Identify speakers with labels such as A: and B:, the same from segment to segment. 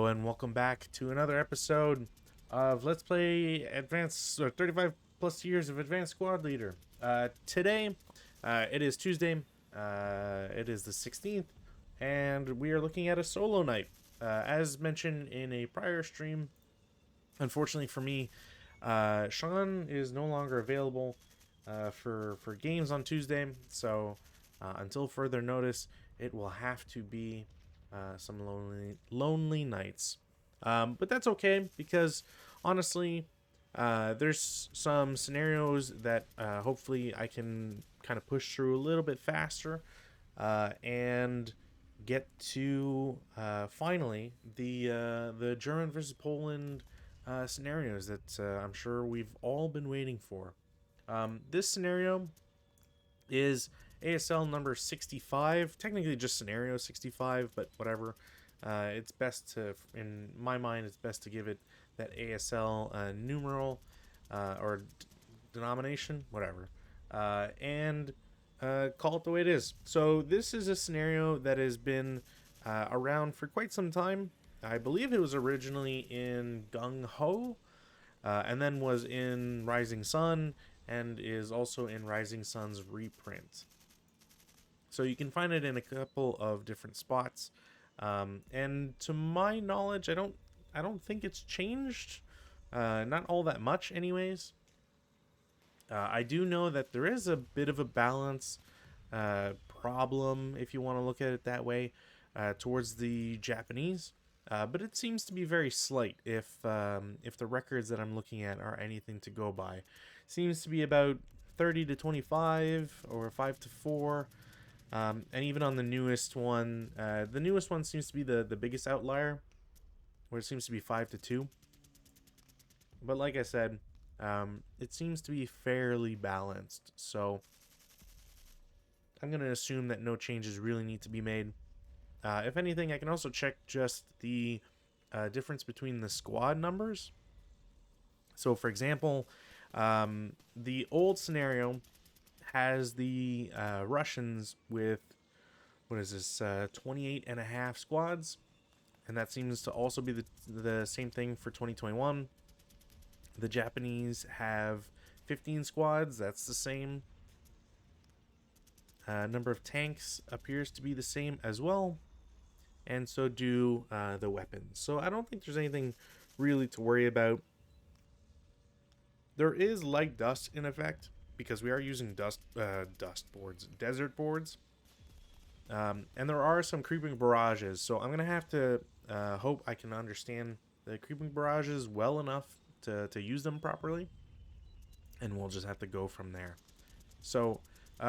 A: and welcome back to another episode of Let's Play Advanced 35 plus years of Advanced Squad Leader. Today, it is Tuesday. It is the 16th, and we are looking at a solo night. As mentioned in a prior stream, unfortunately for me, Sean is no longer available for games on Tuesday, so until further notice, it will have to be some lonely nights. But that's okay because honestly, there's some scenarios that hopefully I can kind of push through a little bit faster and get to finally the German versus Poland scenarios that I'm sure we've all been waiting for. This scenario is ASL number 65, technically just scenario 65, but whatever. It's best to, in my mind, it's best to give it that ASL numeral or denomination, whatever, and call it the way it is. So this is a scenario that has been around for quite some time. I believe it was originally in Gung Ho, and then was in Rising Sun, and is also in Rising Sun's reprint. So you can find it in a couple of different spots, and to my knowledge, I don't think it's changed, not all that much, anyways. I do know that there is a bit of a balance problem, if you want to look at it that way, towards the Japanese. But it seems to be very slight if the records that I'm looking at are anything to go by. Seems to be about 30 to 25 or 5 to 4. And even on the newest one seems to be the biggest outlier, where it seems to be 5 to 2. But like I said, it seems to be fairly balanced. So I'm going to assume that no changes really need to be made. If anything, I can also check just the difference between the squad numbers. So, for example, the old scenario has the Russians with, 28 and a half squads. And that seems to also be the same thing for 2021. The Japanese have 15 squads. That's the same. Number of tanks appears to be the same as well. And so do the weapons. So I don't think there's anything really to worry about. There is light dust in effect because we are using desert boards. And there are some creeping barrages. So I'm going to have to hope I can understand the creeping barrages well enough to use them properly. And we'll just have to go from there. So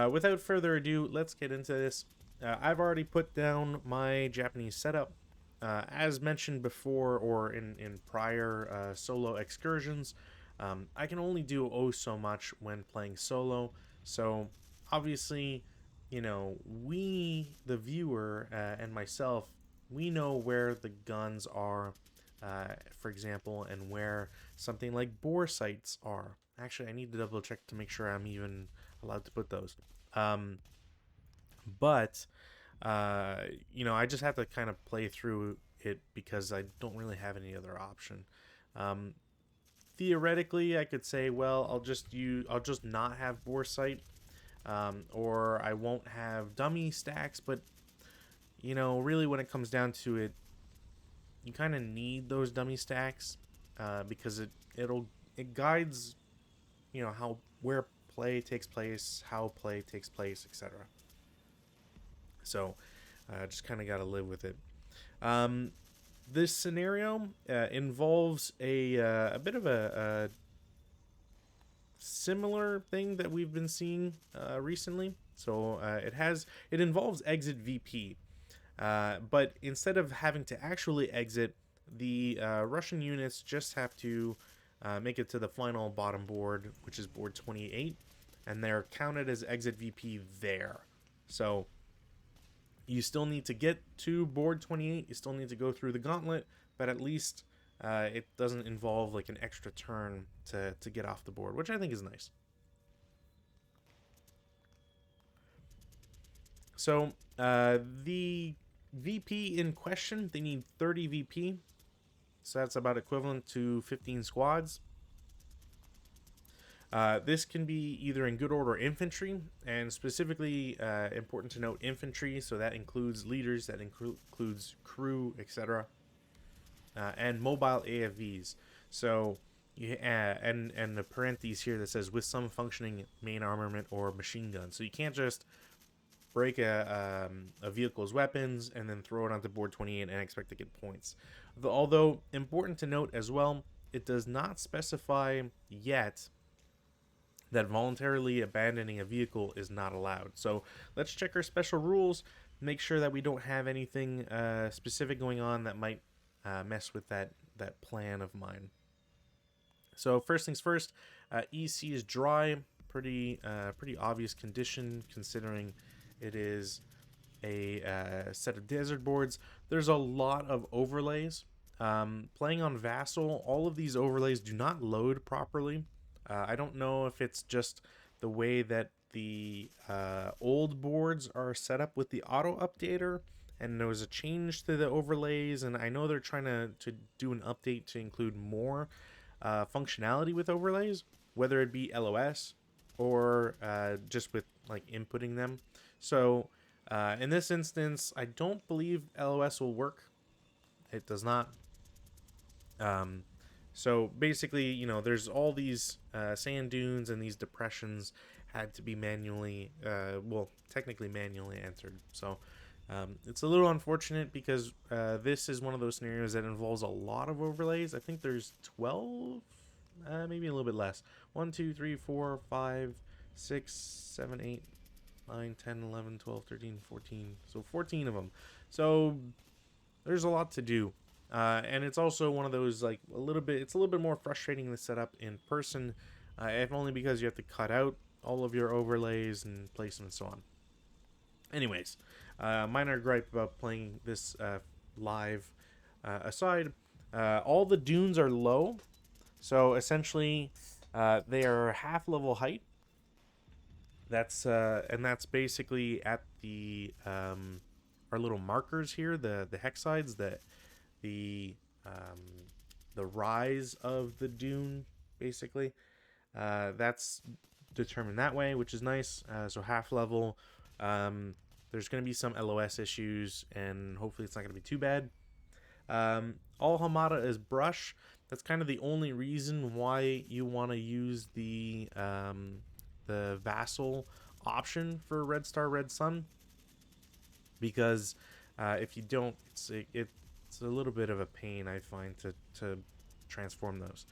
A: without further ado, let's get into this. I've already put down my Japanese setup. As mentioned before, or in prior solo excursions, I can only do oh so much when playing solo. So obviously, you know, we, the viewer, and myself, we know where the guns are, for example, and where something like bore sights are. Actually, I need to double check to make sure I'm even allowed to put those. But you know, I just have to kind of play through it because I don't really have any other option. Theoretically, I could say, well, I'll just not have bore sight, or I won't have dummy stacks. But you know, really, when it comes down to it, you kind of need those dummy stacks because it guides, you know, where play takes place, how play takes place, etc. So, just kind of got to live with it. This scenario involves a bit of a similar thing that we've been seeing recently. So it involves exit VP, but instead of having to actually exit, the Russian units just have to make it to the final bottom board, which is board 28, and they're counted as exit VP there. So you still need to get to board 28, you still need to go through the gauntlet, but at least it doesn't involve like an extra turn to get off the board, which I think is nice. So the VP in question, they need 30 VP. so that's about equivalent to 15 squads. This can be either in good order infantry, and specifically important to note infantry, so that includes leaders, that includes crew, etc., and mobile AFVs. So and the parentheses here that says with some functioning main armament or machine gun. So you can't just break a vehicle's weapons and then throw it onto board 28 and expect to get points. Although important to note as well, it does not specify yet that voluntarily abandoning a vehicle is not allowed. So let's check our special rules, make sure that we don't have anything specific going on that might mess with that plan of mine. So first things first, EC is dry, pretty obvious condition considering it is a set of desert boards. There's a lot of overlays. Playing on Vassal, all of these overlays do not load properly. I don't know if it's just the way that the old boards are set up with the auto updater, and there was a change to the overlays, and I know they're trying to do an update to include more functionality with overlays, whether it be LOS or just with like inputting them. So in this instance, I don't believe LOS will work. It does not. So basically, you know, there's all these sand dunes, and these depressions had to be manually, well, technically manually entered. So it's a little unfortunate because this is one of those scenarios that involves a lot of overlays. I think there's 12, maybe a little bit less. 1, 2, 3, 4, 5, 6, 7, 8, 9, 10, 11, 12, 13, 14. So 14 of them. So there's a lot to do. And it's also one of those, like, it's a little bit more frustrating to set up in person, if only because you have to cut out all of your overlays and place them and so on. Anyways, minor gripe about playing this live aside, all the dunes are low, so essentially they are half level height. That's basically at the our little markers here, the hex sides, the rise of the dune, basically. That's determined that way, which is nice. So half level. There's going to be some LOS issues, and hopefully it's not going to be too bad. All Hamada is brush. That's kind of the only reason why you want to use the Vassal option for Red Star Red Sun, because if you don't, it's a little bit of a pain, I find, to transform those.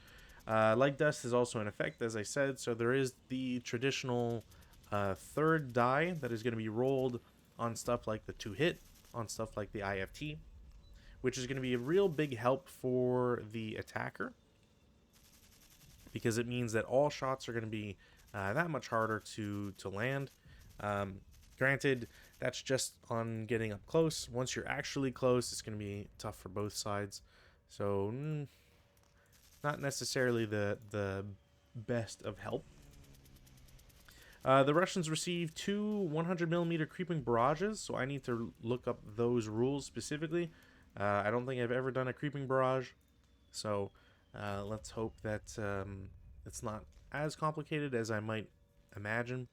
A: Light Dust is also in effect, as I said, so there is the traditional third die that is going to be rolled on stuff like the 2-hit, on stuff like the IFT, which is going to be a real big help for the attacker, because it means that all shots are going to be that much harder to land. Granted, that's just on getting up close. Once you're actually close, it's going to be tough for both sides. So, not necessarily the best of help. The Russians received 2 100mm creeping barrages, so I need to look up those rules specifically. I don't think I've ever done a creeping barrage, so let's hope that it's not as complicated as I might imagine.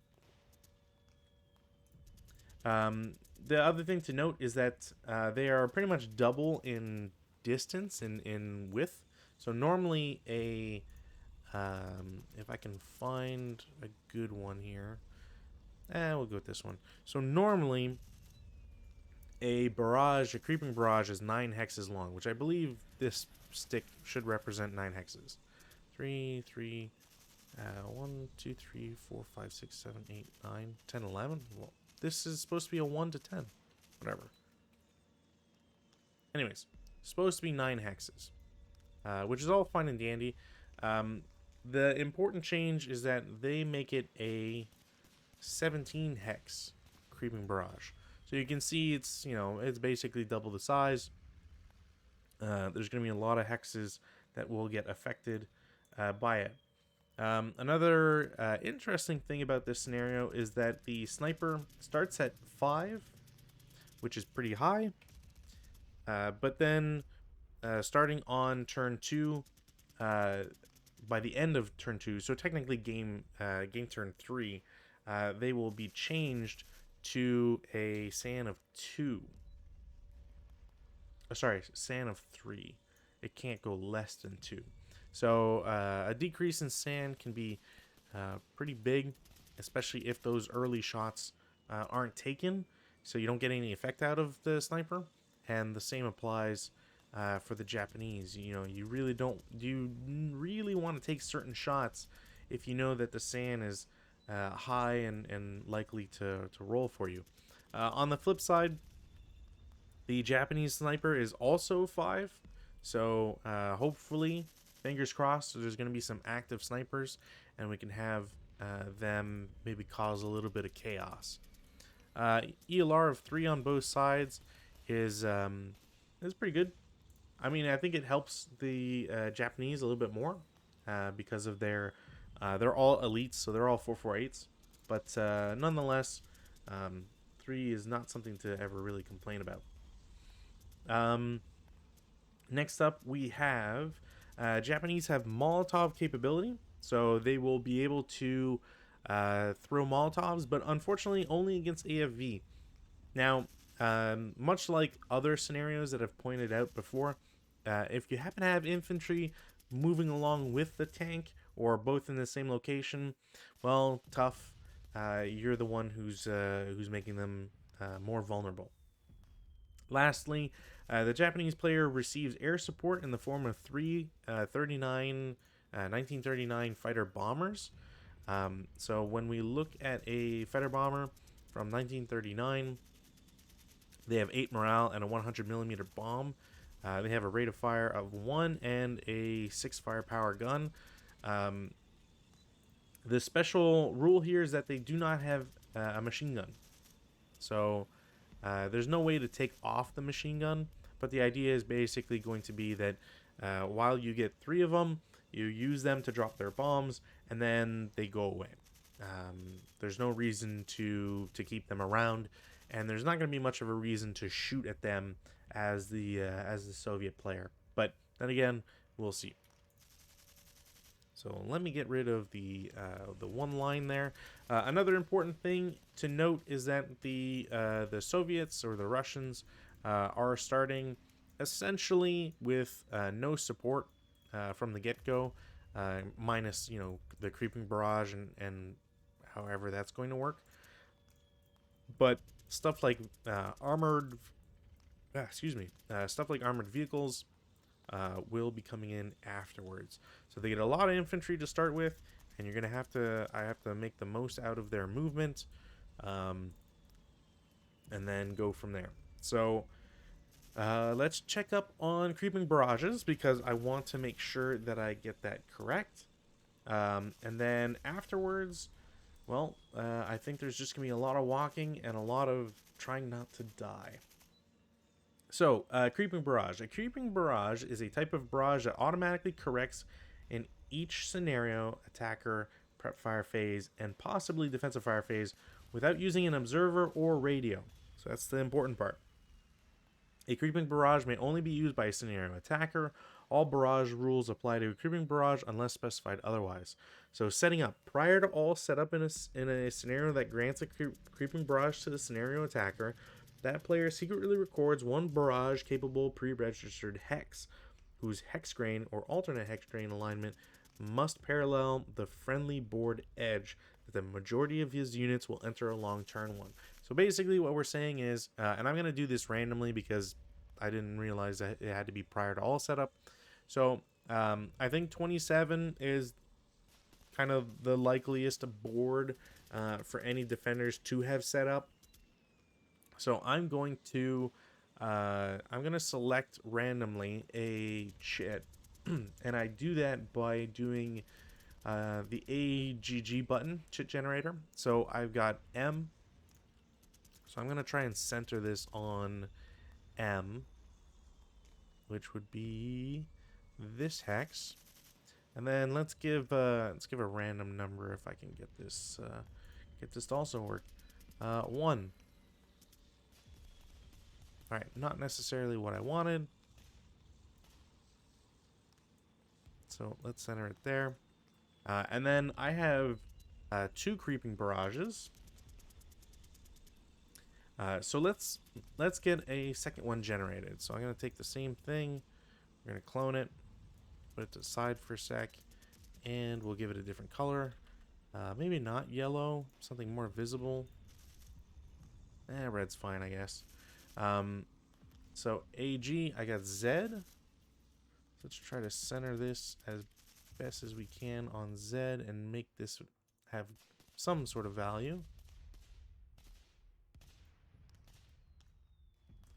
A: The other thing to note is that they are pretty much double in distance and in width. So normally if I can find a good one here, we'll go with this one. So normally a creeping barrage is 9 hexes long, which I believe this stick should represent 9 hexes. 3, 3, 1, 2, 3, 4, 5, 6, 7, 8, 9, 10, 11. Well, this is supposed to be a 1 to 10. Whatever. Anyways, supposed to be 9 hexes, which is all fine and dandy. The important change is that they make it a 17 hex creeping barrage. So you can see it's basically double the size. There's going to be a lot of hexes that will get affected by it. Another interesting thing about this scenario is that the sniper starts at 5, which is pretty high, but then starting on turn 2, by the end of turn 2, so technically game turn 3, they will be changed to a SAN of 2. Sorry, SAN of 3. It can't go less than 2. So a decrease in SAN can be pretty big, especially if those early shots aren't taken, so you don't get any effect out of the sniper. And the same applies for the Japanese. You know, you really want to take certain shots if you know that the SAN is high and likely to roll for you. On the flip side, the Japanese sniper is also 5, so hopefully, fingers crossed, there's going to be some active snipers, and we can have them maybe cause a little bit of chaos. ELR of 3 on both sides is pretty good. I mean, I think it helps the Japanese a little bit more because of they're all elites, so they're all 448s. But nonetheless, 3 is not something to ever really complain about. Next up, we have Japanese have Molotov capability, so they will be able to throw Molotovs, but unfortunately only against AFV. Now, much like other scenarios that I've pointed out before, if you happen to have infantry moving along with the tank or both in the same location, well, tough. You're the one who's making them more vulnerable. Lastly, the Japanese player receives air support in the form of 3 1939 fighter bombers. So when we look at a fighter bomber from 1939, they have 8 morale and a 100mm bomb. They have a rate of fire of 1 and a 6 firepower gun. The special rule here is that they do not have a machine gun. So there's no way to take off the machine gun, but the idea is basically going to be that while you get 3 of them, you use them to drop their bombs, and then they go away. There's no reason to keep them around, and there's not going to be much of a reason to shoot at them as the Soviet player. But then again, we'll see. So let me get rid of the one line there. Another important thing to note is that the Soviets or the Russians are starting essentially with no support from the get-go, minus the creeping barrage and however that's going to work. But stuff like armored vehicles will be coming in afterwards. So they get a lot of infantry to start with, and I have to make the most out of their movement, and then go from there. So let's check up on creeping barrages, because I want to make sure that I get that correct. And then afterwards, well, I think there's just going to be a lot of walking and a lot of trying not to die. So, creeping barrage. A creeping barrage is a type of barrage that automatically corrects in each scenario, attacker, prep fire phase, and possibly defensive fire phase without using an observer or radio. So that's the important part. A creeping barrage may only be used by a scenario attacker. All barrage rules apply to a creeping barrage unless specified otherwise. So setting up. Prior to all setup in a scenario that grants a creeping barrage to the scenario attacker, that player secretly records one barrage-capable pre-registered hex, whose hex grain or alternate hex grain alignment must parallel the friendly board edge that the majority of his units will enter along turn 1. So basically what we're saying is, and I'm going to do this randomly because I didn't realize that it had to be prior to all setup. So I think 27 is kind of the likeliest board for any defenders to have set up. So I'm going to select randomly a chit, and I do that by doing the AGG button, chit generator. So I've got M. So I'm going to try and center this on M, which would be this hex. And then let's give a random number if I can get this to also work. 1. Alright, not necessarily what I wanted. So let's center it there. And then I have 2 creeping barrages. So let's get a second one generated. So I'm gonna take the same thing. We're gonna clone it, put it to the side for a sec, and we'll give it a different color. Maybe not yellow, something more visible. Red's fine, I guess. So AG, I got Z. Let's try to center this as best as we can on Z and make this have some sort of value.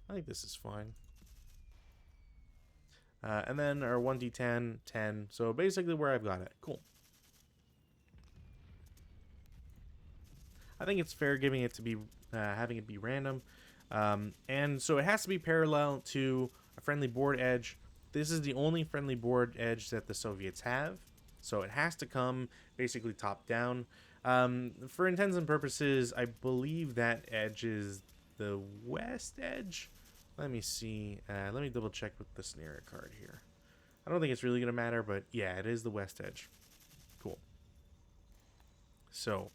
A: I think this is fine. And then our 1d10, 10. So basically where I've got it. Cool. I think it's fair giving it to be, having it be random. And so it has to be parallel to a friendly board edge. This is the only friendly board edge that the Soviets have. So it has to come basically top down. For intents and purposes, I believe that edge is the west edge. Let me see. Let me double check with the scenario card here. I don't think it's really going to matter, but yeah, it is the west edge. Cool. So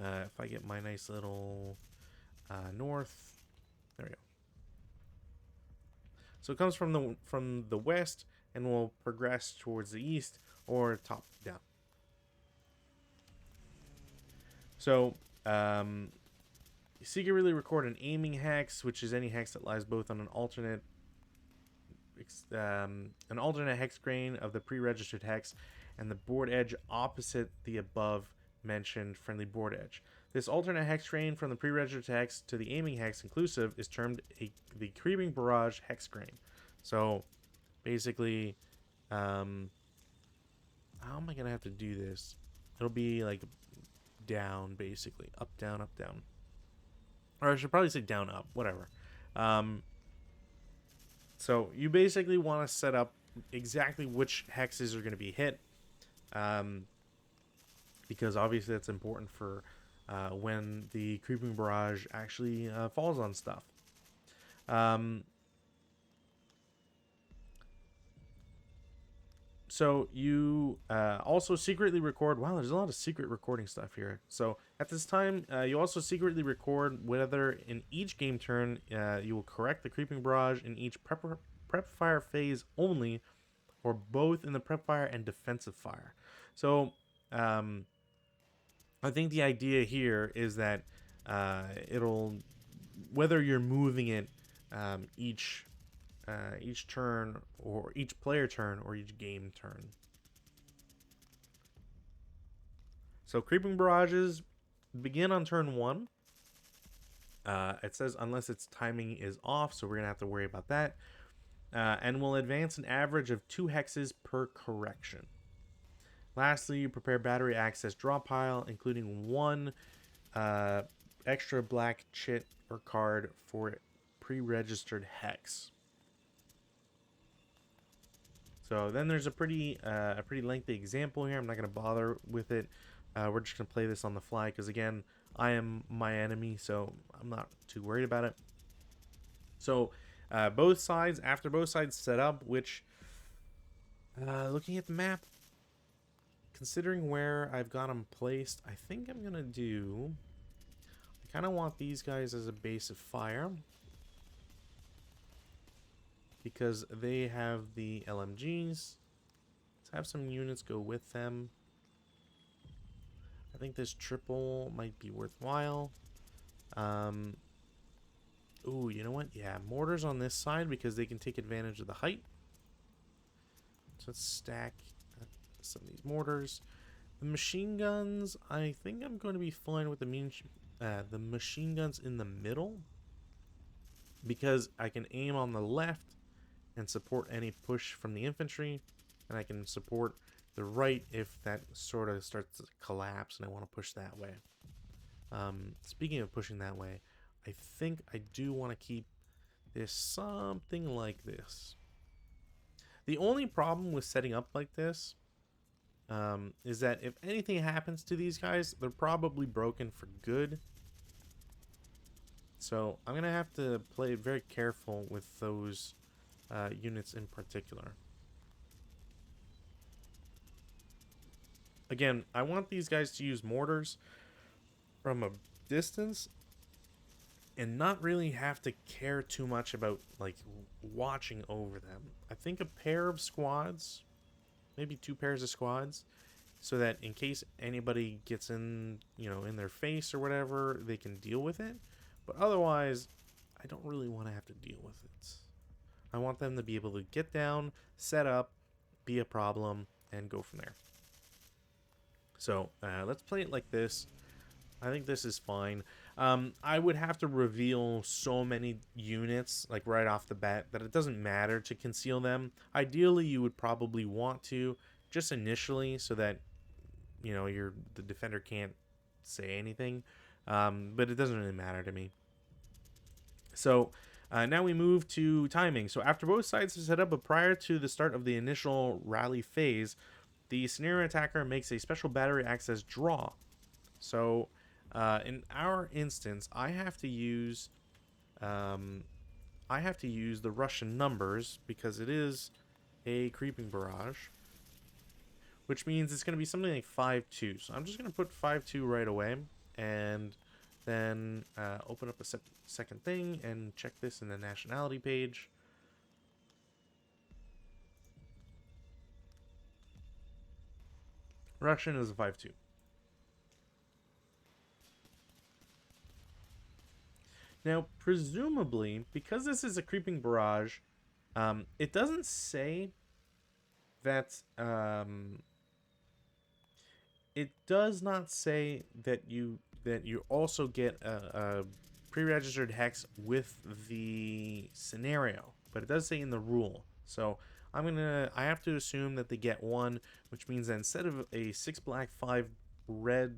A: if I get my nice little north, there we go. So it comes from the west and will progress towards the east or top down. So secretly record an aiming hex, which is any hex that lies both on an alternate hex grain of the pre-registered hex and the board edge opposite the above mentioned friendly board edge. This alternate hex grain from the pre-registered hex to the aiming hex inclusive is termed the creeping barrage hex grain. So basically, how am I gonna have to do this? It'll be like down, basically up, down, or I should probably say down, up, whatever. So you basically want to set up exactly which hexes are going to be hit, because obviously that's important for when the creeping barrage actually falls on stuff. So you also secretly record. Wow, there's a lot of secret recording stuff here. So at this time, you also secretly record whether in each game turn you will correct the creeping barrage in each prep fire phase only, or both in the prep fire and defensive fire. So I think the idea here is that it'll, whether you're moving it each turn, or each player turn, or each game turn. So creeping barrages begin on turn 1. It says unless its timing is off, so we're gonna have to worry about that. And will advance an average of 2 hexes per correction. Lastly, you prepare battery access draw pile, including 1 extra black chit or card for pre-registered hex. So then there's a pretty lengthy example here. I'm not going to bother with it. We're just going to play this on the fly because, again, I am my enemy, so I'm not too worried about it. So both sides, after both sides set up, which, looking at the map, considering where I've got them placed, I think I'm going to do... I kind of want these guys as a base of fire, because they have the LMGs. Let's have some units go with them. I think this triple might be worthwhile. Ooh, you know what? Yeah, mortars on this side because they can take advantage of the height. So let's stack some of these mortars. The machine guns, I think I'm going to be fine with the machine guns in the middle, because I can aim on the left and support any push from the infantry, and I can support the right if that sort of starts to collapse and I want to push that way. Speaking of pushing that way, I think I do want to keep this something like this. The only problem with setting up like this is that if anything happens to these guys, they're probably broken for good. So I'm going to have to play very careful with those units in particular. Again, I want these guys to use mortars from a distance and not really have to care too much about like watching over them. I think a pair of squads, maybe two pairs of squads, so that in case anybody gets in, in their face or whatever, they can deal with it. But otherwise, I don't really want to have to deal with it. I want them to be able to get down, set up, be a problem, and go from there. So let's play it like this. I think this is fine. I would have to reveal so many units like right off the bat that it doesn't matter to conceal them. Ideally, you would probably want to just initially so that the defender can't say anything. But it doesn't really matter to me. So now we move to timing. So after both sides have set up, but prior to the start of the initial rally phase, the scenario attacker makes a special battery access draw. So in our instance, I have to use the Russian numbers because it is a creeping barrage, which means it's going to be something like 5-2. So I'm just going to put 5-2 right away, and then open up a second thing and check this in the nationality page. Russian is a 5-2. Now, presumably, because this is a creeping barrage, it doesn't say that it does not say that you also get a pre-registered hex with the scenario, but it does say in the rule. So I have to assume that they get one, which means that instead of a 6 black 5 red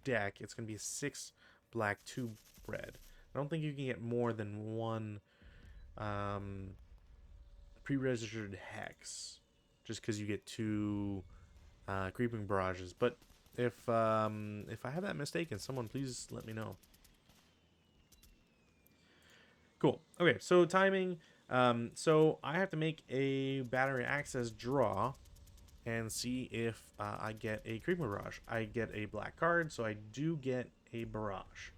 A: deck, it's going to be a 6 black 2 red. I don't think you can get more than one pre-registered hex, just because you get two creeping barrages. But if I have that mistaken, someone please let me know. Cool. Okay, so timing. So I have to make a battery access draw and see if I get a creeping barrage. I get a black card, so I do get a barrage.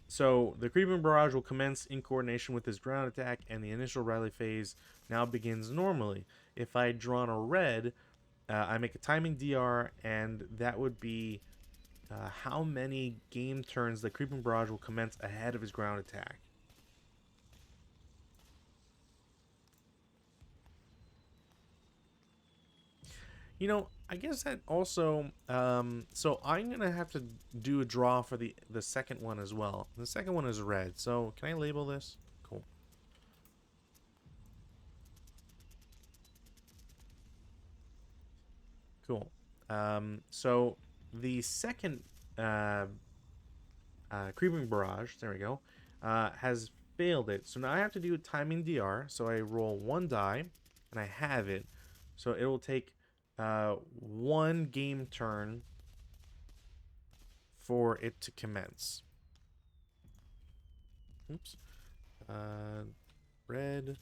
A: So the creeping barrage will commence in coordination with his ground attack, and the initial rally phase now begins normally. If I had drawn a red, I make a timing DR, and that would be how many game turns the creeping barrage will commence ahead of his ground attack. I guess that also, so I'm going to have to do a draw for the second one as well. The second one is red, so can I label this? Cool. Cool. So the second creeping barrage, there we go, has failed it. So now I have to do a timing DR, so I roll one die, and I have it. So it will take one game turn for it to commence. Oops. Red.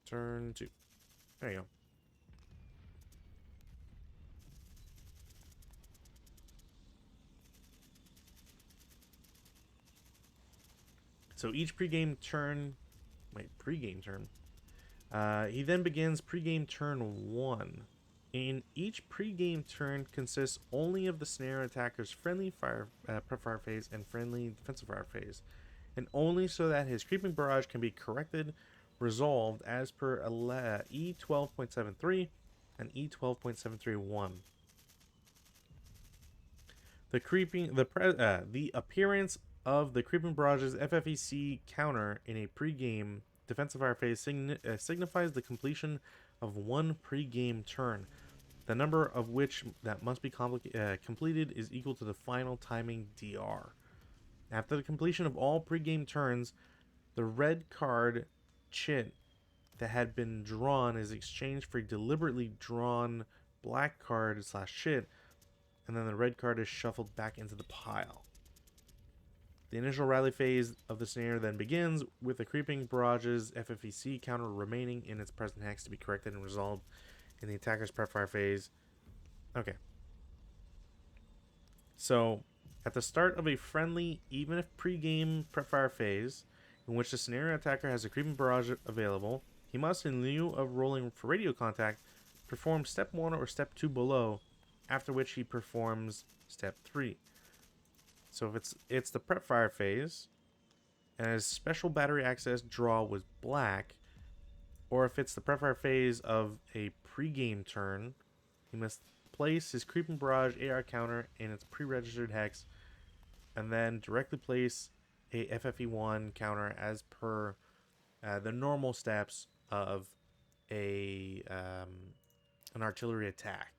A: Turn 2. There you go. So each pregame turn... Wait, pregame turn? He then begins pregame turn 1. In each pregame turn consists only of the scenario attacker's friendly fire prep fire phase and friendly defensive fire phase, and only so that his creeping barrage can be corrected, resolved as per E12.73 and E12.731. The appearance of the creeping barrage's FFEC counter in a pregame defensive fire phase signifies the completion of one pregame turn, the number of which that must be completed is equal to the final timing DR. After the completion of all pregame turns, the red card chit that had been drawn is exchanged for a deliberately drawn black card /chit, and then the red card is shuffled back into the pile. The initial rally phase of the scenario then begins, with the creeping barrage's FFEC counter remaining in its present hex to be corrected and resolved in the attacker's prep fire phase. Okay. So, at the start of a friendly, even if pre-game prep fire phase, in which the scenario attacker has a creeping barrage available, he must, in lieu of rolling for radio contact, perform step 1 or step 2 below, after which he performs step 3. So if it's the prep fire phase, and his special battery access draw was black, or if it's the prep fire phase of a pre-game turn, he must place his creeping barrage AR counter in its pre-registered hex, and then directly place a FFE1 counter as per the normal steps of a an artillery attack.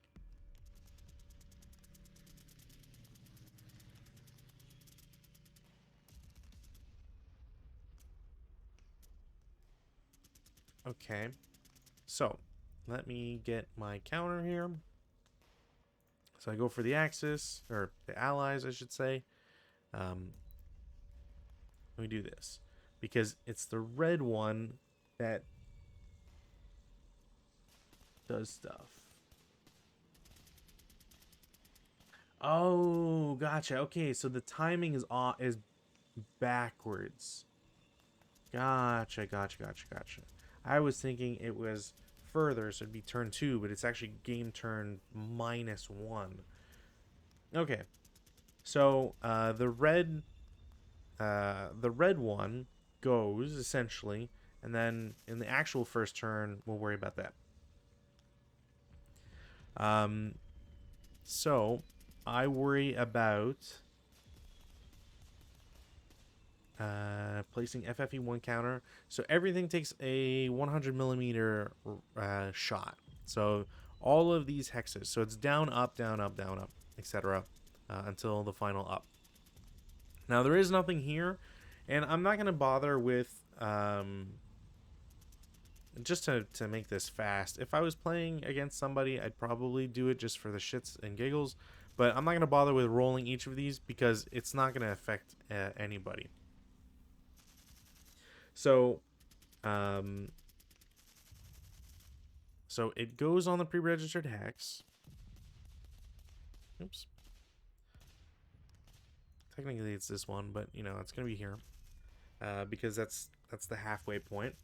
A: Okay, so let me get my counter here. So I go for the Axis, or the Allies, I should say. Let me do this, because it's the red one that does stuff. Oh, gotcha. Okay, so the timing is backwards. Gotcha. I was thinking it was further, so it'd be turn 2, but it's actually game turn -1. Okay, so the red one goes essentially, and then in the actual first turn, we'll worry about that. So I worry about placing FFE1 counter. So everything takes a 100 millimeter shot. So all of these hexes. So it's down, up, etc. Until the final up. Now there is nothing here, and I'm not going to bother with just to make this fast. If I was playing against somebody, I'd probably do it just for the shits and giggles. But I'm not going to bother with rolling each of these because it's not going to affect anybody. So, so it goes on the pre-registered hex. Oops. Technically, it's this one, but you know it's gonna be here because that's the halfway point.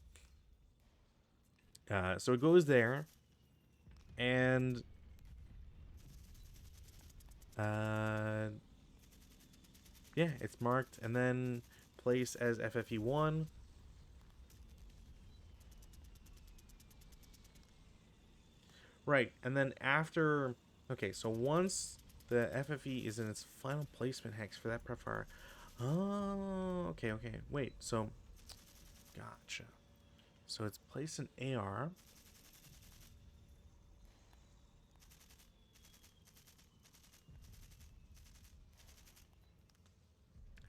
A: So it goes there, and yeah, it's marked, and then place as FFE1. Right, and then after, okay, so once the FFE is in its final placement hex for that prep fire. Oh, okay, wait, so, gotcha. So it's placed in AR.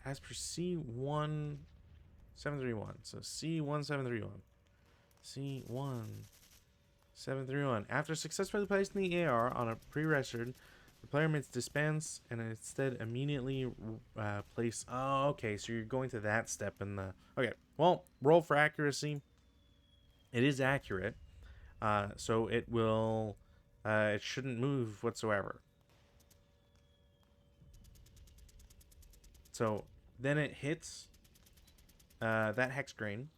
A: As per C1731. So C1731. C1731. After successfully placing the AR on a pre-registered, the player may dispense and instead immediately place. Oh, okay. So you're going to that step in the. Okay. Well, roll for accuracy. It is accurate. So it will. It shouldn't move whatsoever. So then it hits that hex grain.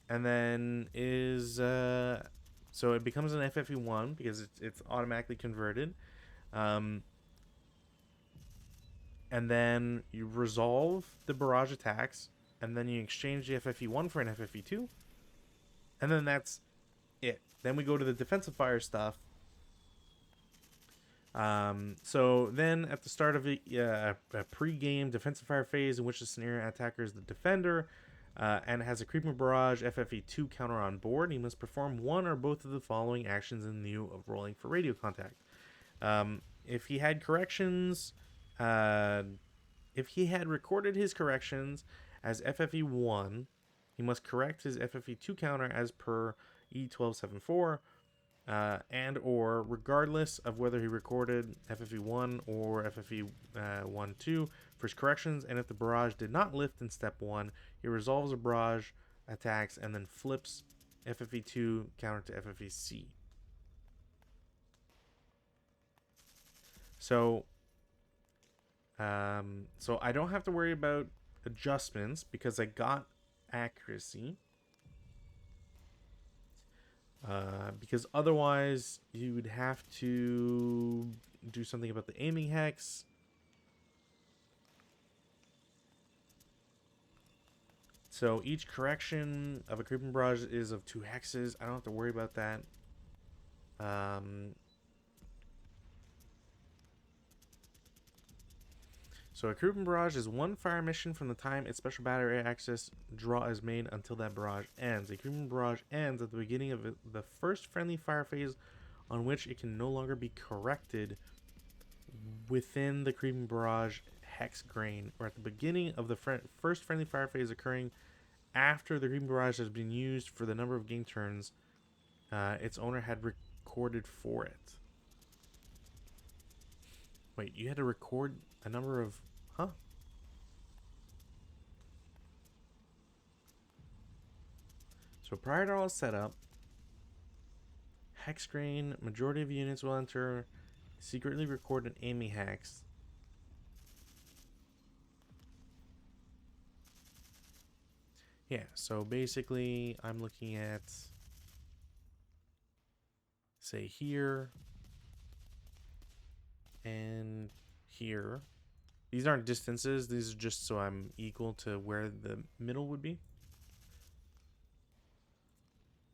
A: And then is so it becomes an FFE1 because it's automatically converted, and then you resolve the barrage attacks, and then you exchange the FFE1 for an FFE2, and then that's it. Then we go to the defensive fire stuff. So then at the start of a pre-game defensive fire phase in which the scenario attacker is the defender. And has a creeping barrage FFE2 counter on board, he must perform one or both of the following actions in lieu of rolling for radio contact. If he had corrections, if he had recorded his corrections as FFE1, he must correct his FFE2 counter as per E1274. and or regardless of whether he recorded FFE1 or FFE1-2 for his corrections, and if the barrage did not lift in step 1, he resolves the barrage attacks and then flips FFE2 counter to FFEC. So I don't have to worry about adjustments because I got accuracy. Because otherwise you would have to do something about the aiming hex. So each correction of a creeping barrage is of 2 hexes. I don't have to worry about that. So a creeping barrage is 1 fire mission from the time its special battery access draw is made until that barrage ends. A creeping barrage ends at the beginning of the first friendly fire phase on which it can no longer be corrected within the creeping barrage hex grain, or at the beginning of the first friendly fire phase occurring after the creeping barrage has been used for the number of game turns its owner had recorded for it. Wait, you had to record a number of... Huh? So prior to all setup, hex grain, majority of units will enter secretly record an aiming hex. Yeah, so basically I'm looking at, say, here and here. These aren't distances, these are just so I'm equal to where the middle would be.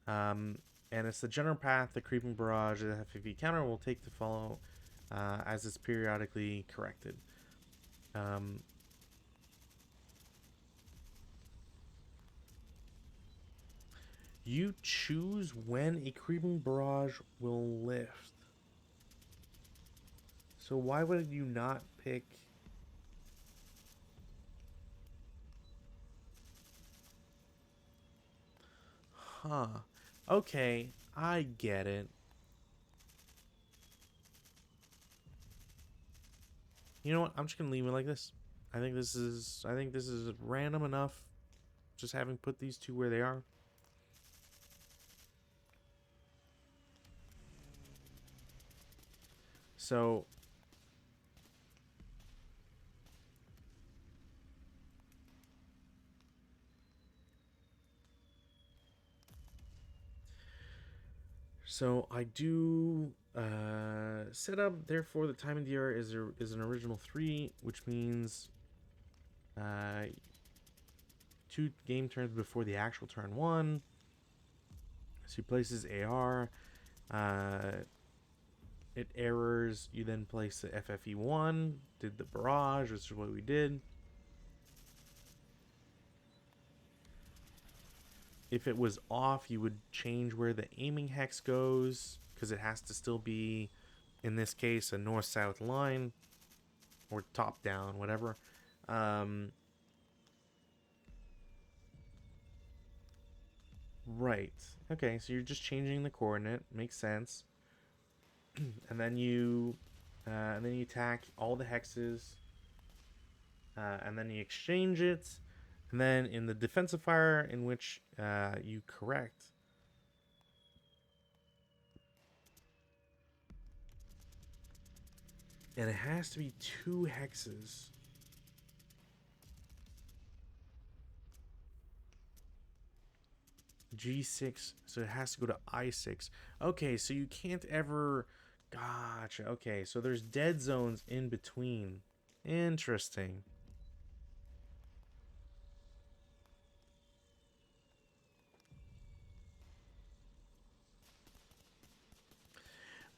A: And it's the general path the creeping barrage the FFV counter will take to follow as it's periodically corrected. You choose when a creeping barrage will lift. So why would you not pick... Huh. Okay, I get it. You know what? I'm just gonna leave it like this. I think this is random enough. Just having put these two where they are. So I do set up. Therefore, the time in DR is an original 3, which means 2 game turns before the actual turn 1. So he places AR. It errors. You then place the FFE1. Did the barrage, which is what we did. If it was off, you would change where the aiming hex goes, because it has to still be, in this case, a north-south line, or top-down, whatever. Right. Okay, so you're just changing the coordinate. Makes sense. And then you attack all the hexes, and then you exchange it. And then in the defensive fire, in which you correct, and it has to be 2 hexes. G6, so it has to go to I6. Okay, so you can't ever... Gotcha. Okay, so there's dead zones in between. Interesting.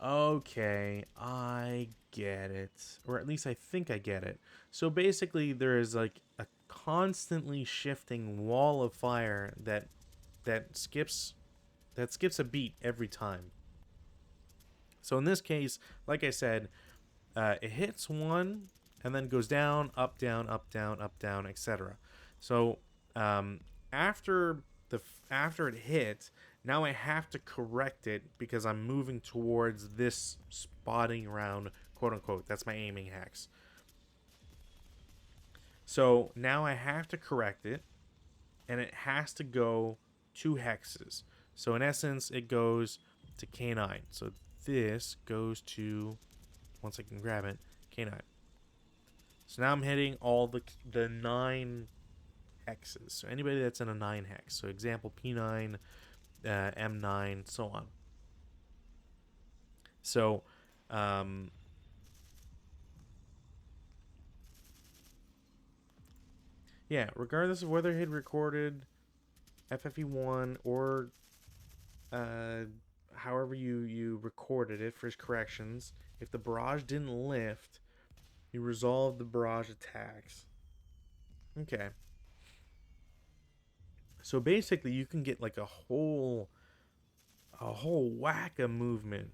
A: Okay, I get it. Or at least I think I get it. So basically there is like a constantly shifting wall of fire that skips a beat every time. So in this case, like I said, it hits 1 and then goes down, up, down, up, down, up, down, etc. So after it hit, Now I have to correct it because I'm moving towards this spotting round, quote unquote. That's my aiming hex. So now I have to correct it, and it has to go 2 hexes. So in essence, it goes to K9. So this goes to, once I can grab it, K9. So now I'm hitting all the 9 hexes. So anybody that's in a 9 hex. So example P9, M9, so on. So, yeah, regardless of whether it recorded FFE1 or however you recorded it for his corrections, if the barrage didn't lift, you resolve the barrage attacks. Okay. So basically, you can get like a whole whack of movement.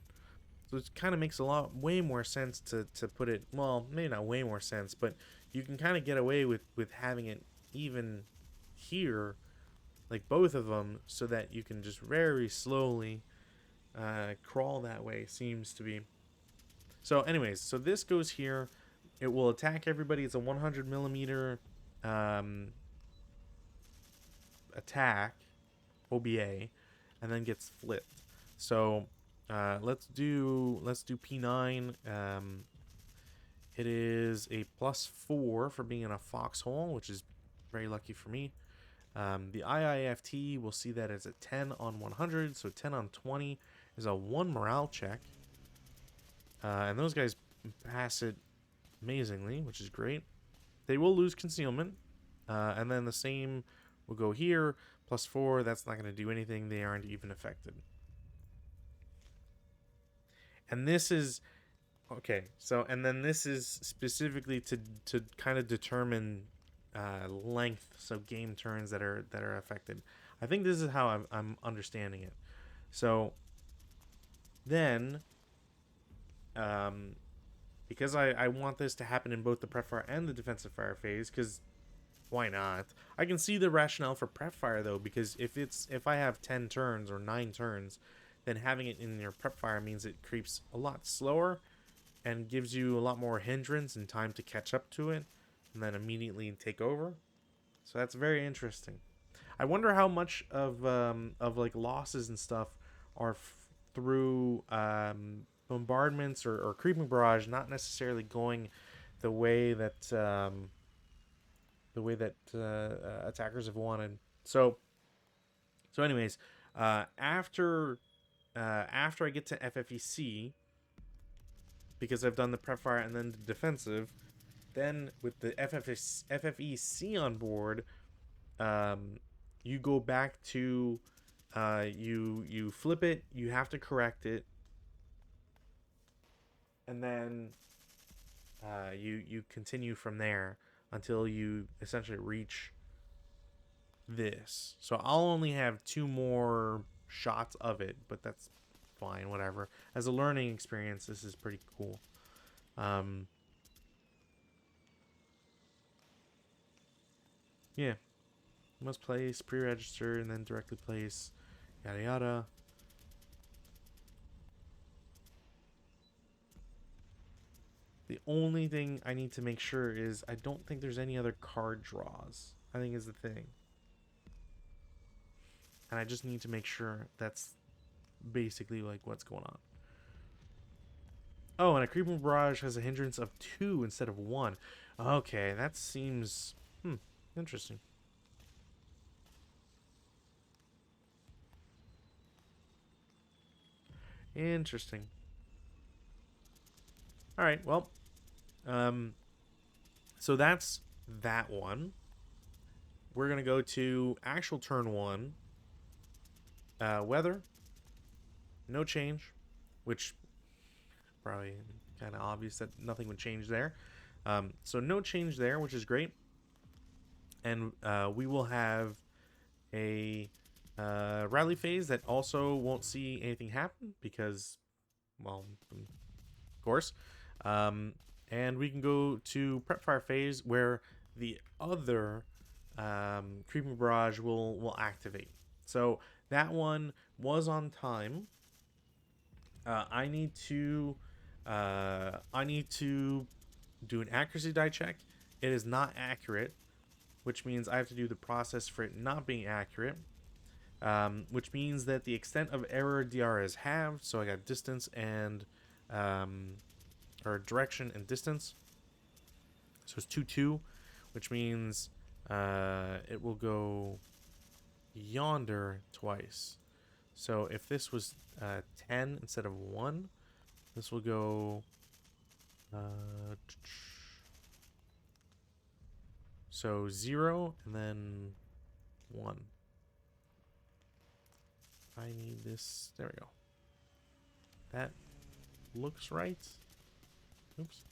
A: So it kind of makes way more sense to put it, well, maybe not way more sense, but you can kind of get away with having it even here, like both of them, so that you can just very slowly crawl that way, seems to be. So anyways, so this goes here. It will attack everybody. It's a 100 millimeter attack, OBA, and then gets flipped. So let's do P9. It is a +4 for being in a foxhole, which is very lucky for me. The IIFT, we'll see that as a 10 on 100, so 10 on 20 is a 1 morale check. And those guys pass it amazingly, which is great. They will lose concealment, and then the same will go here, +4. That's not going to do anything. They aren't even affected. And this is okay. So, and then this is specifically to kind of determine length, so game turns that are affected. I think this is how I'm understanding it. So then, because I want this to happen in both the prep fire and the defensive fire phase, because why not? I can see the rationale for prep fire though, because if I have 10 turns or 9 turns, then having it in your prep fire means it creeps a lot slower and gives you a lot more hindrance and time to catch up to it and then immediately take over. So that's very interesting. I wonder how much of like losses and stuff are through bombardments or creeping barrage, not necessarily going the way that attackers have wanted. So anyways, after I get to FFEC, because I've done the prep fire and then the defensive, then with the FFEC on board, you go back to you flip it, you have to correct it, and then you continue from there until you essentially reach this. So I'll only have 2 more shots of it, but that's fine, whatever. As a learning experience, this is pretty cool. Yeah, must place, pre-register, and then directly place, yada yada. The only thing I need to make sure is I don't think there's any other card draws, I think is the thing. And I just need to make sure that's basically like what's going on. Oh, and a creeping barrage has a hindrance of 2 instead of 1. Okay, that seems interesting. Interesting. All right, well, so that's that one. We're gonna go to actual turn 1. Weather, no change, which probably kind of obvious that nothing would change there. So no change there, which is great. And we will have a rally phase that also won't see anything happen because, well, of course. And we can go to prep fire phase where the other creeping barrage will activate. So that one was on time. I need to do an accuracy die check. It is not accurate, which means I have to do the process for it not being accurate. Which means that the extent of error DR is halved. So I got distance and or direction and distance. So it's 2-2, which means it will go yonder twice. So if this was 10 instead of 1, this will go so 0 and then 1. I need this. There we go. That looks right. Oops.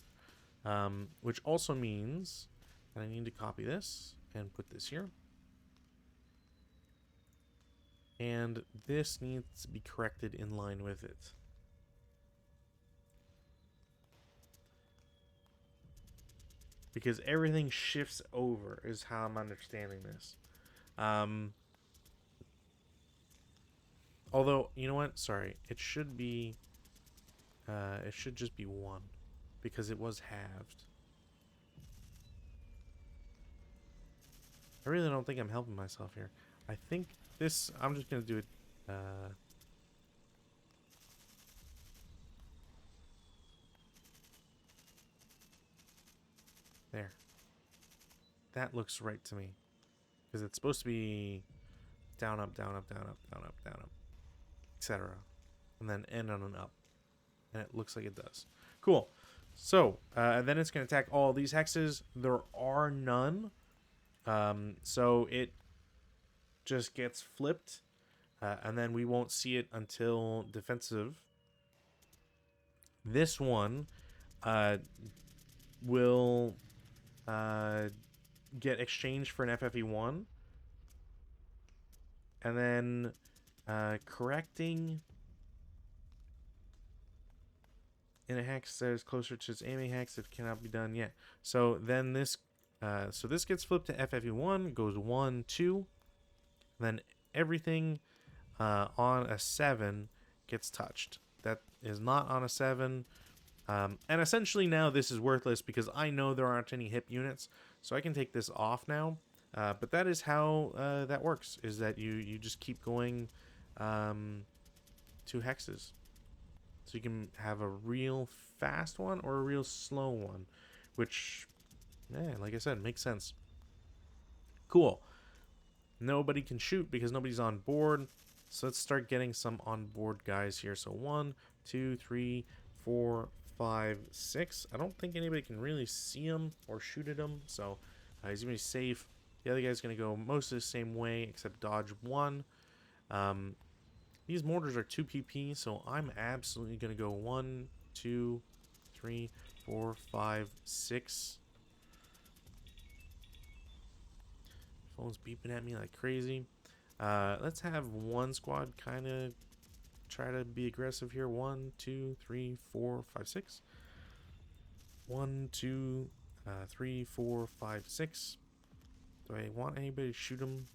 A: Which also means that I need to copy this and put this here. And this needs to be corrected in line with it. Because everything shifts over is how I'm understanding this. Although, you know what? Sorry. It should be... it should just be 1. Because it was halved. I really don't think I'm helping myself here. I think this... I'm just going to do it... there. That looks right to me. Because it's supposed to be down, up, down, up, down, up, down, up, down, up, etc. And then end on an up. And it looks like it does. Cool. So, then it's going to attack all these hexes. There are none. So it just gets flipped. And then we won't see it until defensive. This one will get exchanged for an FFE1. And then correcting in a hex that is closer to its aiming hex if cannot be done yet. So then this this gets flipped to FFE1, goes 1, 2. Then everything on a 7 gets touched. That is not on a 7. And essentially now this is worthless because I know there aren't any hip units. So I can take this off now. But that is how that works, is that you just keep going 2 hexes. So you can have a real fast one or a real slow one, which, yeah, like I said, makes sense. Cool. Nobody can shoot because nobody's on board. So let's start getting some on board guys here. So 1, 2, 3, 4, 5, 6. I don't think anybody can really see him or shoot at him. So he's going to be safe. The other guy's going to go most of the same way except dodge 1. These mortars are 2 PP, so I'm absolutely going to go 1, 2, 3, 4, 5, 6. Phone's beeping at me like crazy. Let's have one squad kind of try to be aggressive here. 1, 2, 3, 4, 5, 6. 1, 2, 3, 4, 5, 6. Do I want anybody to shoot him?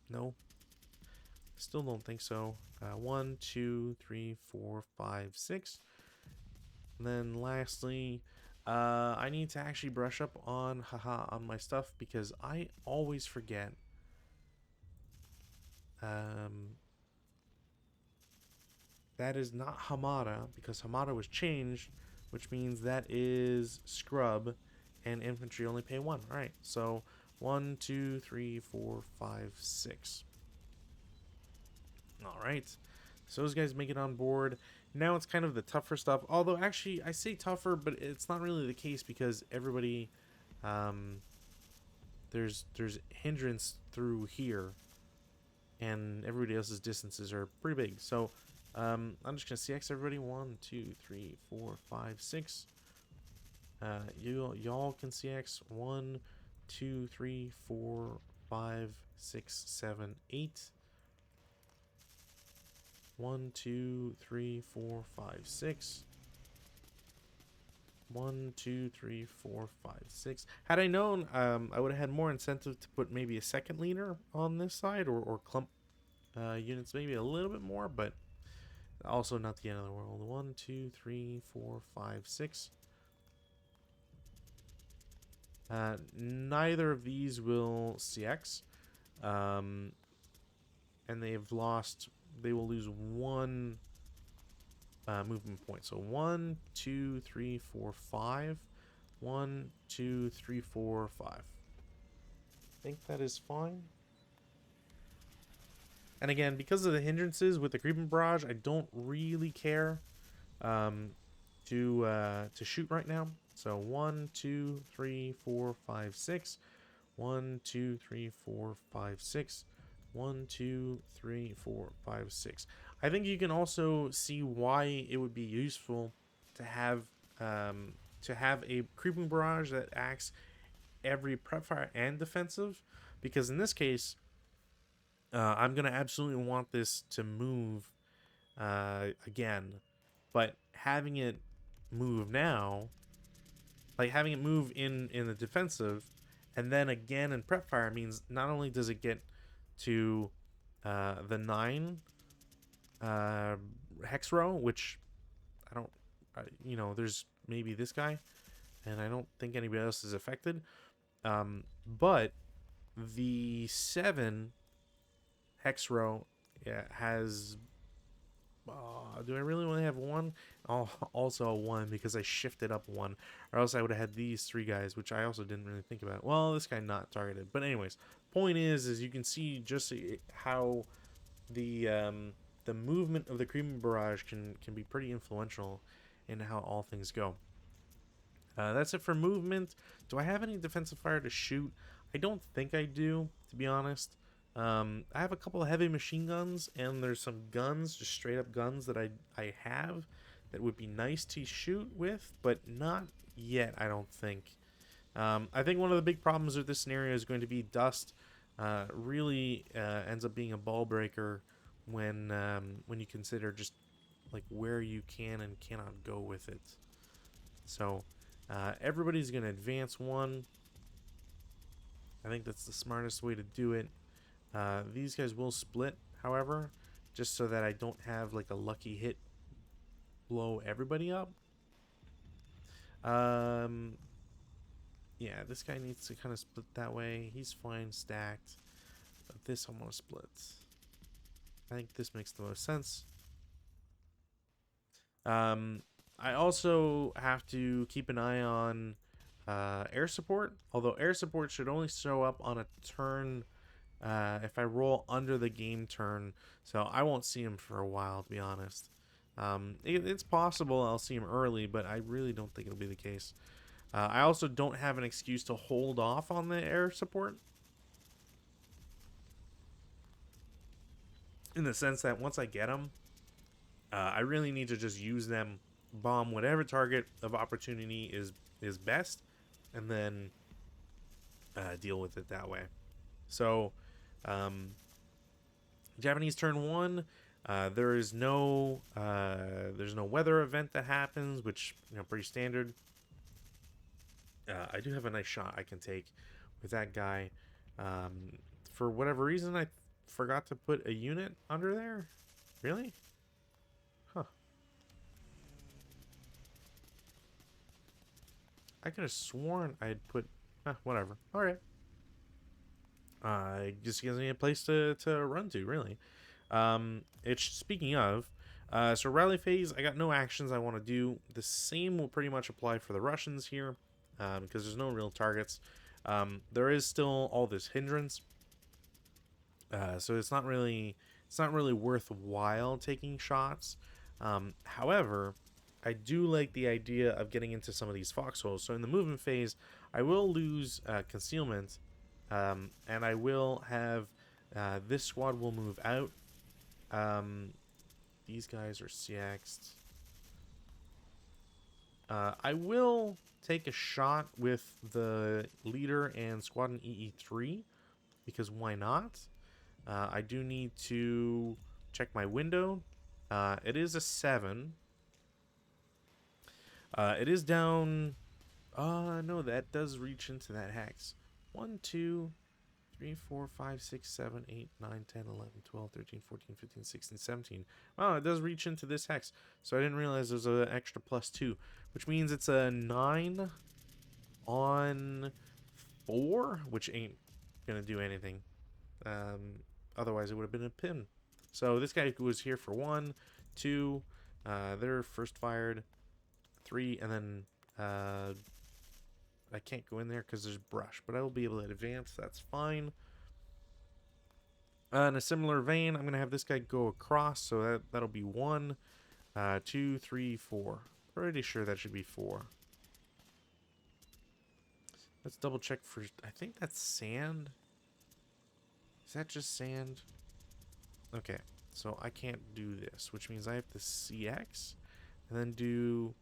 A: No. Still don't think so. 1, 2, 3, 4, 5, 6. And then lastly, I need to actually brush up on on my stuff because I always forget. That is not Hamada because Hamada was changed, which means that is scrub, and infantry only pay 1. All right, so 1, 2, 3, 4, 5, 6. All right, so those guys make it on board. Now it's kind of the tougher stuff. Although actually, I say tougher, but it's not really the case because everybody, there's hindrance through here, and everybody else's distances are pretty big. So I'm just gonna CX everybody. 1, 2, 3, 4, 5, 6. Y'all can CX 1, 2, 3, 4, 5, 6, 7, 8. 1, 2, 3, 4, 5, 6. 1, 2, 3, 4, 5, 6. Had I known, I would have had more incentive to put maybe a second leader on this side or clump units, maybe a little bit more, but also not the end of the world. 1, 2, 3, 4, 5, 6. Neither of these will CX. And they've lost. They will lose one movement point. So 1, 2, 3, 4, 5. 1, 2, 3, 4, 5. I think that is fine. And again, because of the hindrances with the creeping barrage, I don't really care to shoot right now. So 1, 2, 3, 4, 5, 6. 1, 2, 3, 4, 5, 6. 1, 2, 3, 4, 5, 6. I think you can also see why it would be useful to have a creeping barrage that acts every prep fire and defensive, because in this case, I'm gonna absolutely want this to move again, but having it move now, like having it move in the defensive, and then again in prep fire means not only does it get to the 9 hex row, which I don't, there's maybe this guy, and I don't think anybody else is affected. But the 7 hex row has. Do I really only have one? Oh, also a 1 because I shifted up 1, or else I would have had these 3 guys, which I also didn't really think about. Well, this guy not targeted, but anyways, point is you can see just how the movement of the creeping barrage can be pretty influential in how all things go. That's it for movement. Do I have any defensive fire to shoot? I don't think I do, to be honest. I have a couple of heavy machine guns, and there's some guns, just straight up guns that I have that would be nice to shoot with, but not yet, I don't think. I think one of the big problems with this scenario is going to be dust. Really ends up being a ball breaker when you consider just like where you can and cannot go with it. So everybody's going to advance 1. I think that's the smartest way to do it. These guys will split, however, just so that I don't have like a lucky hit blow everybody up. Yeah, this guy needs to kind of split that way. He's fine stacked. But this I'm going to split. I think this makes the most sense. I also have to keep an eye on air support, although air support should only show up on a turn if I roll under the game turn, so I won't see him for a while, to be honest. It's possible I'll see him early, but I really don't think it'll be the case. I also don't have an excuse to hold off on the air support, in the sense that once I get them, I really need to just use them, bomb whatever target of opportunity is best, and then deal with it that way. So, Japanese turn 1, there's no weather event that happens, which pretty standard. I do have a nice shot I can take with that guy. For whatever reason, I forgot to put a unit under there. Really? Huh. I could have sworn I had put. Whatever. All right. It just gives me a place to run to, really. It's speaking of. So rally phase, I got no actions I want to do. The same will pretty much apply for the Russians here, because there's no real targets. There is still all this hindrance, so it's not really worthwhile taking shots. However, I do like the idea of getting into some of these foxholes. So in the movement phase, I will lose concealment, and I will have this squad will move out. These guys are CX'd. I will take a shot with the leader and squadron EE3, because why not? I do need to check my window. It is a 7. It is down. No, that does reach into that hex. 1, 2, 3, 4, 5, 6, 7, 8, 9, 10, 11, 12, 13, 14, 15, 16, 17. Oh, it does reach into this hex. So I didn't realize there's an extra +2, which means it's a 9 on 4, which ain't gonna do anything. Otherwise, it would have been a pin. So this guy was here for 1, 2. They're first fired 3, and then I can't go in there because there's brush, but I will be able to advance. That's fine. In a similar vein, I'm going to have this guy go across, so that'll be 1, 2, 3, 4. Pretty sure that should be 4. Let's double check for... I think that's sand. Is that just sand? Okay, so I can't do this, which means I have to CX, and then do...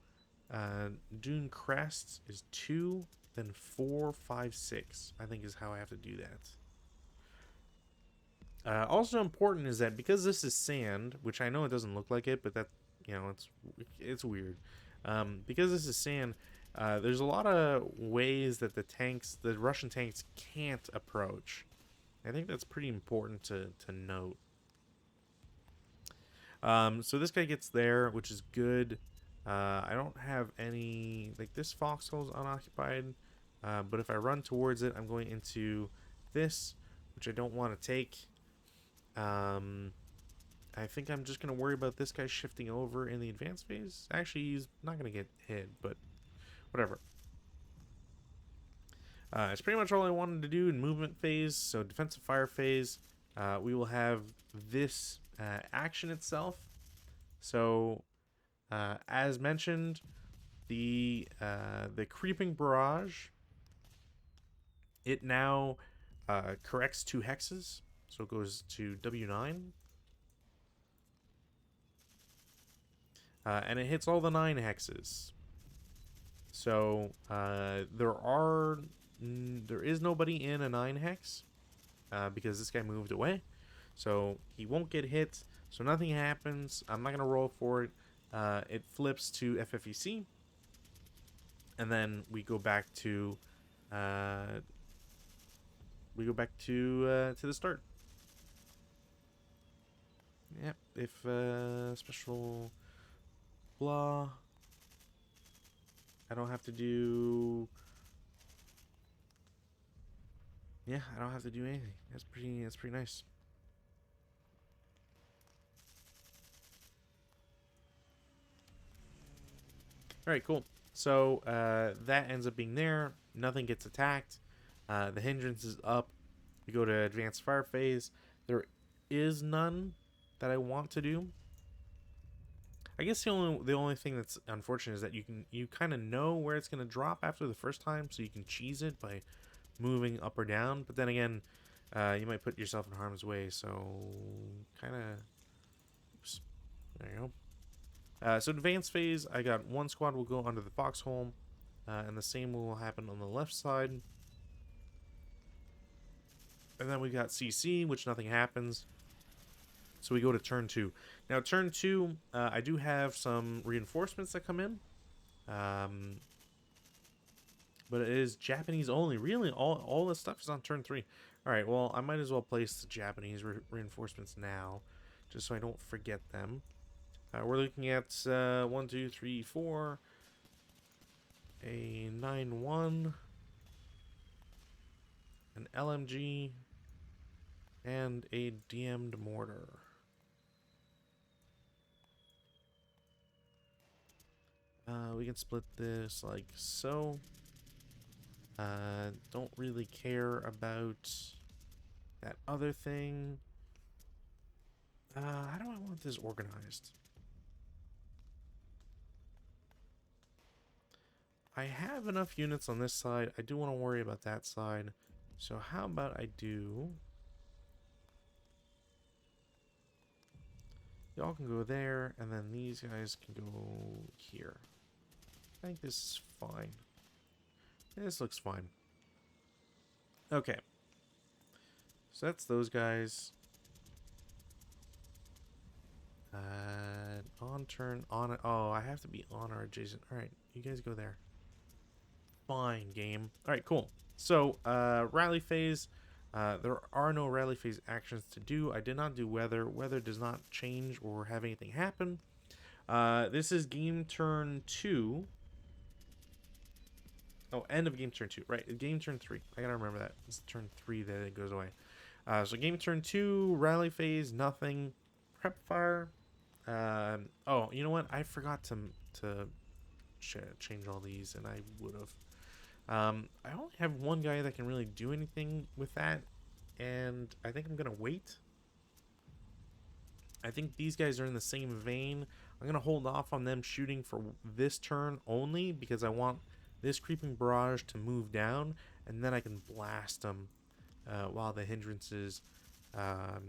A: Dune Crest is 2, then 4, 5, 6. I think is how I have to do that. Also important is that because this is sand, which I know it doesn't look like it, but that, you know, it's weird. Because this is sand, there's a lot of ways that the Russian tanks can't approach. I think that's pretty important to note. So this guy gets there, which is good. I don't have any, like, this foxhole's unoccupied, but if I run towards it, I'm going into this, which I don't want to take. I think I'm just going to worry about this guy shifting over in the advanced phase. Actually, he's not going to get hit, but whatever. It's pretty much all I wanted to do in movement phase. So defensive fire phase, we will have this action itself. So as mentioned, the creeping barrage, it now corrects 2 hexes, so it goes to W9, and it hits all the 9 hexes. So there is nobody in a 9 hex because this guy moved away, so he won't get hit. So nothing happens. I'm not gonna roll for it. It flips to FFEC, and then we go back to the start. Yep. If special blah, I don't have to do. Yeah, I don't have to do anything. That's pretty nice. Alright, cool. So that ends up being there. Nothing gets attacked. The hindrance is up. We go to advanced fire phase. There is none that I want to do. I guess the only thing that's unfortunate is that you kind of know where it's going to drop after the first time, so you can cheese it by moving up or down. But then again, you might put yourself in harm's way, so kind of... Oops. There you go. So advanced phase, I got 1 squad will go under the foxhole, and the same will happen on the left side. And then we got CC, which nothing happens. So we go to turn 2. Now turn 2, I do have some reinforcements that come in, but it is Japanese only. Really, all this stuff is on turn 3. All right, well, I might as well place the Japanese reinforcements now, just so I don't forget them. We're looking at 1, 2, 3, 4, a 9-1, an LMG, and a DM'd mortar. We can split this like so. Don't really care about that other thing. How do I want this organized? I have enough units on this side. I do want to worry about that side. So how about I do... Y'all can go there, and then these guys can go here. I think this is fine. This looks fine. Okay. So that's those guys. On turn, on... Oh, I have to be on our adjacent... Alright, you guys go there. Fine, game. Alright, cool. So, rally phase. There are no rally phase actions to do. I did not do weather. Weather does not change or have anything happen. This is game turn 2. Oh, end of game turn 2. Right, game turn 3. I gotta remember that. It's turn 3 that it goes away. So game turn 2, rally phase, nothing. Prep fire. Oh, you know what? I forgot to change all these, and I would have. I only have one guy that can really do anything with that, and I think I'm gonna wait. I think these guys are in the same vein. I'm gonna hold off on them shooting for this turn only because I want this creeping barrage to move down, and then I can blast them while the hindrances are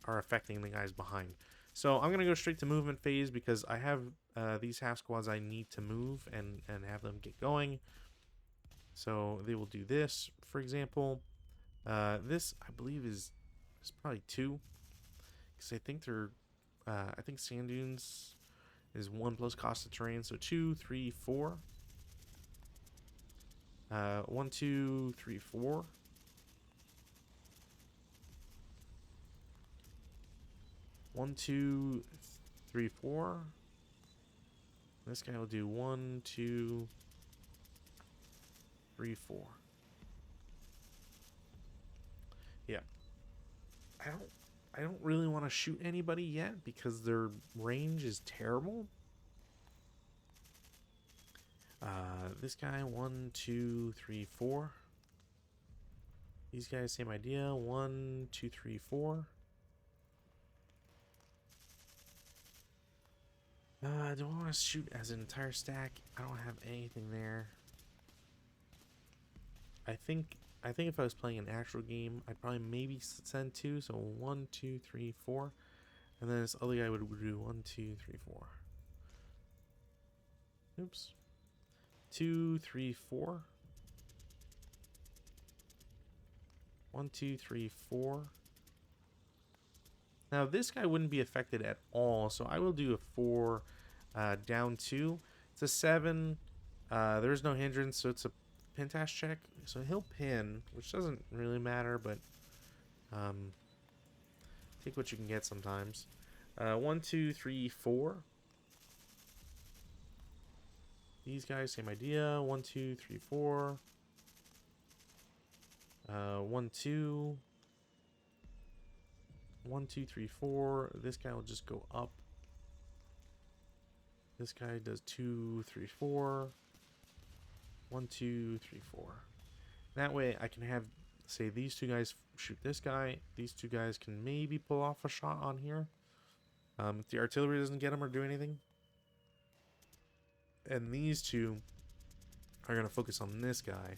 A: affecting the guys behind. So I'm gonna go straight to movement phase because I have these half squads I need to move and have them get going. So they will do this, for example. This I believe is probably 2, because I think they're I think sand dunes is 1 plus cost of terrain, so 2, 3, 4. 1, 2, 3, 4. One, 2, 3, 4. This guy will do 1, 2, 3, 4. Yeah. I don't really want to shoot anybody yet because their range is terrible. This guy, 1, 2, 3, 4. These guys, same idea. 1, 2, 3, 4. Do I want to shoot as an entire stack? I don't have anything there. I think if I was playing an actual game, I'd probably maybe send 2. So 1, 2, 3, 4, and then this other guy would do 1, 2, 3, 4. Oops. 2, 3, 4. 1, 2, 3, 4. Now this guy wouldn't be affected at all, so I will do a 4 down 2. It's a 7. There's no hindrance, so it's a pintash check. So he'll pin, which doesn't really matter, but take what you can get sometimes. 1, 2, 3, 4. These guys, same idea. 1, 2, 3, 4. 1, 2. 1, 2, 3, 4. This guy will just go up. This guy does 2, 3, 4. 1, 2, 3, 4. That way I can have, say, these 2 guys shoot this guy. These 2 guys can maybe pull off a shot on here. If the artillery doesn't get him or do anything. And these 2 are going to focus on this guy.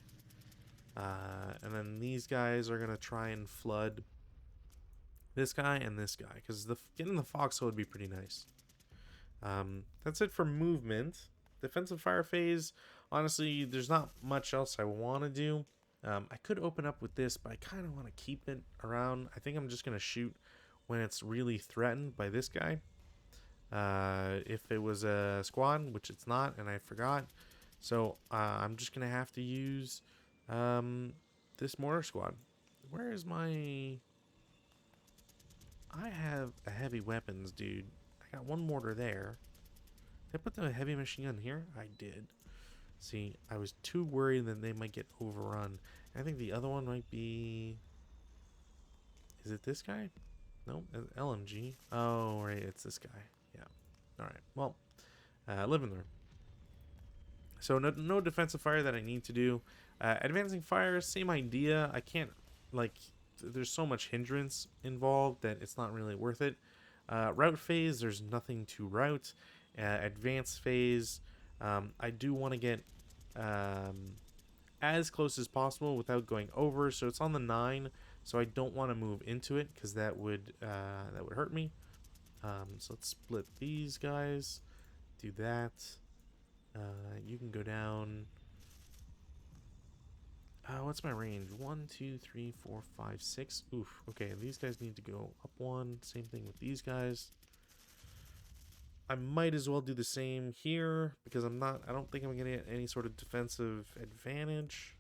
A: And then these guys are going to try and flood this guy and this guy, because getting the foxhole would be pretty nice. That's it for movement. Defensive fire phase, honestly, there's not much else I want to do. I could open up with this, but I kind of want to keep it around. I think I'm just going to shoot when it's really threatened by this guy. If it was a squad, which it's not, and I forgot. So I'm just going to have to use this mortar squad. Where is my... I have a heavy weapons, dude. I got 1 mortar there. Did I put the heavy machine gun here? I did. See, I was too worried that they might get overrun. I think the other one might be... Is it this guy? No, LMG. Oh, right, it's this guy. Yeah. Alright, well, live and learn. So no defensive fire that I need to do. Advancing fire, same idea. I can't, like... There's so much hindrance involved that it's not really worth it. Route phase, there's nothing to route. Advanced phase, I do want to get as close as possible without going over. So it's on the 9, so I don't want to move into it because that would hurt me. So let's split these guys. Do that. You can go down. What's my range? 1, 2, 3, 4, 5, 6. Oof. Okay, these guys need to go up 1. Same thing with these guys. I might as well do the same here because I don't think I'm going to get any sort of defensive advantage.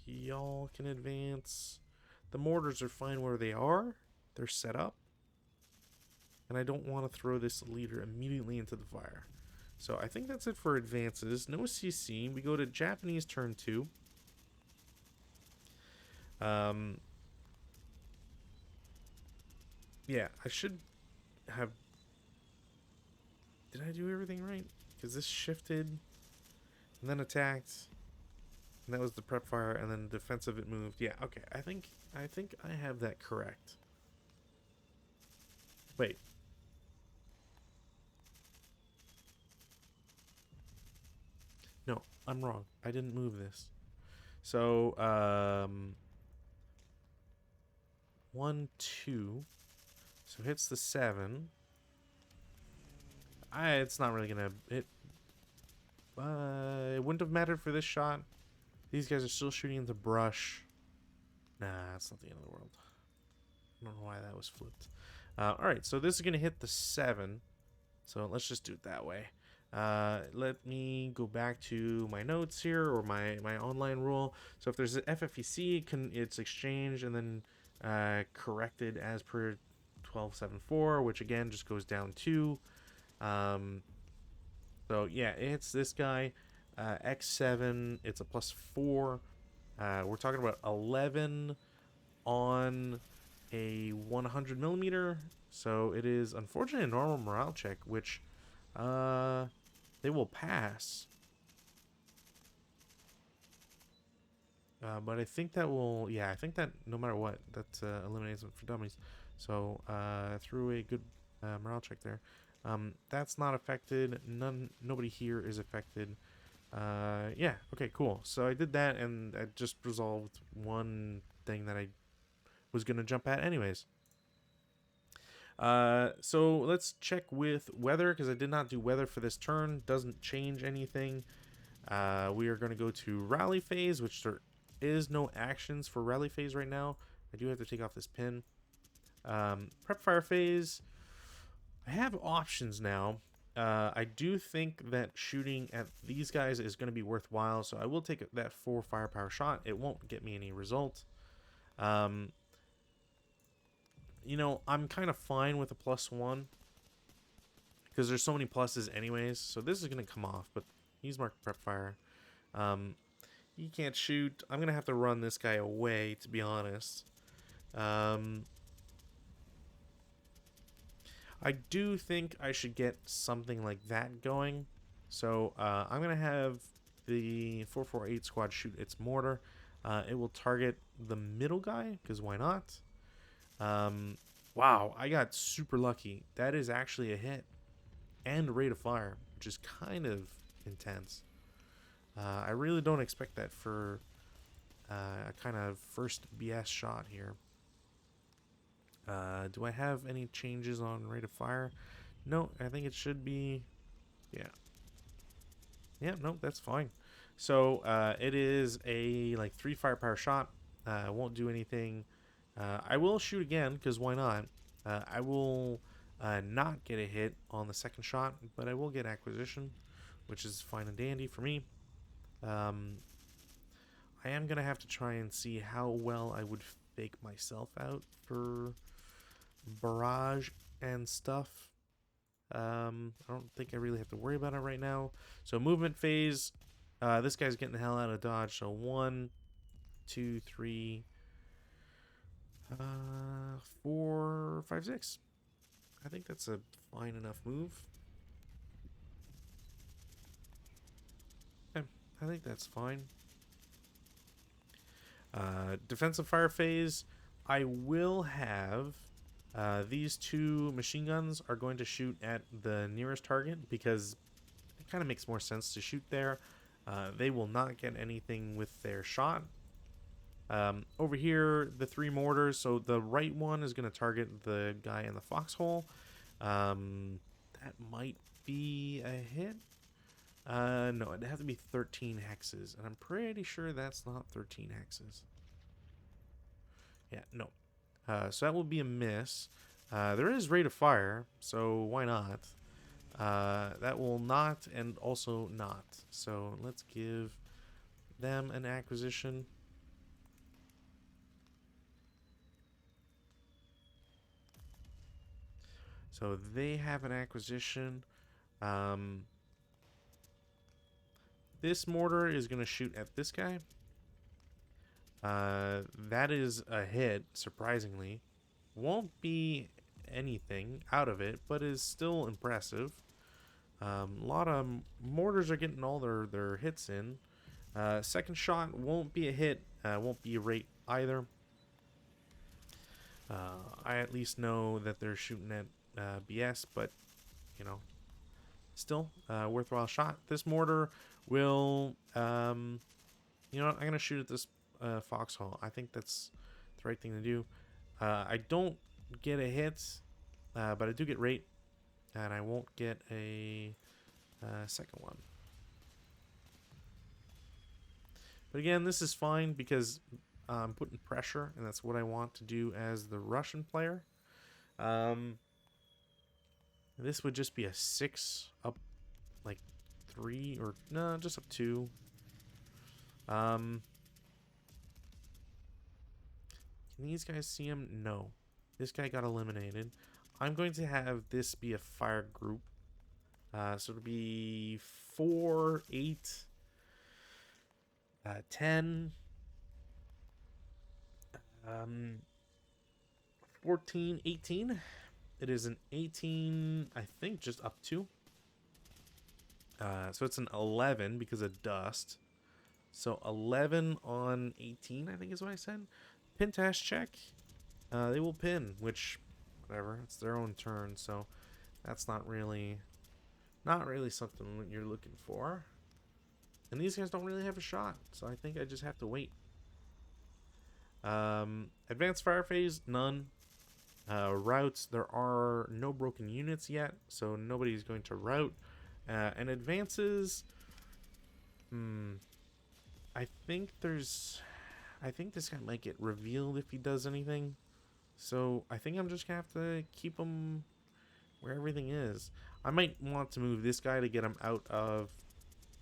A: Y'all can advance. The mortars are fine where they are. They're set up. And I don't want to throw this leader immediately into the fire. So I think that's it for advances. No CC. We go to Japanese turn 2. Yeah, I should have... Did I do everything right? Because this shifted and then attacked. And that was the prep fire, and then defensive it moved. Yeah, okay. I think I have that correct. Wait. No, I'm wrong. I didn't move this. So, 1, 2. So hits the 7. It's not really gonna hit. It wouldn't have mattered for this shot. These guys are still shooting into brush. Nah, that's not the end of the world. I don't know why that was flipped. Alright, so this is gonna hit the 7. So let's just do it that way. Let me go back to my notes here, or my online rule. So if there's an FFEC, it's exchanged and then corrected as per 1274, which again just goes down 2. So yeah, it's this guy, X7. It's a +4. We're talking about 11 on a 100 millimeter. So it is unfortunately a normal morale check, which they will pass. But I think that will, yeah, I think that no matter what, that eliminates them for dummies. So threw a good morale check there. That's not affected. Nobody here is affected. Yeah, okay, cool. So I did that, and I just resolved one thing that I was going to jump at anyways. So let's check with weather, because I did not do weather for this turn. Doesn't change anything. We are going to go to rally phase, which there is no actions for rally phase right now. I do have to take off this pin. Prep fire phase. I have options now. I do think that shooting at these guys is going to be worthwhile, so I will take that 4 firepower shot. It won't get me any result. You know, I'm kind of fine with a +1 because there's so many pluses anyways. So this is going to come off, but he's marked prep fire. He can't shoot. I'm going to have to run this guy away, to be honest. I do think I should get something like that going. So I'm going to have the 448 squad shoot its mortar. It will target the middle guy, because why not? Wow, I got super lucky. That is actually a hit and rate of fire, which is kind of intense. I really don't expect that for a kind of first BS shot here. Do I have any changes on rate of fire? No, I think it should be, yeah. Yeah, no, that's fine. So it is a like 3 firepower shot. I won't do anything. I will shoot again, because why not? I will not get a hit on the second shot, but I will get acquisition, which is fine and dandy for me. I am going to have to try and see how well I would fake myself out for barrage and stuff. I don't think I really have to worry about it right now. So movement phase, this guy's getting the hell out of dodge. So 1, 2, 3, 4, 5, 6. I think that's a fine enough move. Okay, I think that's fine. Defensive fire phase, I will have these 2 machine guns are going to shoot at the nearest target, because it kind of makes more sense to shoot there. They will not get anything with their shot. Over here, the 3 mortars. So the right one is going to target the guy in the foxhole. That might be a hit. No, it'd have to be 13 hexes, and I'm pretty sure that's not 13 hexes. Yeah, no. So that will be a miss. There is rate of fire, so why not? That will not, and also not. So let's give them an acquisition. So they have an acquisition. This mortar is going to shoot at this guy. That is a hit, surprisingly. Won't be anything out of it, but is still impressive. A lot of mortars are getting all their hits in. Second shot won't be a hit, won't be a rate either. I at least know that they're shooting at BS, but, you know, still worthwhile shot. This mortar will, you know what, I'm going to shoot at this foxhole. I think that's the right thing to do. I don't get a hit, but I do get rate, and I won't get a second one. But again, this is fine because I'm putting pressure, and that's what I want to do as the Russian player. This would just be a 6 up, like 3, or no, just up 2. Can these guys see him? No. This guy got eliminated. I'm going to have this be a fire group. So it'll be 4, 8, 10, 14, 18. It is an 18, I think, just up 2. So it's an 11 because of dust. So 11 on 18, I think is what I said. Pin task check. They will pin, which, whatever, it's their own turn, so that's not really something that you're looking for. And these guys don't really have a shot, so I think I just have to wait. Advanced fire phase, none. Routes, there are no broken units yet, so nobody's going to route. And advances, I think this guy might get revealed if he does anything. So I think I'm just gonna have to keep him where everything is. I might want to move this guy to get him out of,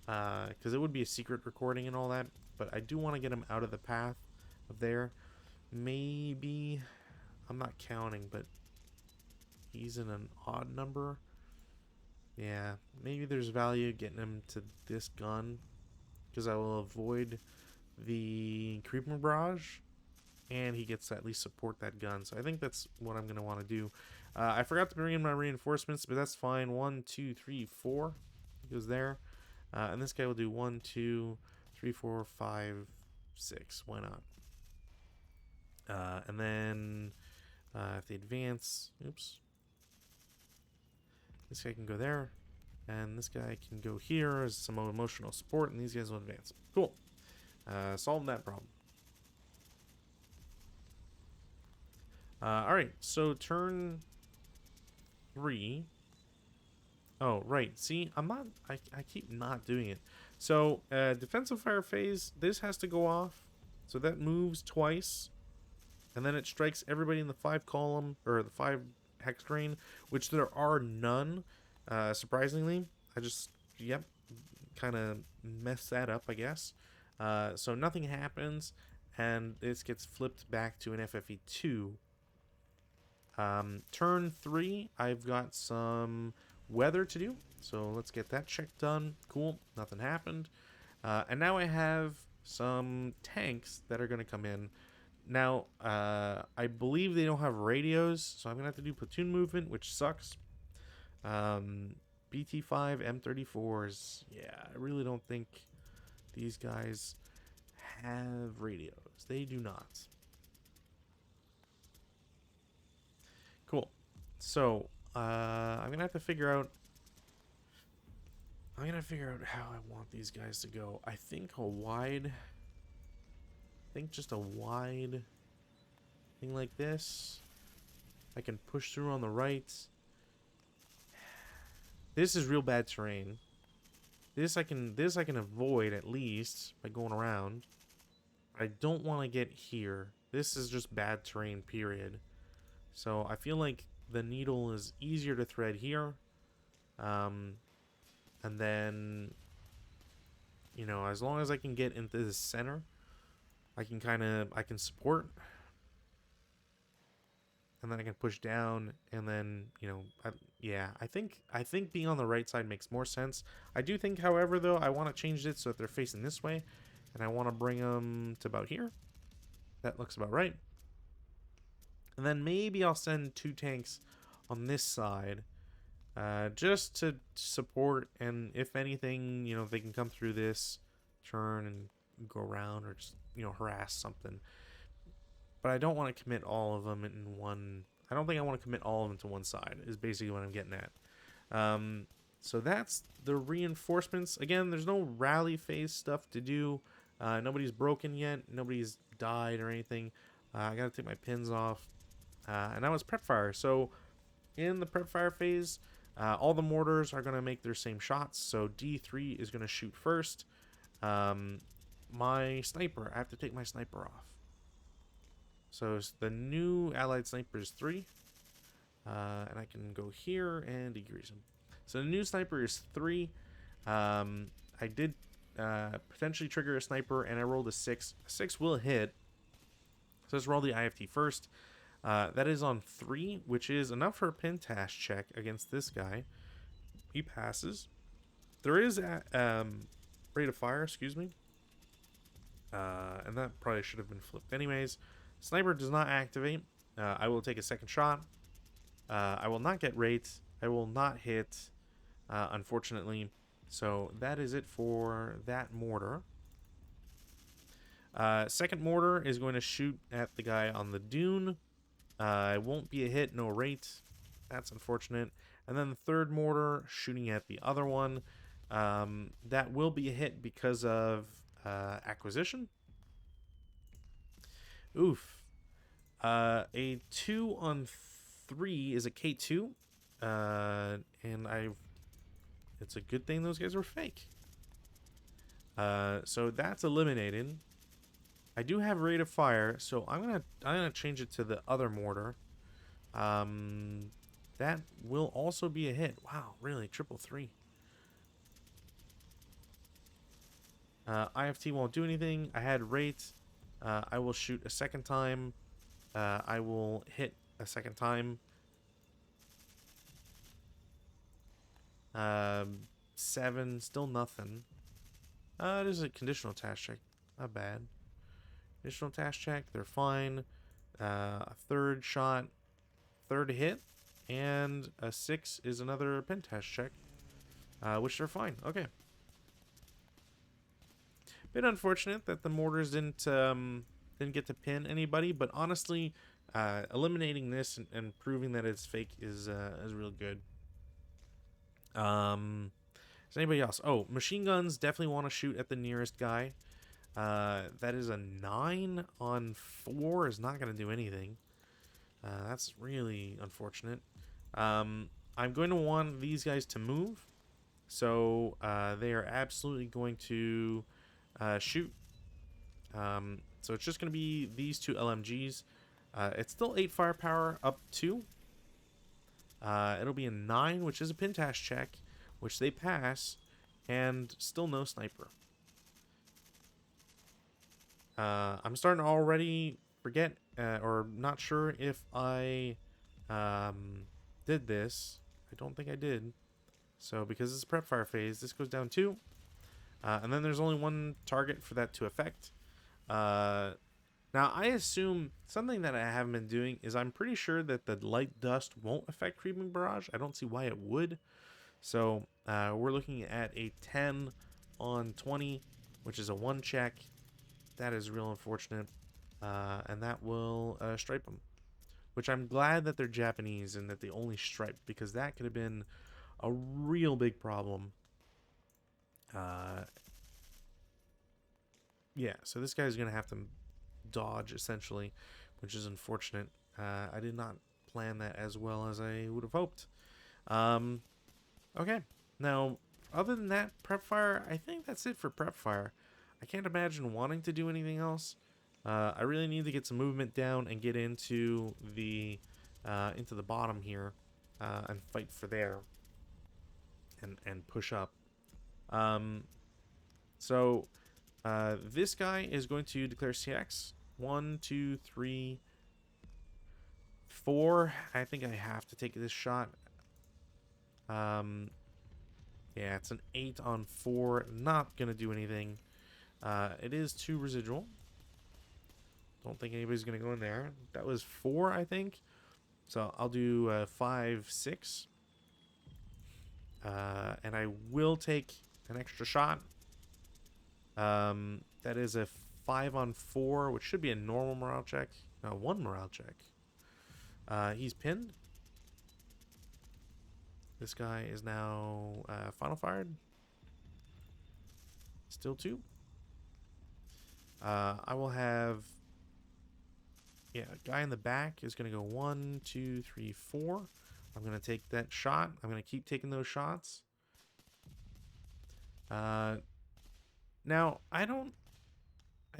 A: because it would be a secret recording and all that, but I do want to get him out of the path of there. Maybe, I'm not counting, but he's in an odd number. Yeah, maybe there's value getting him to this gun, because I will avoid the creeper barrage, and he gets to at least support that gun. So I think that's what I'm going to want to do. I forgot to bring in my reinforcements, but that's fine. 1, 2, 3, 4 goes there. And this guy will do 1, 2, 3, 4, 5, 6. Why not? And then if they advance, oops, this guy can go there, and this guy can go here as some emotional support, and these guys will advance. Cool. Solved that problem. All right, so turn 3. Oh, right. See, I keep not doing it. So, defensive fire phase, this has to go off. So that moves twice. And then it strikes everybody in the 5 column, or the 5 hex drain, which there are none, surprisingly. I just, yep, kind of messed that up, I guess. So nothing happens, and this gets flipped back to an FFE 2. Turn 3, I've got some weather to do, so let's get that check done. Cool, nothing happened. And now I have some tanks that are going to come in. Now, I believe they don't have radios, so I'm going to have to do platoon movement, which sucks. BT5, M34s, yeah, I really don't think these guys have radios. They do not. Cool. So, I'm gonna have to figure out. I'm gonna figure out how I want these guys to go. I think a wide. I think just a wide thing like this. I can push through on the right. This is real bad terrain. This I can avoid at least by going around. I don't want to get here. This is just bad terrain, period. So I feel like the needle is easier to thread here. And then, you know, as long as I can get into the center, I can support. and then I can push down, and then, you know, yeah, I think being on the right side makes more sense. I do think, however, though, I want to change it so that they're facing this way, and I want to bring them to about here. That looks about right. And then maybe I'll send 2 tanks on this side, just to support, and if anything, you know, they can come through this, turn and go around, or just, you know, harass something. But I don't want to commit all of them in one. I don't think I want to commit all of them to one side, is basically what I'm getting at. So that's the reinforcements. Again, there's no rally phase stuff to do. Nobody's broken yet. Nobody's died or anything. I gotta take my pins off. And now it's prep fire. So in the prep fire phase, all the mortars are going to make their same shots. So D3 is going to shoot first. My sniper, I have to take my sniper off. So the new allied sniper is 3. And I can go here and degrease him. So the new sniper is 3. I did potentially trigger a sniper, and I rolled a 6. A 6 will hit. So let's roll the IFT first. That is on 3, which is enough for a pin task check against this guy. He passes. There is a rate of fire, excuse me. And that probably should have been flipped anyways. Sniper does not activate. I will take a second shot. I will not get rate. I will not hit, unfortunately. So that is it for that mortar. Second mortar is going to shoot at the guy on the dune. It won't be a hit, no rate. That's unfortunate. And then the third mortar shooting at the other one. That will be a hit because of acquisition. Oof. A 2 on 3 is a K2. And it's a good thing those guys were fake. So that's eliminated. I do have rate of fire, so I'm gonna change it to the other mortar. That will also be a hit. Wow, really? 333. IFT won't do anything. I had rate. I will shoot a second time. I will hit a second time. 7, still nothing. It is a conditional task check. Not bad. Conditional task check, they're fine. A third shot, third hit, and a 6 is another pin task check, which they're fine. Okay. Bit unfortunate that the mortars didn't get to pin anybody, but honestly, eliminating this and proving that it's fake is real good. Is anybody else? Oh, machine guns definitely want to shoot at the nearest guy. That is a 9 on 4 is not going to do anything. That's really unfortunate. I'm going to want these guys to move. So they are absolutely going to shoot. So it's just going to be these 2 LMGs. It's still 8 firepower up 2. It'll be a 9, which is a pin task check, which they pass, and still no sniper. I'm starting to already forget, or not sure if I did this. I don't think I did. So because it's a prep fire phase, this goes down 2. And then there's only 1 target for that to affect. Now, I assume something that I haven't been doing is I'm pretty sure that the light dust won't affect Creeping Barrage. I don't see why it would. So we're looking at a 10 on 20, which is a 1 check. That is real unfortunate. And that will stripe them. Which I'm glad that they're Japanese and that they only stripe, because that could have been a real big problem. Yeah, so this guy's going to have to dodge, essentially, which is unfortunate. I did not plan that as well as I would have hoped. Okay, now, other than that, prep fire, I think that's it for prep fire. I can't imagine wanting to do anything else. I really need to get some movement down and get into the bottom here and fight for there and push up. So this guy is going to declare CX. 1, 2, 3, 4, I think I have to take this shot. Yeah, it's an 8 on 4. Not going to do anything. It is 2 residual. Don't think anybody's going to go in there. That was 4, I think. So I'll do 5, 6. And I will take an extra shot. That is a 5 on 4, which should be a normal morale check. No, 1 morale check. He's pinned. This guy is now final fired. Still 2. I will have... Yeah, guy in the back is going to go 1, 2, 3, 4. I'm going to take that shot. I'm going to keep taking those shots. Now, I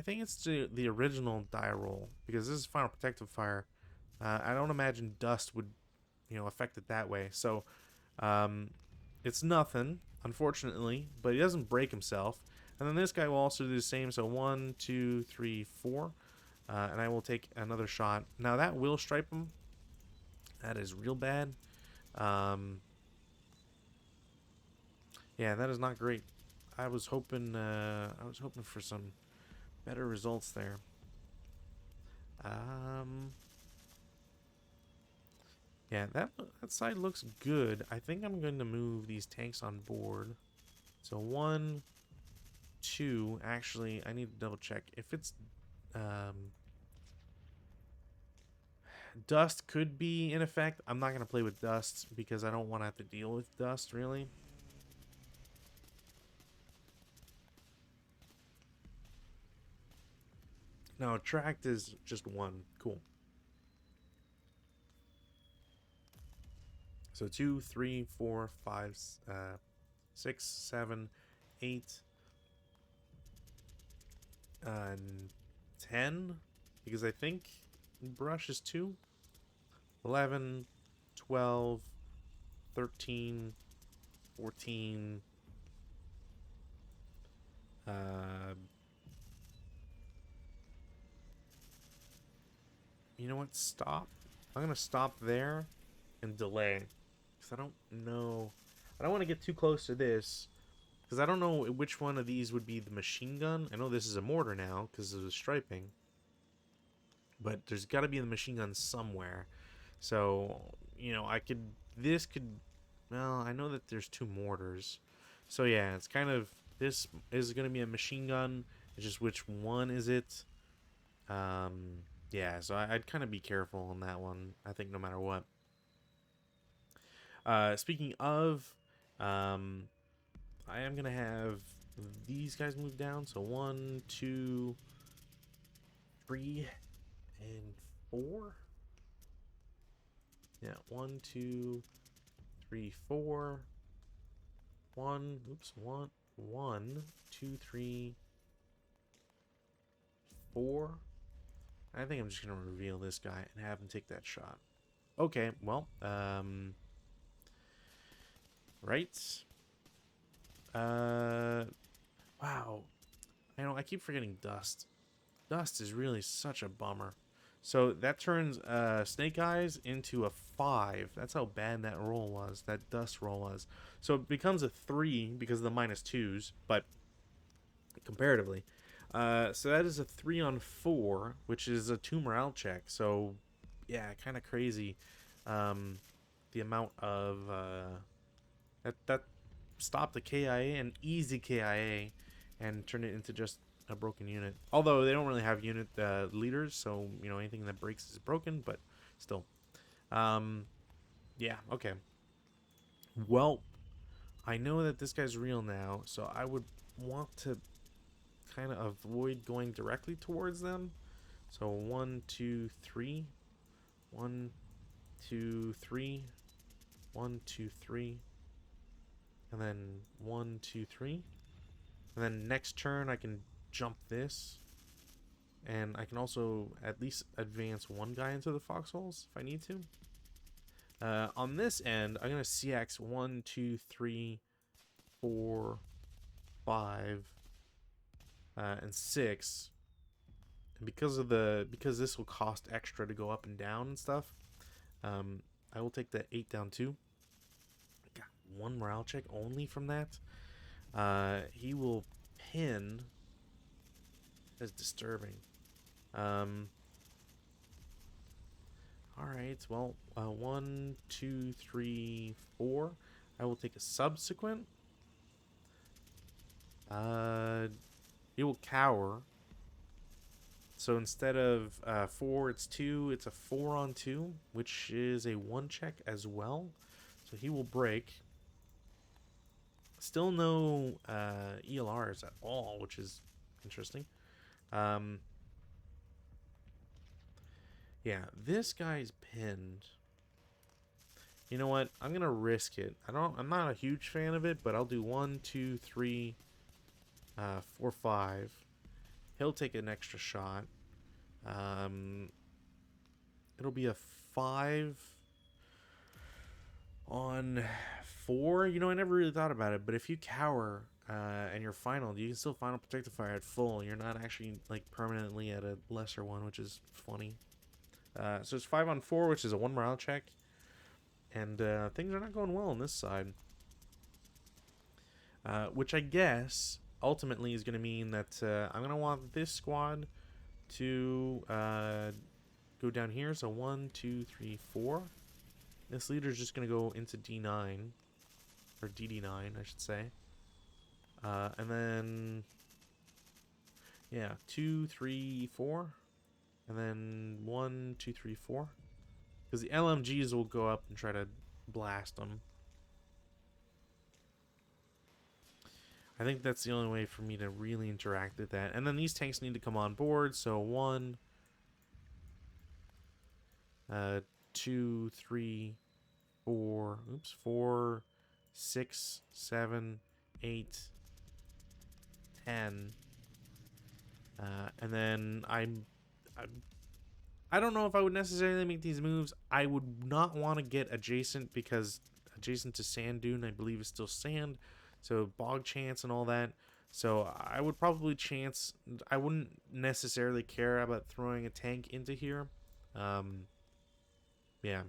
A: think it's the original die roll, because this is final protective fire. I don't imagine dust would, affect it that way. So, it's nothing, unfortunately, but he doesn't break himself. And then this guy will also do the same. So 1, 2, 3, 4. And I will take another shot. Now that will stripe him. That is real bad. Yeah, that is not great. I was hoping for some better results there. Yeah, that side looks good. I think I'm going to move these tanks on board. So 1, 2. Actually, I need to double check if it's dust could be in effect. I'm not going to play with dust because I don't want to have to deal with dust, really. No, attract is just 1. Cool. So 2, 3, 4, 5, 6, 7, 8, 10. Because I think brush is 2. 11, 12, 13, 14. You know what? Stop. I'm going to stop there and delay. Because I don't know. I don't want to get too close to this. Because I don't know which one of these would be the machine gun. I know this is a mortar now because of the striping. But there's got to be the machine gun somewhere. So, this could, well, I know that there's 2 mortars. So yeah, it's kind of, this is going to be a machine gun. It's just which one is it? Yeah, so I'd kind of be careful on that one, I think, no matter what. Speaking of, I am going to have these guys move down. So 1, 2, 3, and 4. Yeah, 1, 2, 3, 4. 1, 2, 3, 4. I think I'm just going to reveal this guy and have him take that shot. Okay, well, right. Wow. I keep forgetting dust. Dust is really such a bummer. So that turns Snake Eyes into a 5. That's how bad that roll was, that dust roll was. So it becomes a 3 because of the -2s, but comparatively. So that is a 3 on 4, which is a 2 morale check. So yeah, kind of crazy. The amount of that stopped the KIA, an easy KIA, and turned it into just a broken unit. Although they don't really have unit leaders, so anything that breaks is broken, but still. Yeah, okay. Well, I know that this guy's real now, so I would want to kind of avoid going directly towards them. So 1, 2, 3. 1, 2, 3. 1, 2, 3. And then 1, 2, 3. And then next turn I can jump this. And I can also at least advance one guy into the foxholes if I need to. On this end, I'm going to CX 1, 2, 3, 4, 5, and 6. And because this will cost extra to go up and down and stuff, I will take that 8 down 2. Got 1 morale check only from that. He will pin. That's disturbing. Alright, well, 1, 2, 3, 4. I will take a subsequent. He will cower. So instead of 4, it's 2. It's a 4 on 2, which is a 1 check as well. So he will break. Still no ELRs at all, which is interesting. Yeah, this guy's pinned. You know what? I'm gonna risk it. I'm not a huge fan of it, but I'll do 1, 2, 3, 4, 5. He'll take an extra shot. It'll be a 5 on 4. You know, I never really thought about it, but if you cower and you're final, you can still final protective fire at full. You're not actually like permanently at a lesser one, which is funny. So it's 5 on 4, which is a 1 morale check. And things are not going well on this side. Which I guess ultimately is going to mean that I'm going to want this squad to go down here. So 1, 2, 3, 4. This leader is just going to go into D9. Or DD9, I should say. And then... yeah, 2, 3, 4. And then 1, 2, 3, 4. Because the LMGs will go up and try to blast them. I think that's the only way for me to really interact with that. And then these tanks need to come on board. So 1, 2, 3, 4. Oops, 4, 6, 7, 8, 10. And then I don't know if I would necessarily make these moves. I would not want to get adjacent because adjacent to sand dune, I believe, is still sand. So bog chance and all that. So I would probably chance. I wouldn't necessarily care about throwing a tank into here. Yeah.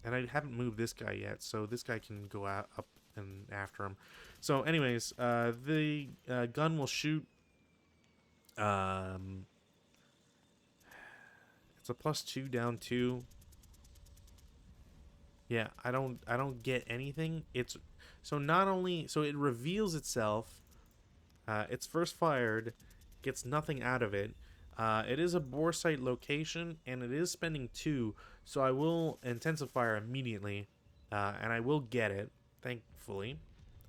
A: And I haven't moved this guy yet, so this guy can go out up and after him. So anyways, the gun will shoot. It's a +2 down 2. Yeah, I don't get anything. It's so not only so it reveals itself. It's first fired, gets nothing out of it. It is a bore site location and it is spending 2, so I will intensify immediately, and I will get it. Thankfully,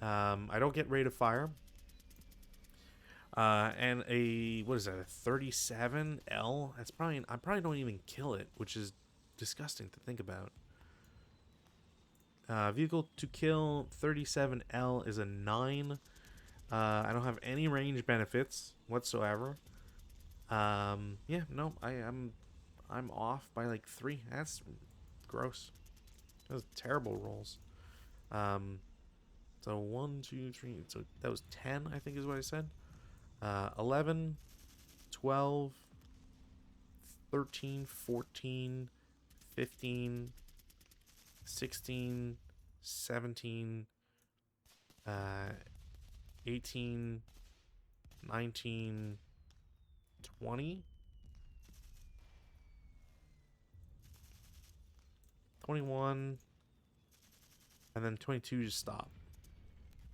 A: I don't get rate of fire. And a, what is that, a 37L? That's probably, I probably don't even kill it, which is disgusting to think about. Vehicle to kill 37L is a 9. I don't have any range benefits whatsoever. Yeah, no, I'm off by like 3. That's gross. Those terrible rolls. So 1, 2, 3. So that was 10, I think is what I said. 11, 12, 13, 14, 15, 16, 17, 18, 19, 20, 21, and then 22 just stop.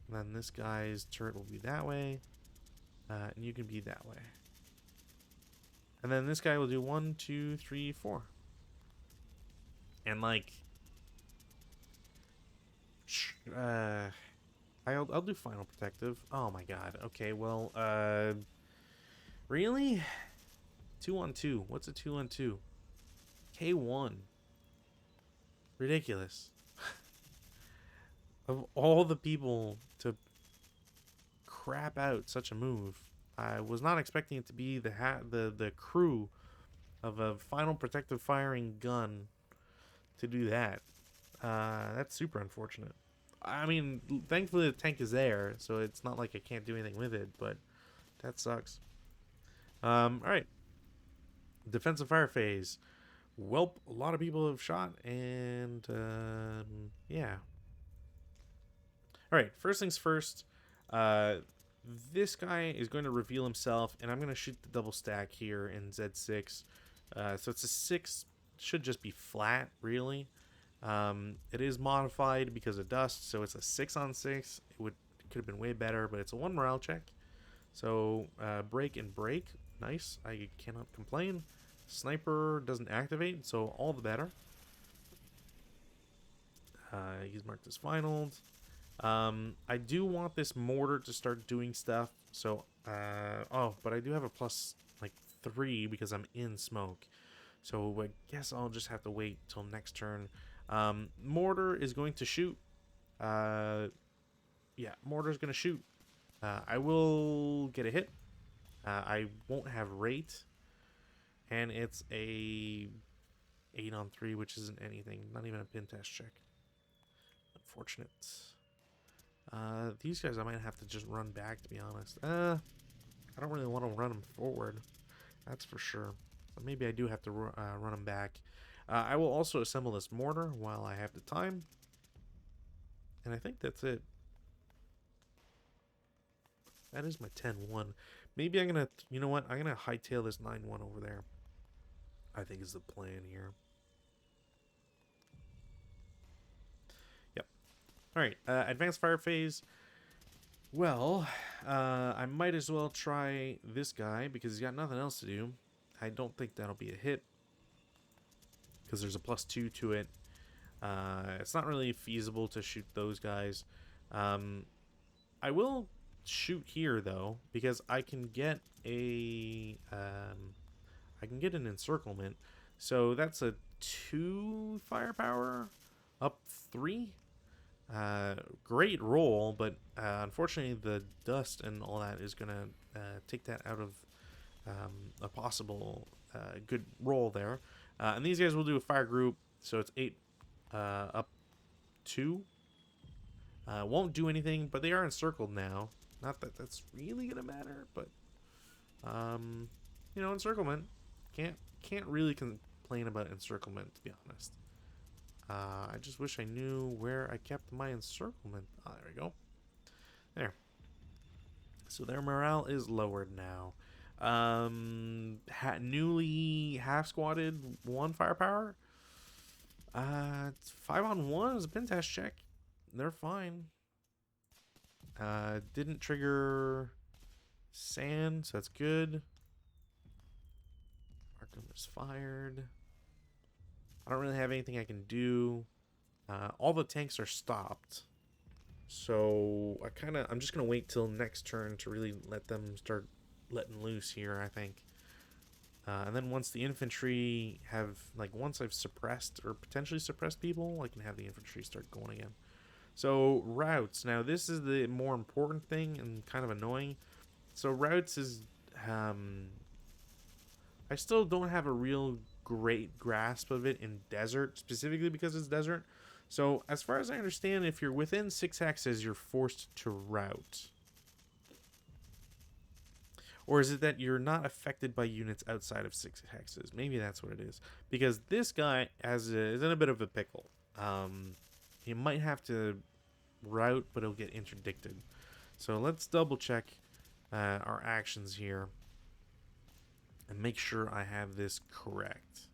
A: And then this guy's turret will be that way. And you can be that way. And then this guy will do 1, 2, 3, 4. And like, I'll do final protective. Oh my god. Okay, well, really? 2 on 2. What's a 2 on 2? K1. Ridiculous. Of all the people to crap out such a move, I was not expecting it to be the crew of a final protective firing gun to do that. That's super unfortunate. I mean, thankfully the tank is there, so it's not like I can't do anything with it, but that sucks. Alright. Defensive fire phase. Welp, a lot of people have shot, and yeah. All right, first things first. Uh, this guy is going to reveal himself, and I'm going to shoot the double stack here in Z6. So it's a 6, should just be flat, really. It is modified because of dust, so it's a 6 on 6. It could have been way better, but it's a 1 morale check. So break and break, nice. I cannot complain. Sniper doesn't activate, so all the better. He's marked as finaled. I do want this mortar to start doing stuff. So, oh, but I do have a plus like 3 because I'm in smoke. So I guess I'll just have to wait till next turn. Mortar is going to shoot. Yeah, mortar is going to shoot. I will get a hit. I won't have rate. And it's a 8 on 3, which isn't anything. Not even a pin test check. Unfortunate. These guys I might have to just run back, to be honest. I don't really want to run them forward. That's for sure. So maybe I do have to run them back. I will also assemble this mortar while I have the time. And I think that's it. That is my 10-1. Maybe I'm going to, you know what? I'm going to hightail this 9-1 over there. I think is the plan here. Yep. All right, advanced fire phase. Well, I might as well try this guy because he's got nothing else to do. I don't think that'll be a hit because there's a +2 to it. It's not really feasible to shoot those guys. I will shoot here though because I can get a an encirclement. So that's a 2 firepower, up 3. Great roll, but unfortunately the dust and all that is gonna take that out of a possible good roll there. And these guys will do a fire group, so it's 8 up 2. Won't do anything, but they are encircled now. Not that that's really gonna matter, but you know, encirclement can't really complain about encirclement, to be honest. I just wish I knew where I kept my encirclement. Ah, there we go. There. So their morale is lowered now. Newly half squatted 1 firepower. 5 on 1 is a pin test check. They're fine. Didn't trigger sand, so that's good. Arkham is fired. I don't really have anything I can do. All the tanks are stopped. So I'm just gonna wait till next turn to really let them start letting loose here, I think. And then once the infantry have, like, once I've suppressed or potentially suppressed people, I can have the infantry start going again. So routes. Now this is the more important thing and kind of annoying. So routes is, I still don't have a real great grasp of it in desert, specifically because it's desert. So as far as I understand, if you're within 6 hexes, you're forced to route. Or is it that you're not affected by units outside of 6 hexes? Maybe that's what it is. Because this guy is in a bit of a pickle. He might have to route, but he'll get interdicted. So let's double check our actions here and make sure I have this correct.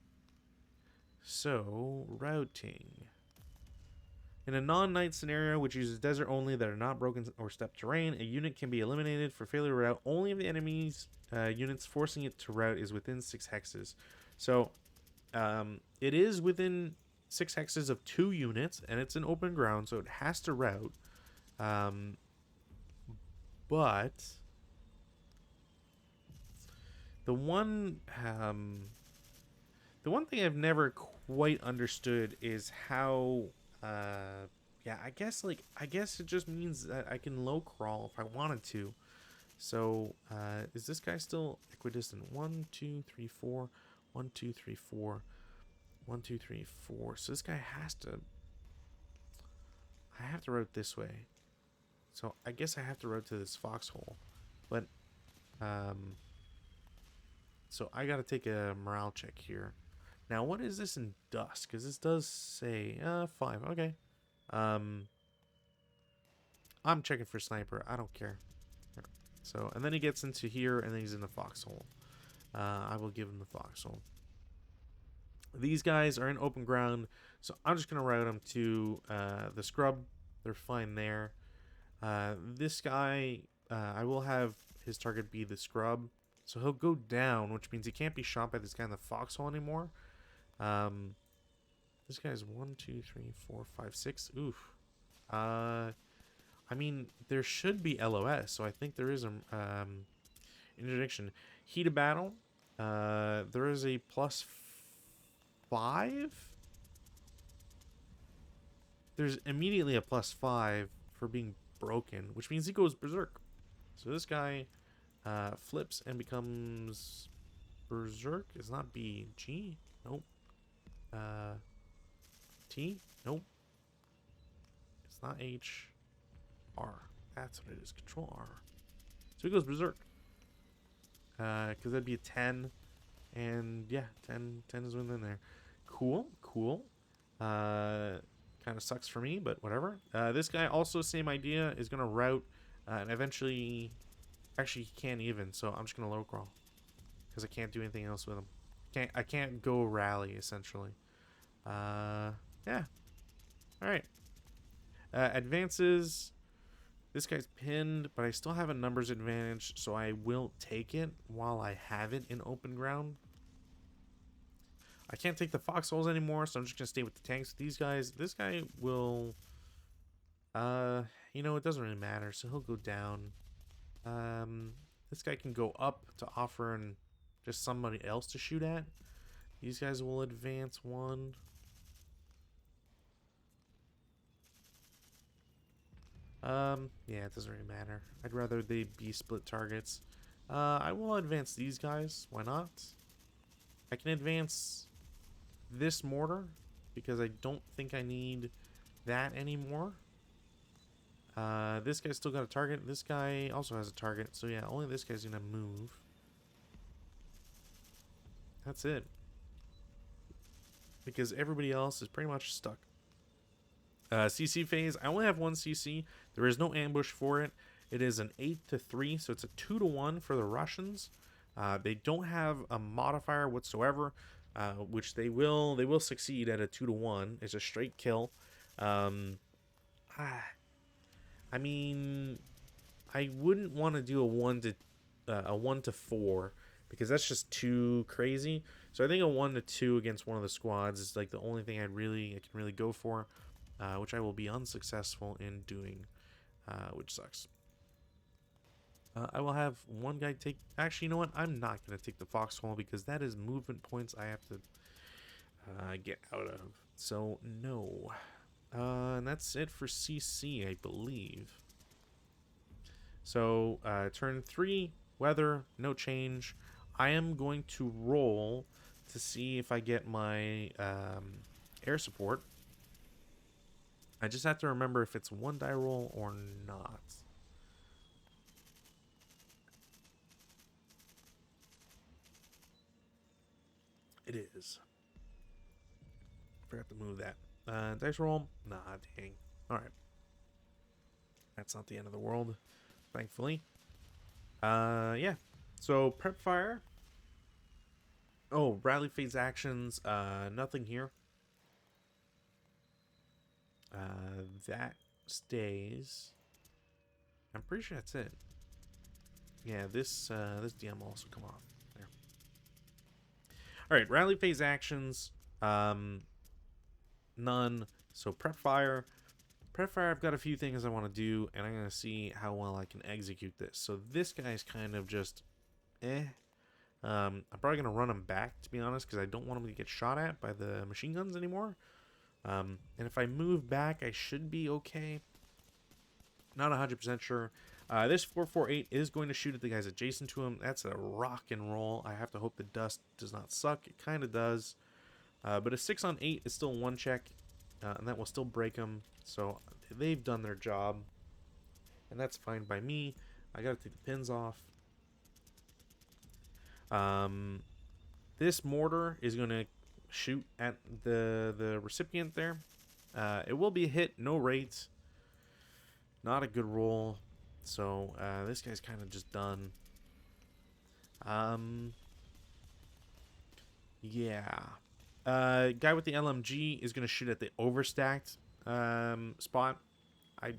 A: So, routing. In a non-night scenario which uses desert only that are not broken or steppe terrain, a unit can be eliminated for failure to route only if the enemy's units forcing it to route is within 6 hexes. So, it is within 6 hexes of 2 units, and it's an open ground, so it has to route. But the one thing I've never quite understood is how, yeah, I guess it just means that I can low crawl if I wanted to. So, is this guy still equidistant? 1, 2, 3, 4. 1, 2, 3, 4. 1, 2, 3, 4. So this guy has to, I have to route this way. So I guess I have to route to this foxhole. But, so I gotta take a morale check here. Now, what is this in dust? Because this does say 5. Okay. I'm checking for sniper. I don't care. So, and then he gets into here, and then he's in the foxhole. I will give him the foxhole. These guys are in open ground, so I'm just going to route them to the scrub. They're fine there. This guy, I will have his target be the scrub. So he'll go down, which means he can't be shot by this guy in the foxhole anymore. This guy's 1, 2, 3, 4, 5, 6. Oof. I mean, there should be LOS, so I think there is a interdiction. Heat of battle. There is a +5. There's immediately a +5 for being broken, which means he goes berserk. So this guy flips and becomes berserk. It's not B, G. Nope. T. Nope. It's not H. R. That's what it is. Control R. So he goes berserk. Because that'd be a 10. And yeah, 10 is within there. Cool. Kind of sucks for me, but whatever. This guy also, same idea, is going to route. And eventually... Actually, he can't even, so I'm just going to low crawl. Because I can't do anything else with him. I can't go rally, essentially. Yeah. Alright. Advances. This guy's pinned, but I still have a numbers advantage, so I will take it while I have it in open ground. I can't take the foxholes anymore, so I'm just going to stay with the tanks with these guys. This guy will... you know, it doesn't really matter, so he'll go down. This guy can go up to offer and just somebody else to shoot at. These guys will advance 1. Yeah, it doesn't really matter. I'd rather they be split targets. I will advance these guys. Why not? I can advance this mortar because I don't think I need that anymore. This guy's still got a target. This guy also has a target. So yeah, only this guy's gonna move. That's it. Because everybody else is pretty much stuck. CC phase. I only have 1 CC. There is no ambush for it. It is an 8-3, so it's a 2-1 for the Russians. They don't have a modifier whatsoever, which they will succeed at a 2-1. It's a straight kill. I mean, I wouldn't want to do a 1 to 4 because that's just too crazy. So I think a 1 to 2 against one of the squads is like the only thing I can really go for, which I will be unsuccessful in doing, which sucks. I will have one guy take... Actually, you know what? I'm not going to take the foxhole because that is movement points I have to get out of. So, no. And that's it for CC, I believe. So, turn 3, weather, no change. I am going to roll to see if I get my air support. I just have to remember if it's 1 die roll or not. It is. Forgot to move that. Dice roll? Nah, dang. Alright. That's not the end of the world, thankfully. Yeah. So, prep fire. Oh, rally phase actions. Nothing here. That stays. I'm pretty sure that's it. Yeah, this DM will also come off. There. Alright, rally phase actions. None. So prep fire. Prep fire, I've got a few things I want to do, and I'm going to see how well I can execute this. So this guy's kind of just I'm probably going to run him back, to be honest, because I don't want him to get shot at by the machine guns anymore. And if I move back, I should be okay. Not 100% sure. This 448 is going to shoot at the guys adjacent to him. That's a rock and roll. I have to hope the dust does not suck. It kind of does. But a 6 on 8 is still 1 check. And that will still break them. So they've done their job. And that's fine by me. I got to take the pins off. This mortar is going to shoot at the recipient there. It will be a hit, no rates. Not a good roll. So this guy's kind of just done. Yeah. Guy with the LMG is going to shoot at the overstacked spot. I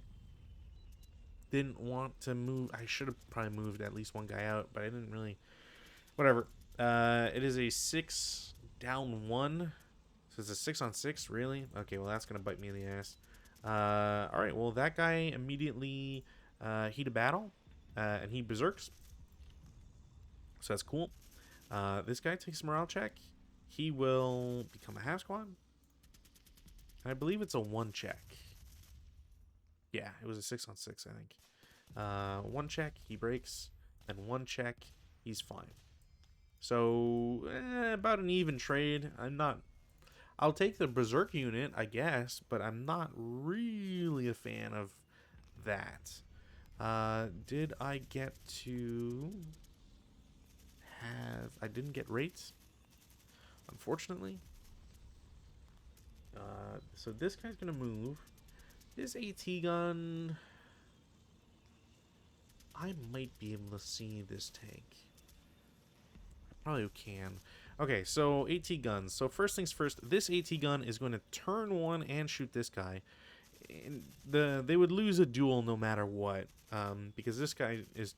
A: didn't want to move. I should have probably moved at least one guy out, but I didn't really. Whatever. It is a 6 down 1. So it's a 6 on 6, really? Okay, well, that's going to bite me in the ass. Alright, well, that guy immediately heat a battle, and he berserks. So that's cool. This guy takes a morale check. He will become a half squad. And I believe it's a 1 check. Yeah, it was a 6 on 6, I think. 1 check, he breaks. And 1 check, he's fine. So, about an even trade. I'll take the berserk unit, I guess, but I'm not really a fan of that. Did I get to have... I didn't get rates, unfortunately. So this guy's going to move. This AT gun... I might be able to see this tank. I probably can. Okay, so AT guns. So first things first, this AT gun is going to turn 1 and shoot this guy. And they would lose a duel no matter what, because this guy is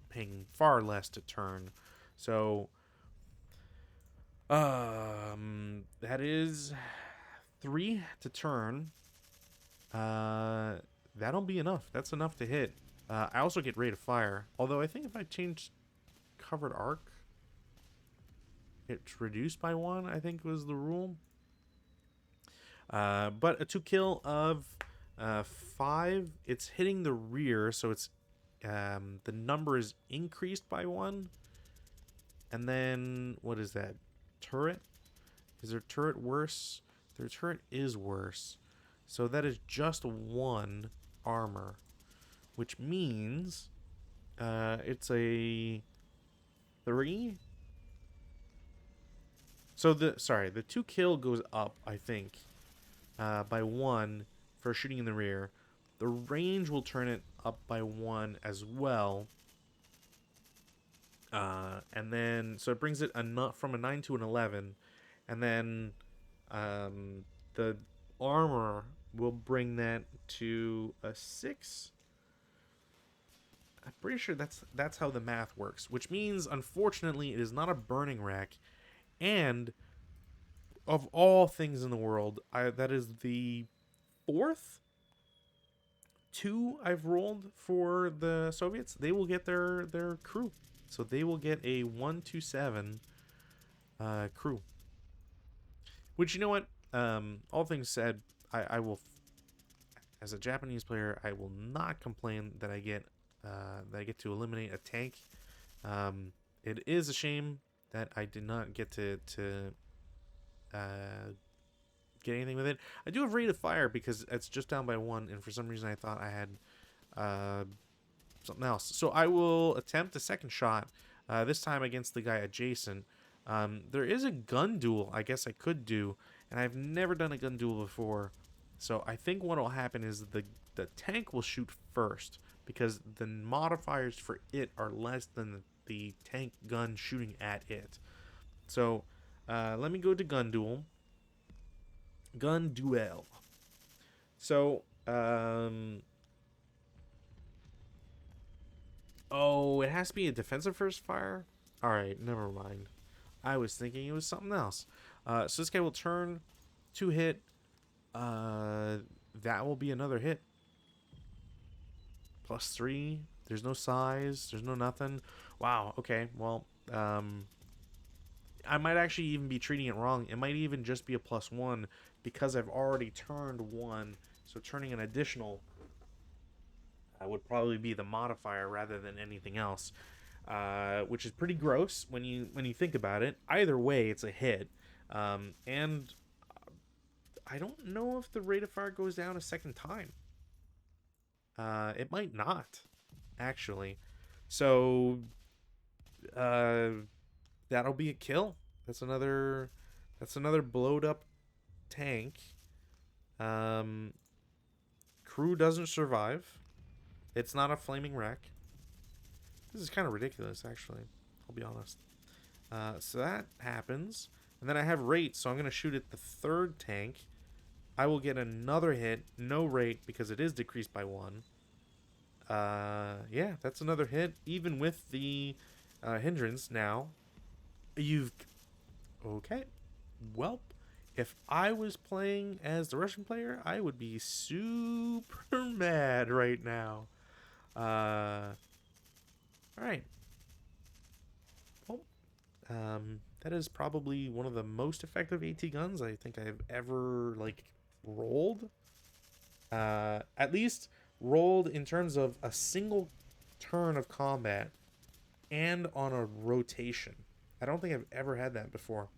A: paying far less to turn. So that is 3 to turn. That'll be enough. That's enough to hit. I also get rate of fire. Although I think if I change covered arc, it's reduced by 1, I think was the rule. But a 2 kill of 5. It's hitting the rear, so it's the number is increased by 1. And then what is that? Turret? Is their turret worse? Their turret is worse. So that is just 1 armor, which means it's a 3. So the 2 kill goes up, I think, by 1 for shooting in the rear. The range will turn it up by 1 as well. And then, so it brings it from a 9 to an 11. And then the armor will bring that to a 6. I'm pretty sure that's how the math works. Which means, unfortunately, it is not a burning rack. And of all things in the world, that is the 4th 2 I've rolled for the Soviets. They will get their crew. So they will get a 127 crew. Which, you know what? All things said, I will, as a Japanese player, I will not complain that I get to eliminate a tank. It is a shame that I did not get to get anything with it. I do have rate of fire because it's just down by 1, and for some reason I thought I had something else. So I will attempt a second shot, this time against the guy adjacent. There is a gun duel I guess I could do, and I've never done a gun duel before. So I think what will happen is the tank will shoot first, because the modifiers for it are less than the tank gun shooting at it. So let me go to gun duel. Gun duel. So oh, it has to be a defensive first fire? Alright, never mind. I was thinking it was something else. So this guy will turn, 2 hit. That will be another hit. +3. There's no size. There's no nothing. Wow, okay. Well, I might actually even be treating it wrong. It might even just be a +1 because I've already turned 1. So turning an additional would probably be the modifier rather than anything else, which is pretty gross when you think about it. Either way, it's a hit, and I don't know if the rate of fire goes down a second time. It might not, actually. So that'll be a kill. That's another That's another blowed up tank. Crew doesn't survive. It's not a flaming wreck. This is kind of ridiculous, actually. I'll be honest. So that happens. And then I have rate, so I'm going to shoot at the third tank. I will get another hit. No rate, because it is decreased by 1. Yeah, that's another hit. Even with the hindrance now. You've... Okay. Well, if I was playing as the Russian player, I would be super mad right now. Alright. Well, that is probably one of the most effective AT guns I think I've ever, like, rolled. At least rolled in terms of a single turn of combat and on a rotation. I don't think I've ever had that before.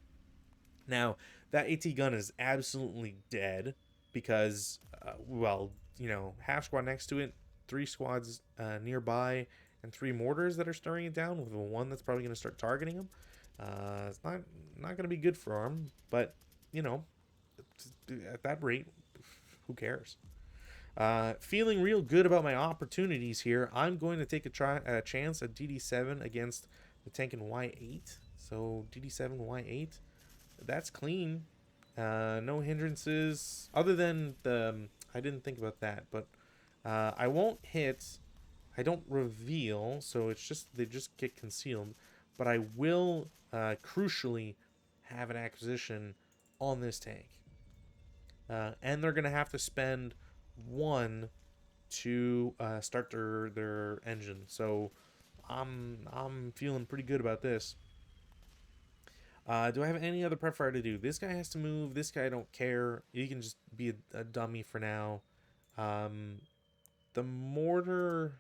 A: Now, that AT gun is absolutely dead because, well, you know, half squad next to it, 3 squads nearby, and 3 mortars that are stirring it down, with one that's probably going to start targeting him. It's not going to be good for him, but, you know, at that rate, who cares? Feeling real good about my opportunities here. I'm going to take a chance at DD7 against the tank in Y8. So DD7 Y8, that's clean. No hindrances other than the. I didn't think about that, but I won't hit. I don't reveal, so it's just they just get concealed. But I will crucially have an acquisition on this tank, and they're gonna have to spend 1 to start their engine. So I'm feeling pretty good about this. Do I have any other prep fire to do? This guy has to move. This guy I don't care. He can just be a dummy for now. The mortar.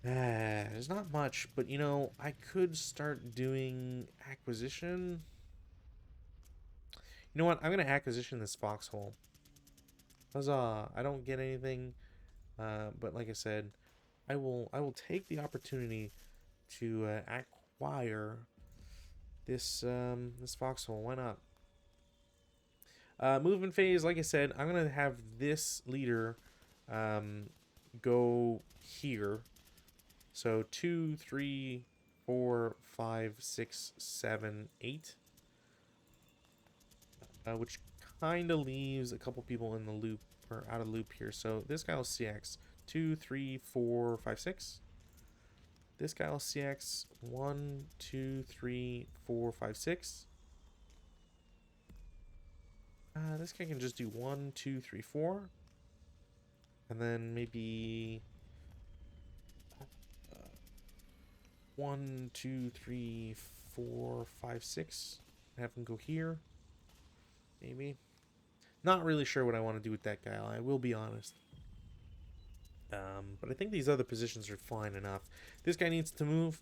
A: There's not much, but you know, I could start doing acquisition. You know what? I'm gonna acquisition this foxhole. Huzzah! I don't get anything, but like I said, I will take the opportunity to acquire this this foxhole. Why not? Movement phase, like I said, I'm gonna have this leader go here. So 2, 3, 4, 5, 6, 7, 8, which kind of leaves a couple people in the loop or out of the loop here. So this guy will CX 2, 3, 4, 5, 6. This guy will CX 1, 2, 3, 4, 5, 6. This guy can just do 1, 2, 3, 4. And then maybe 1, 2, 3, 4, 5, 6. Have him go here. Maybe. Not really sure what I want to do with that guy. I will be honest. But I think these other positions are fine enough. This guy needs to move.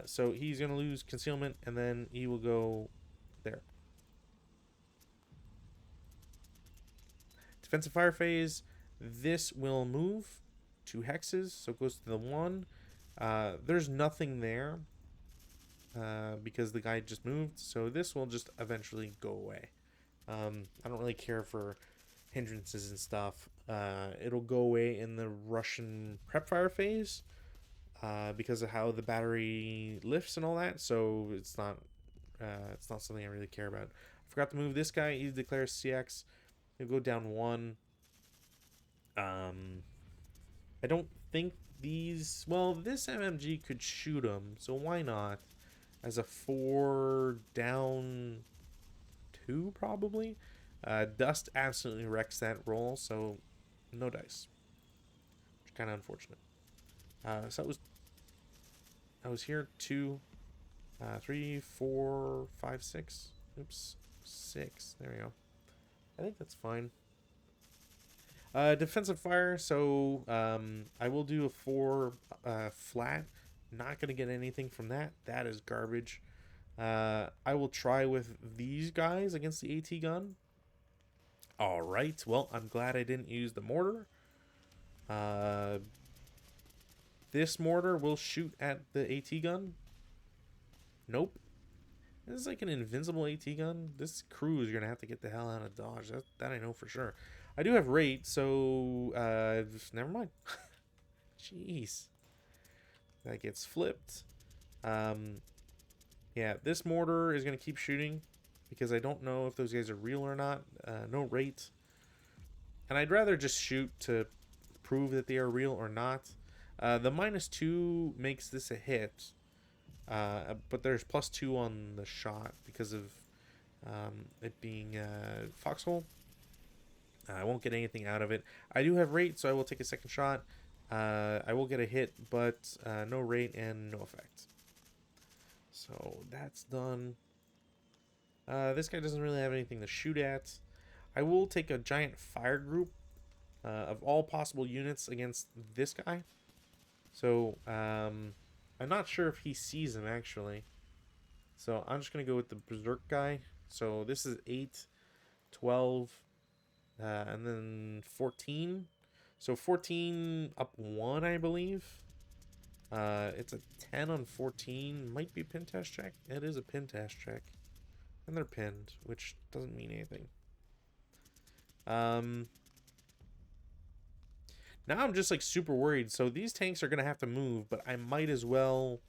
A: So he's going to lose concealment, and then he will go there. Defensive fire phase. This will move 2 hexes, so it goes to the 1. There's nothing there because the guy just moved, so this will just eventually go away. I don't really care for hindrances and stuff. It'll go away in the Russian prep fire phase because of how the battery lifts and all that, so it's not something I really care about. I forgot to move this guy. He declares CX. He'll go down 1. I don't think these... Well, this MMG could shoot him, so why not? As a 4 down 2, probably. Dust absolutely wrecks that roll, so no dice. Which is kind of unfortunate. So I was here 2, 3, 4, 5, 6. Oops, 6. There we go. I think that's fine. Defensive fire, so I will do a 4 flat. Not going to get anything from that. That is garbage. I will try with these guys against the AT gun. Alright, well, I'm glad I didn't use the mortar. This mortar will shoot at the AT gun. Nope. This is like an invincible AT gun. This crew is gonna have to get the hell out of Dodge. That I know for sure. I do have rate, so never mind. Jeez, that gets flipped. Yeah, this mortar is gonna keep shooting because I don't know if those guys are real or not. No rate, and I'd rather just shoot to prove that they are real or not. The -2 makes this a hit, but there's +2 on the shot because of it being foxhole. I won't get anything out of it. I do have rate, so I will take a second shot. I will get a hit, but no rate and no effect. So that's done. This guy doesn't really have anything to shoot at. I will take a giant fire group of all possible units against this guy. So I'm not sure if he sees him actually. So I'm just going to go with the Berserk guy. So this is 8, 12, and then 14. So 14 up 1, I believe. It's a 10 on 14. Might be a pin test check. It is a pin test check. And they're pinned, which doesn't mean anything. Now I'm just like super worried. So these tanks are going to have to move, but I might as well...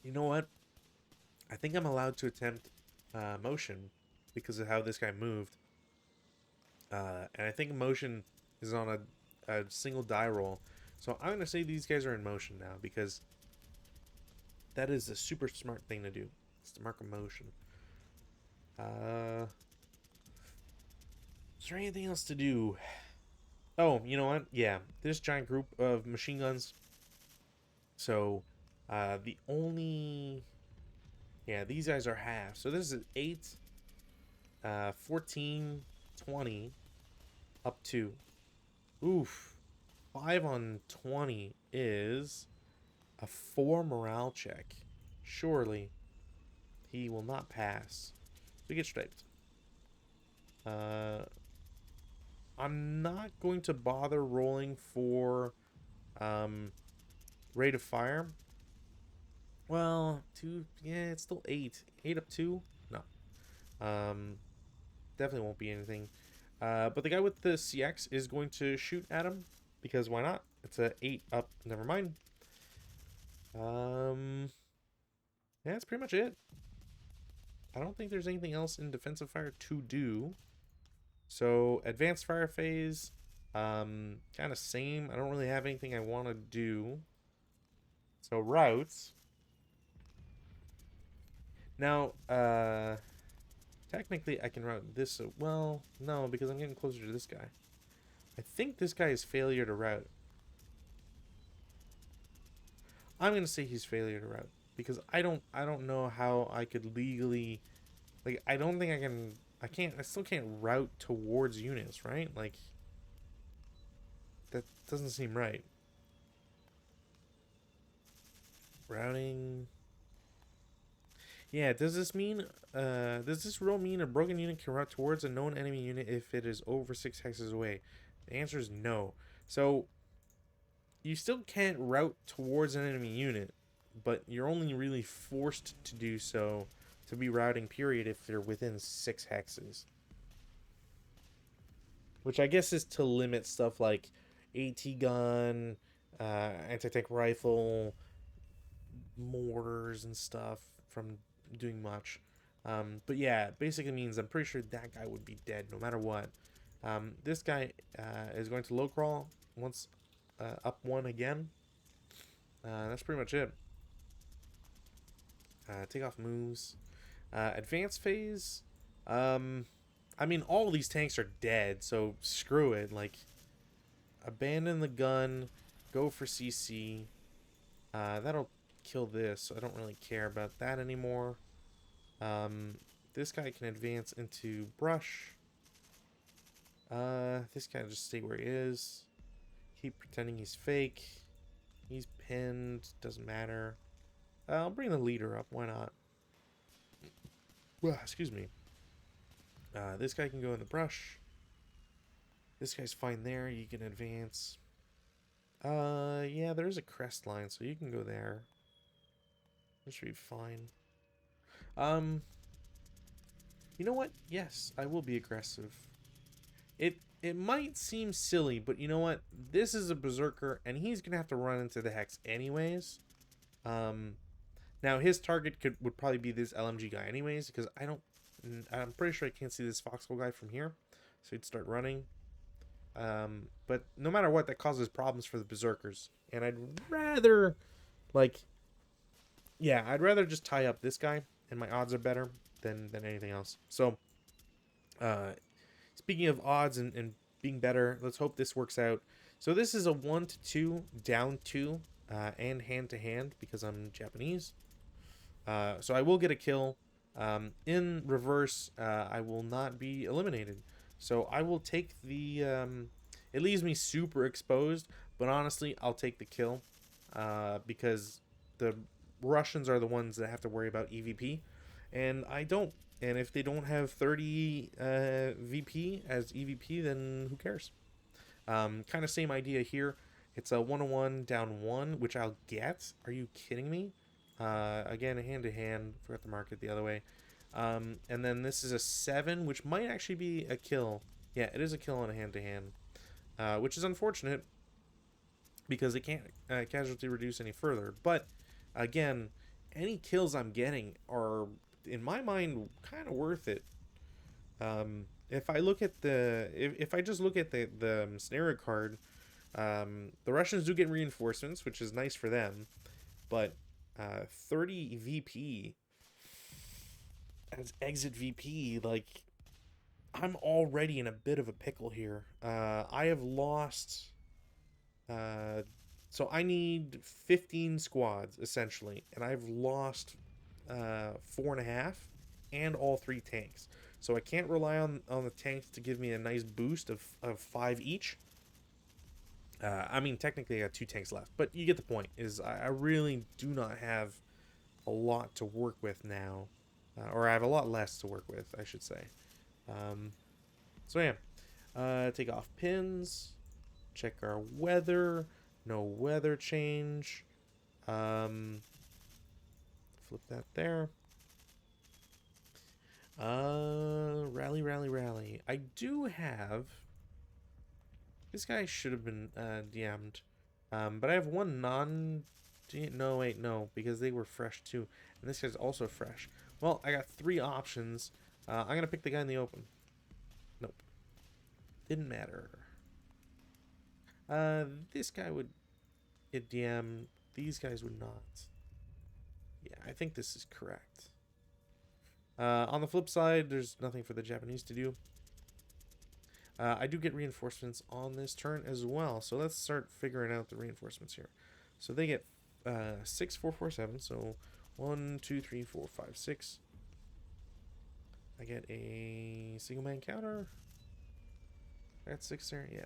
A: You know what? I think I'm allowed to attempt motion because of how this guy moved. And I think motion is on a single die roll. So I'm going to say these guys are in motion now because that is a super smart thing to do. It's to mark a motion. Is there anything else to do? Oh, you know what? Yeah, this giant group of machine guns. So the only... Yeah, these guys are half. So this is 8, 14, 20, up 2. Oof. 5 on 20 is a 4 morale check. Surely he will not pass. So he gets striped. I'm not going to bother rolling for rate of fire. Well, 2, yeah, it's still 8. 8 up 2? No. Definitely won't be anything. But the guy with the CX is going to shoot at him, because why not? It's a 8 up, never mind. Yeah, that's pretty much it. I don't think there's anything else in defensive fire to do. So, advanced fire phase, kind of same. I don't really have anything I want to do. So, routes. Now, technically I can route this. Well, no, because I'm getting closer to this guy. I think this guy is failure to route. I'm gonna say he's failure to route because I don't know how I could legally, like, I don't think I can. I still can't route towards units, right? Like, that doesn't seem right. Routing. Yeah, does this mean, does this rule mean a broken unit can route towards a known enemy unit if it is over 6 hexes away? The answer is no. So, you still can't route towards an enemy unit, but you're only really forced to do so to be routing, period, if they're within 6 hexes. Which I guess is to limit stuff like AT gun, anti-tank rifle, mortars and stuff from doing much. But yeah, basically means I'm pretty sure that guy would be dead no matter what. This guy is going to low crawl once up 1 again. That's pretty much it. Take off moves. Advanced phase. I mean, all these tanks are dead, so screw it. Like, abandon the gun, go for CC. That'll kill this, so I don't really care about that anymore. This guy can advance into brush. This guy just stay where he is. Keep pretending he's fake. He's pinned, doesn't matter. I'll bring the leader up, why not? Well, excuse me. This guy can go in the brush. This guy's fine there. You can advance. Yeah, there's a crest line, so you can go there. This should be fine. You know what? Yes, I will be aggressive. It might seem silly, but you know what? This is a berserker, and he's gonna have to run into the hex anyways. Now his target would probably be this LMG guy anyways, because I'm pretty sure I can't see this foxhole guy from here, so he'd start running. But no matter what, that causes problems for the berserkers, and I'd rather, like, yeah, I'd rather just tie up this guy, and my odds are better than anything else. So, speaking of odds and being better, let's hope this works out. So this is a 1-2, down 2, and hand-to-hand because I'm Japanese. So I will get a kill. In reverse, I will not be eliminated. So I will take the... it leaves me super exposed, but honestly, I'll take the kill. Because the Russians are the ones that have to worry about EVP. And I don't. And if they don't have 30 VP as EVP, then who cares? Kind of same idea here. It's a 1-1 down 1, which I'll get. Are you kidding me? Again, hand-to-hand. Forgot to mark it the other way. And then this is a 7, which might actually be a kill. Yeah, it is a kill on a hand-to-hand. Which is unfortunate because it can't casualty reduce any further. But, again, any kills I'm getting are, in my mind, kind of worth it. If I look at if I just look at the scenario card, the Russians do get reinforcements, which is nice for them, but 30 VP as exit VP, like, I'm already in a bit of a pickle here. I have lost, so I need 15 squads essentially, and I've lost 4.5 and all 3 tanks. So I can't rely on the tanks to give me a nice boost of 5 each. I mean, technically I got 2 tanks left, but you get the point. Is I really do not have a lot to work with now. Or I have a lot less to work with, I should say. So yeah. Take off pins. Check our weather. No weather change. Flip that there. Rally, rally, rally. I do have... This guy should have been DM'd. But I have one non... No, wait, no. Because they were fresh too. And this guy's also fresh. Well, I got 3 options. I'm going to pick the guy in the open. Nope. Didn't matter. This guy would get DM. These guys would not. Yeah, I think this is correct. On the flip side, there's nothing for the Japanese to do. I do get reinforcements on this turn as well. So let's start figuring out the reinforcements here. So they get 6, 4, 4, 7. So 1, 2, 3, 4, 5, 6. I get a single man counter. I got 6 there, yeah.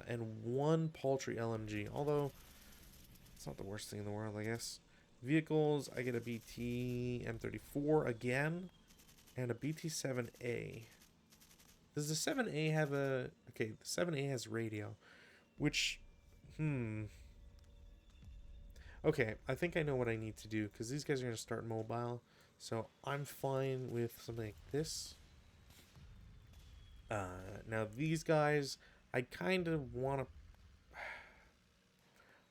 A: And 1 paltry LMG. Although it's not the worst thing in the world, I guess. Vehicles, I get a BT M34 again, and a BT7A. Does the 7A have a... Okay, the 7A has radio, which... Okay, I think I know what I need to do, because these guys are going to start mobile, so I'm fine with something like this. Now, these guys, I kind of want to...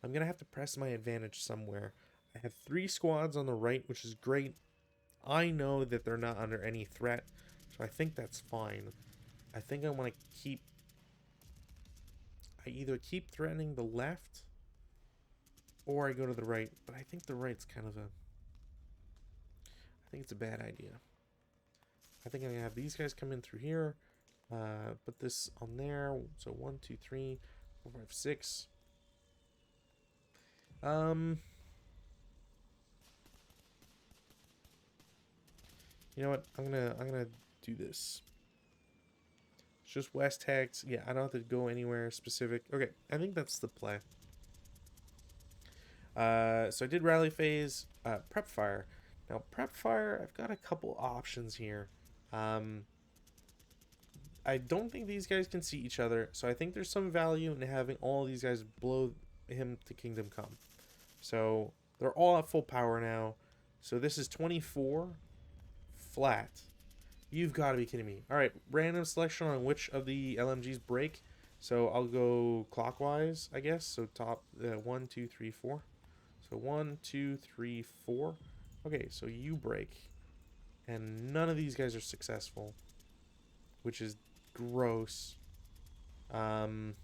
A: I'm going to have to press my advantage somewhere. I have 3 squads on the right, which is great. I know that they're not under any threat, so I think that's fine. I think I want to keep... I either keep threatening the left, or I go to the right. But I think the right's kind of a... I think it's a bad idea. I think I'm going to have these guys come in through here. Put this on there. So 1, 2, 3, 4, 5, 6. You know what? I'm gonna do this. It's just West Hex. Yeah, I don't have to go anywhere specific. Okay, I think that's the play. So I did rally phase, prep fire. Now prep fire, I've got a couple options here. I don't think these guys can see each other, so I think there's some value in having all these guys blow him to Kingdom Come. So they're all at full power now. So this is 24 flat. You've got to be kidding me. All right, random selection on which of the LMGs break. So I'll go clockwise, I guess. So top 1, 2, 3, 4. So 1, 2, 3, 4. Okay, so you break. And none of these guys are successful, which is gross. I'm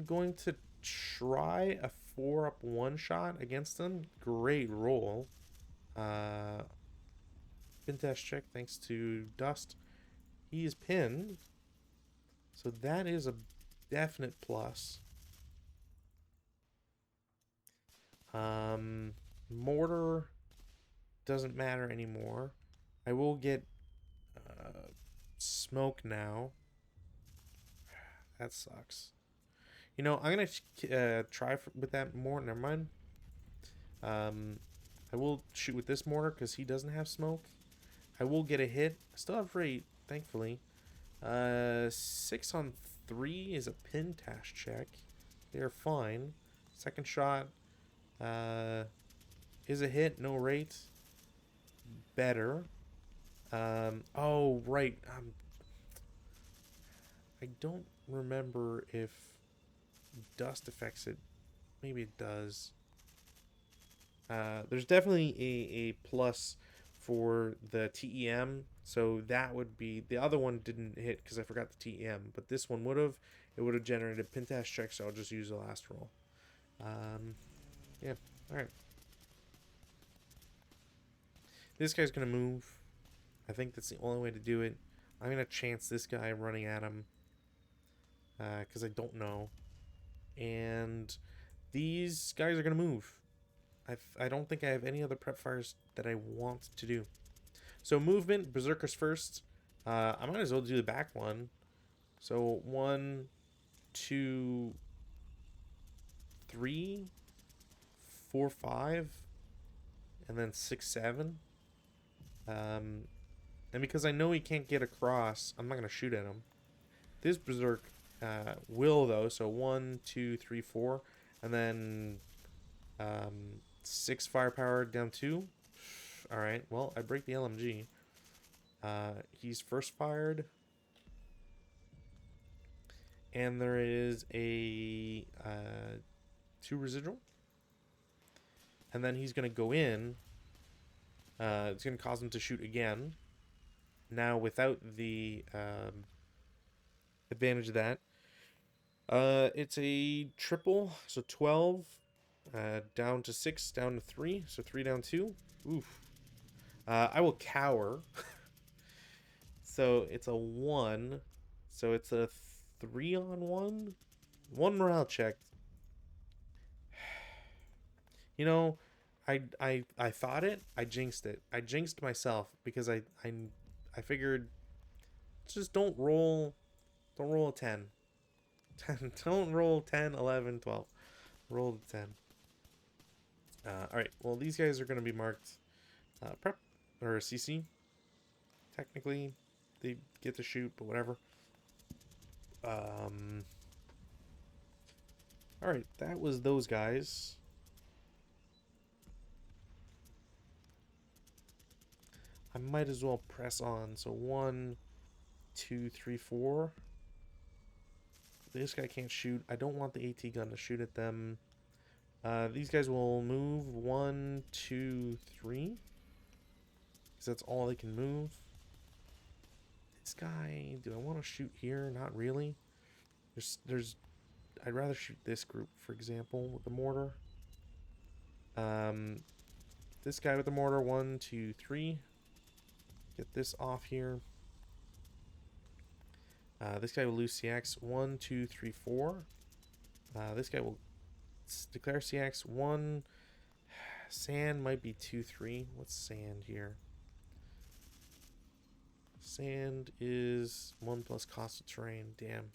A: going to try a 4-up one-shot against them. Great roll. Pin test check thanks to Dust. He is pinned. So that is a definite plus. Mortar doesn't matter anymore. I will get smoke now. That sucks. You know, I'm gonna try with that more. Never mind. I will shoot with this mortar because he doesn't have smoke. I will get a hit. I still have rate, thankfully. 6 on 3 is a pin tash check. They're fine. Second shot is a hit, no rate. Better. Oh, right. I don't remember if Dust affects it. Maybe it does. There's definitely a plus for the TEM, so that would be, the other one didn't hit because I forgot the TEM, but this one would have. It would have generated pin tash check, so I'll just use the last roll. Yeah, alright. This guy's gonna move. I think that's the only way to do it. I'm gonna chance this guy running at him because I don't know. And these guys are gonna move. I don't think I have any other prep fires that I want to do. So movement, Berserkers first. I might as well do the back one. So 1, 2, 3, 4, 5, and then 6, 7. And because I know he can't get across, I'm not gonna shoot at him. This Berserk will though. So 1, 2, 3, 4, and then 6 firepower down 2. Alright, well, I break the LMG. He's first fired. And there is a 2 residual. And then he's going to go in. It's going to cause him to shoot again. Now, without the advantage of that. It's a triple, so 12. Down to 6, down to 3, so 3 down 2. Oof. I will cower. So it's a 1. So it's a 3 on 1. 1 morale check. You know, I thought it. I jinxed it. I jinxed myself because I figured just don't roll a 10. Don't roll 10, 11, 12. Roll a 10. Alright, well, these guys are going to be marked prep, or CC. Technically, they get to shoot, but whatever. Alright, that was those guys. I might as well press on. So 1, 2, 3, 4. This guy can't shoot. I don't want the AT gun to shoot at them. These guys will move 1, 2, 3. Because that's all they can move. This guy, do I want to shoot here? Not really. I'd rather shoot this group, for example, with the mortar. This guy with the mortar, 1, 2, 3. Get this off here. This guy will lose CX, 1, 2, 3, 4. This guy will declare CX 1. Sand might be 2, 3. What's sand here? Sand is 1 plus cost of terrain. Damn.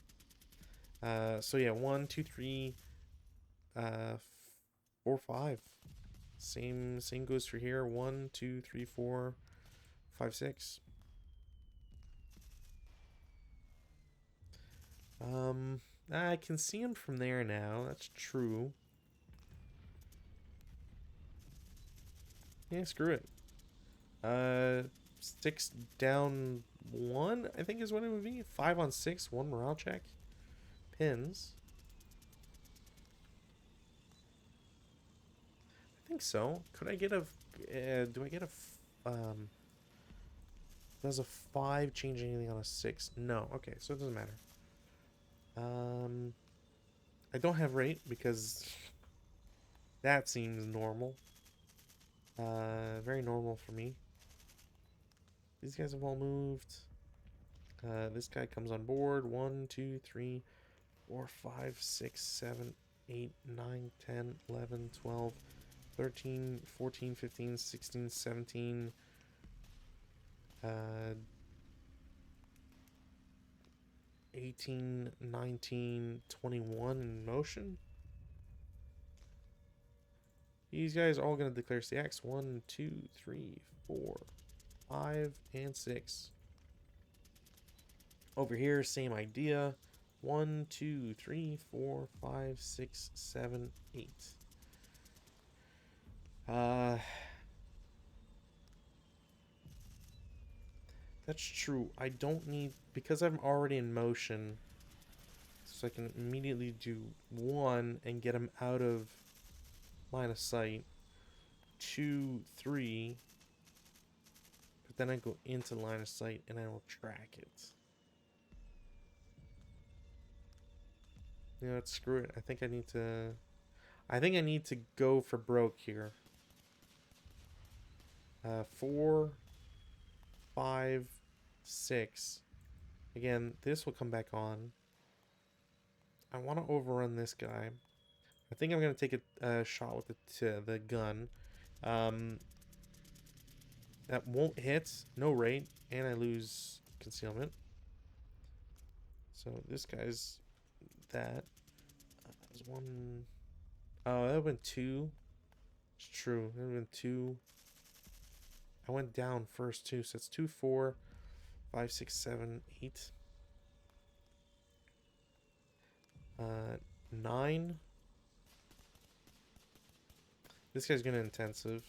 A: So yeah, 1, 2, 3, 4, 5. Same goes for here. 1, 2, 3, 4. 5, 6. I can see him from there now. That's true. Yeah, screw it. 6 down 1, I think is what it would be. 5 on 6, 1 morale check. Pins. I think so. Could I get a... do I get a... does a 5 change anything on a 6? No. Okay, so it doesn't matter. I don't have rate because that seems normal. Very normal for me. These guys have all moved. This guy comes on board. 1, 2, 3, 4, 5, 6, 7, 8, 9, 10, 11, 12, 13, 14, 15, 16, 17. 18, 19, 21 in motion. These guys are all going to declare CX. 1, 2, 3, 4, 5, and 6. Over here, same idea. 1, 2, 3, 4, 5, 6, 7, 8. That's true. I don't need, because I'm already in motion, so I can immediately do 1 and get him out of line of sight. 2, 3. But then I go into line of sight and I will track it. You know what? Screw it. I think I need to go for broke here. 4, 5, 6. Again, this will come back on. I want to overrun this guy. I think I'm going to take a shot with the gun. That won't hit. No rate. And I lose concealment. So this guy's that. There's 1. Oh, that would have been 2. It's true. That would have been 2. I went down first too. So it's 2, 4, 5, 6, 7, 8. 9. This guy's gonna intensive.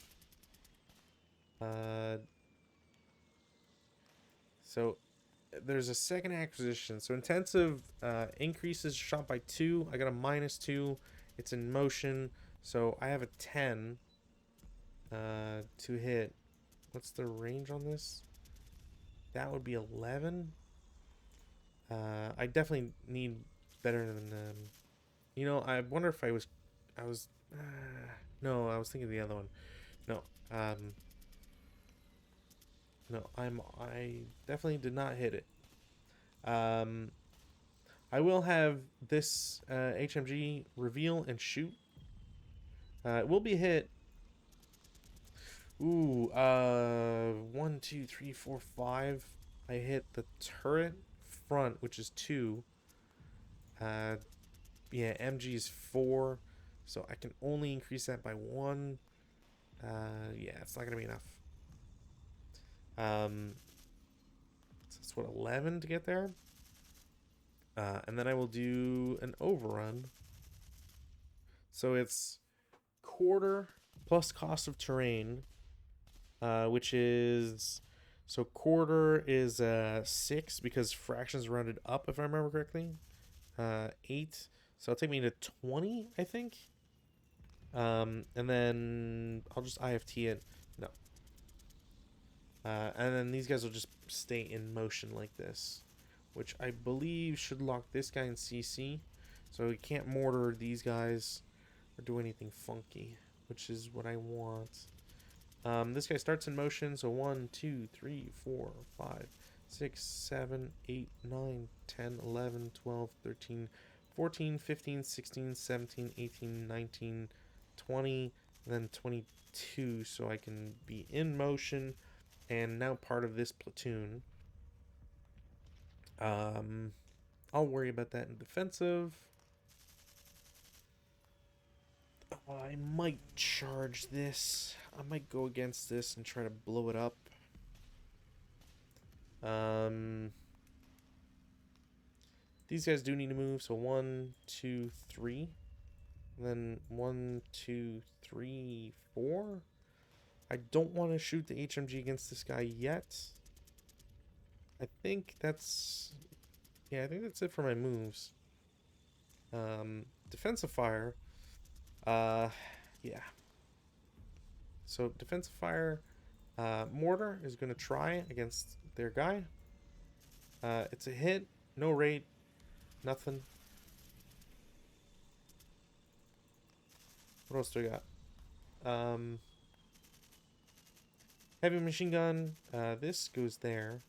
A: So there's a second acquisition. So intensive increases shot by 2. I got a -2. It's in motion. So I have a 10 to hit. What's the range on this? That would be 11. I definitely need better than you know, I wonder if I was no, I was thinking of the other one. No. No, I definitely did not hit it. I will have this HMG reveal and shoot. It will be hit. Ooh, 1, 2, 3, 4, 5. I hit the turret front, which is 2. Yeah, MG is 4, so I can only increase that by 1. Yeah, it's not gonna be enough. So that's what, 11 to get there. And then I will do an overrun. So it's quarter plus cost of terrain, which is, so quarter is 6 because fractions rounded up if I remember correctly. 8, so it'll take me to 20, I think. And then I'll just IFT it. No. And then these guys will just stay in motion like this, which I believe should lock this guy in CC, so we can't mortar these guys or do anything funky, which is what I want. This guy starts in motion, so 1, 2, 3, 4, 5, 6, 7, 8, 9, 10, 11, 12, 13, 14, 15, 16, 17, 18, 19, 20, and then 22, so I can be in motion and now part of this platoon. I'll worry about that in defensive. I might charge this. I might go against this and try to blow it up. Um, these guys do need to move, so 1, 2, 3. And then 1, 2, 3, 4. I don't want to shoot the HMG against this guy yet. I think that's... Yeah, I think that's it for my moves. Defensive fire. Yeah. So defensive fire, mortar is going to try against their guy. It's a hit, no rate, nothing. What else do I got? Heavy machine gun. This goes there.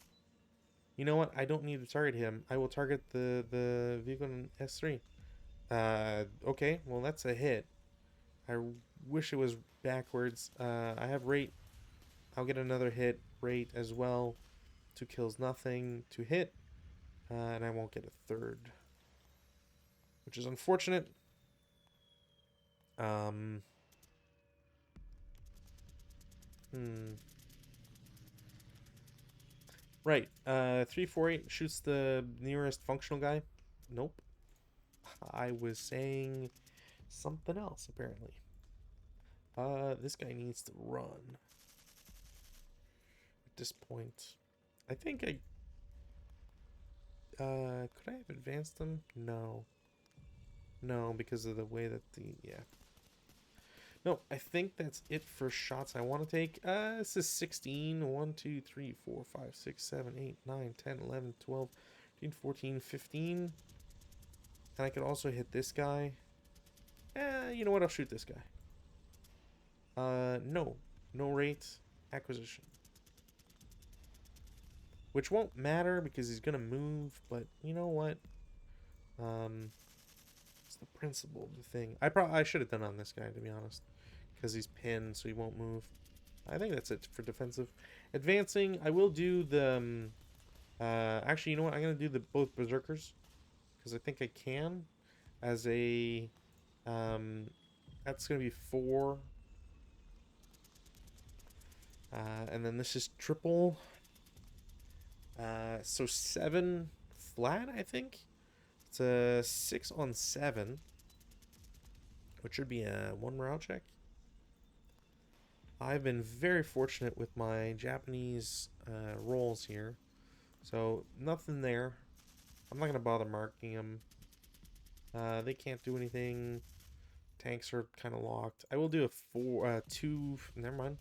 A: You know what? I don't need to target him. I will target the vehicle in S3. Okay, well that's a hit. I wish it was backwards. I have rate. I'll get another hit. Rate as well. 2 kills, nothing. To hit. And I won't get a third. Which is unfortunate. Right. 348 shoots the nearest functional guy. Nope. I was saying something else, apparently. This guy needs to run. At this point. I think I... could I have advanced him? No. No, because of the way that the... Yeah. No, I think that's it for shots I want to take. This is 16. 1, 2, 3, 4, 5, 6, 7, 8, 9, 10, 11, 12, 13, 14, 15. And I could also hit this guy. You know what? I'll shoot this guy. No. No rate. Acquisition. Which won't matter because he's going to move. But you know what? It's the principle of the thing. I should have done on this guy, to be honest. Because he's pinned, so he won't move. I think that's it for defensive. Advancing, I will do the... actually, you know what? I'm going to do the both Berserkers. Because I think I can. As a... that's going to be 4. And then this is triple. So 7 flat, I think. It's a 6 on 7. Which should be a 1 morale check. I've been very fortunate with my Japanese rolls here. So, nothing there. I'm not going to bother marking them. They can't do anything. Tanks are kind of locked. I will do a 2... Never mind.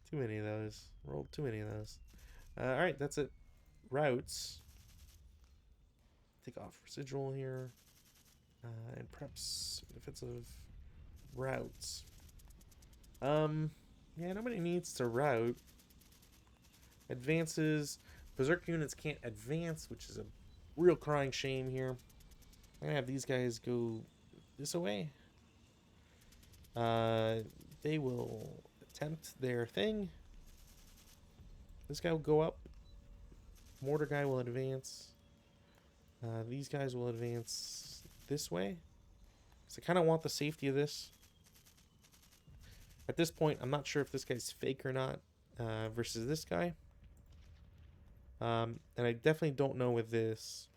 A: Too many of those. Rolled too many of those. Alright, that's it. Routes. Take off residual here. And preps defensive routes. Yeah, nobody needs to route. Advances. Berserk units can't advance, which is a real crying shame here. I'm gonna have these guys go this way. They will attempt their thing. This guy will go up. Mortar guy will advance. These guys will advance this way. Because I kind of want the safety of this. At this point, I'm not sure if this guy's fake or not versus this guy. And I definitely don't know with this.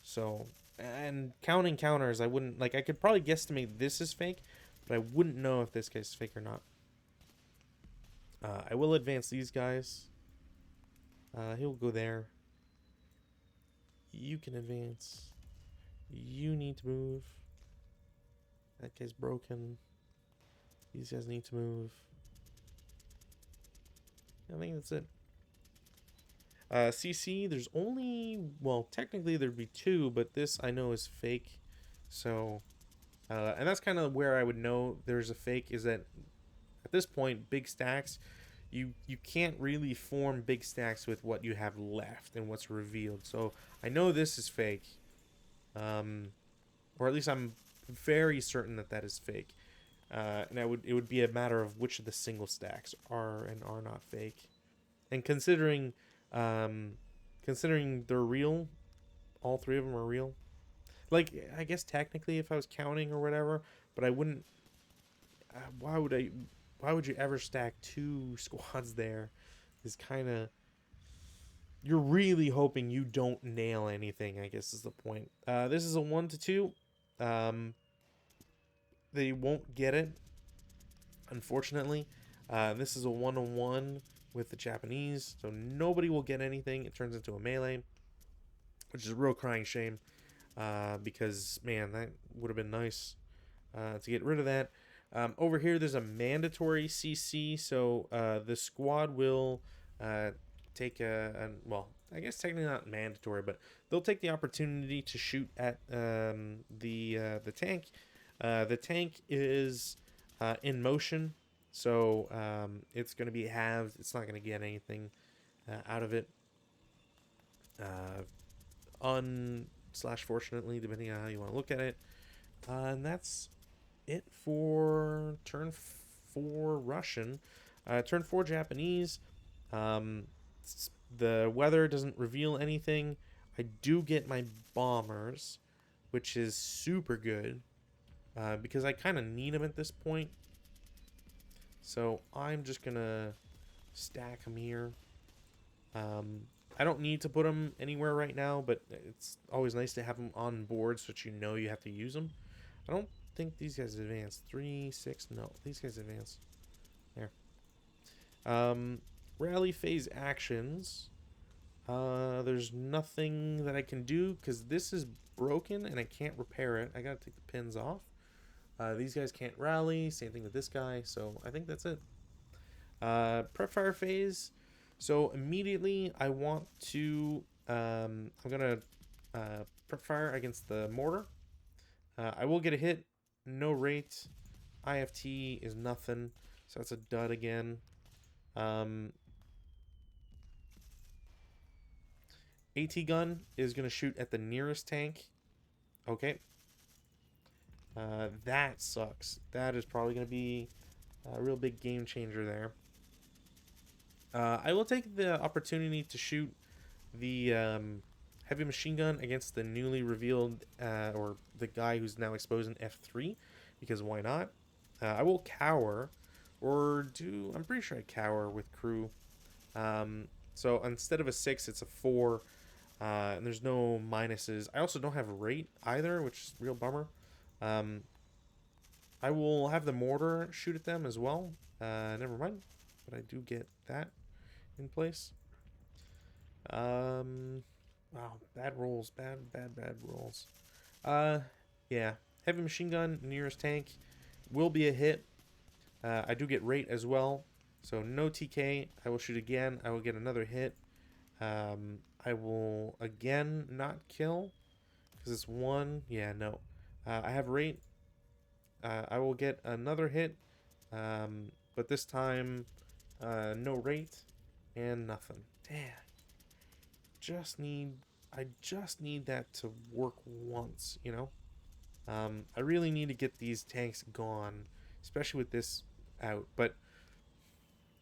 A: So, and counting counters, I wouldn't, like, I could probably guesstimate this is fake, but I wouldn't know if this guy's fake or not. I will advance these guys. He'll go there. You can advance. You need to move. That guy's broken. These guys need to move. I think that's it. CC, there's only... Well, technically there'd be 2, but this I know is fake. So... and that's kind of where I would know there's a fake, is that at this point, big stacks, you can't really form big stacks with what you have left and what's revealed. So I know this is fake. Or at least I'm very certain that that is fake. And it would be a matter of which of the single stacks are and are not fake. And considering they're real, all 3 of them are real. Like, I guess technically if I was counting or whatever, but I wouldn't... why would you ever stack 2 squads there? is kind of, you're really hoping you don't nail anything, I guess is the point. This is a 1-2. They won't get it, unfortunately. This is a 1-1 with the Japanese, so nobody will get anything. It turns into a melee, which is a real crying shame, because, man, that would have been nice to get rid of that. Over here, there's a mandatory CC, so the squad will take well, I guess technically not mandatory, but they'll take the opportunity to shoot at the tank. The tank is in motion, so it's going to be halved. It's not going to get anything out of it. Slash fortunately, depending on how you want to look at it. And that's it for turn 4 Russian. Turn 4 Japanese. The weather doesn't reveal anything. I do get my bombers, which is super good, because I kind of need them at this point. So I'm just gonna stack them here. I don't need to put them anywhere right now, but it's always nice to have them on board so that you know you have to use them. I don't think these guys advance. 3, 6, no. These guys advance. There. Rally phase actions. There's nothing that I can do because this is broken and I can't repair it. I gotta take the pins off. These guys can't rally. Same thing with this guy. So I think that's it. Prep fire phase. So immediately I want to, I'm gonna prep fire against the mortar. I will get a hit. No rate. IFT is nothing. So that's a dud again. AT gun is going to shoot at the nearest tank. Okay. That sucks. That is probably going to be a real big game changer there. I will take the opportunity to shoot the heavy machine gun against the newly revealed, or the guy who's now exposed in F3, because why not? I will cower, or do, I'm pretty sure I cower with crew. So instead of a 6, it's a 4, and there's no minuses. I also don't have rate either, which is a real bummer. I will have the mortar shoot at them as well. Never mind, but I do get that in place. Wow, bad rolls, bad rolls. Yeah, heavy machine gun nearest tank will be a hit. I do get rate as well, so no TK. I will shoot again. I will get another hit. I will again not kill because it's 1. Yeah, no. I have rate. I will get another hit, but this time no rate and nothing. Damn. I just need that to work once, you know? I really need to get these tanks gone, especially with this out. But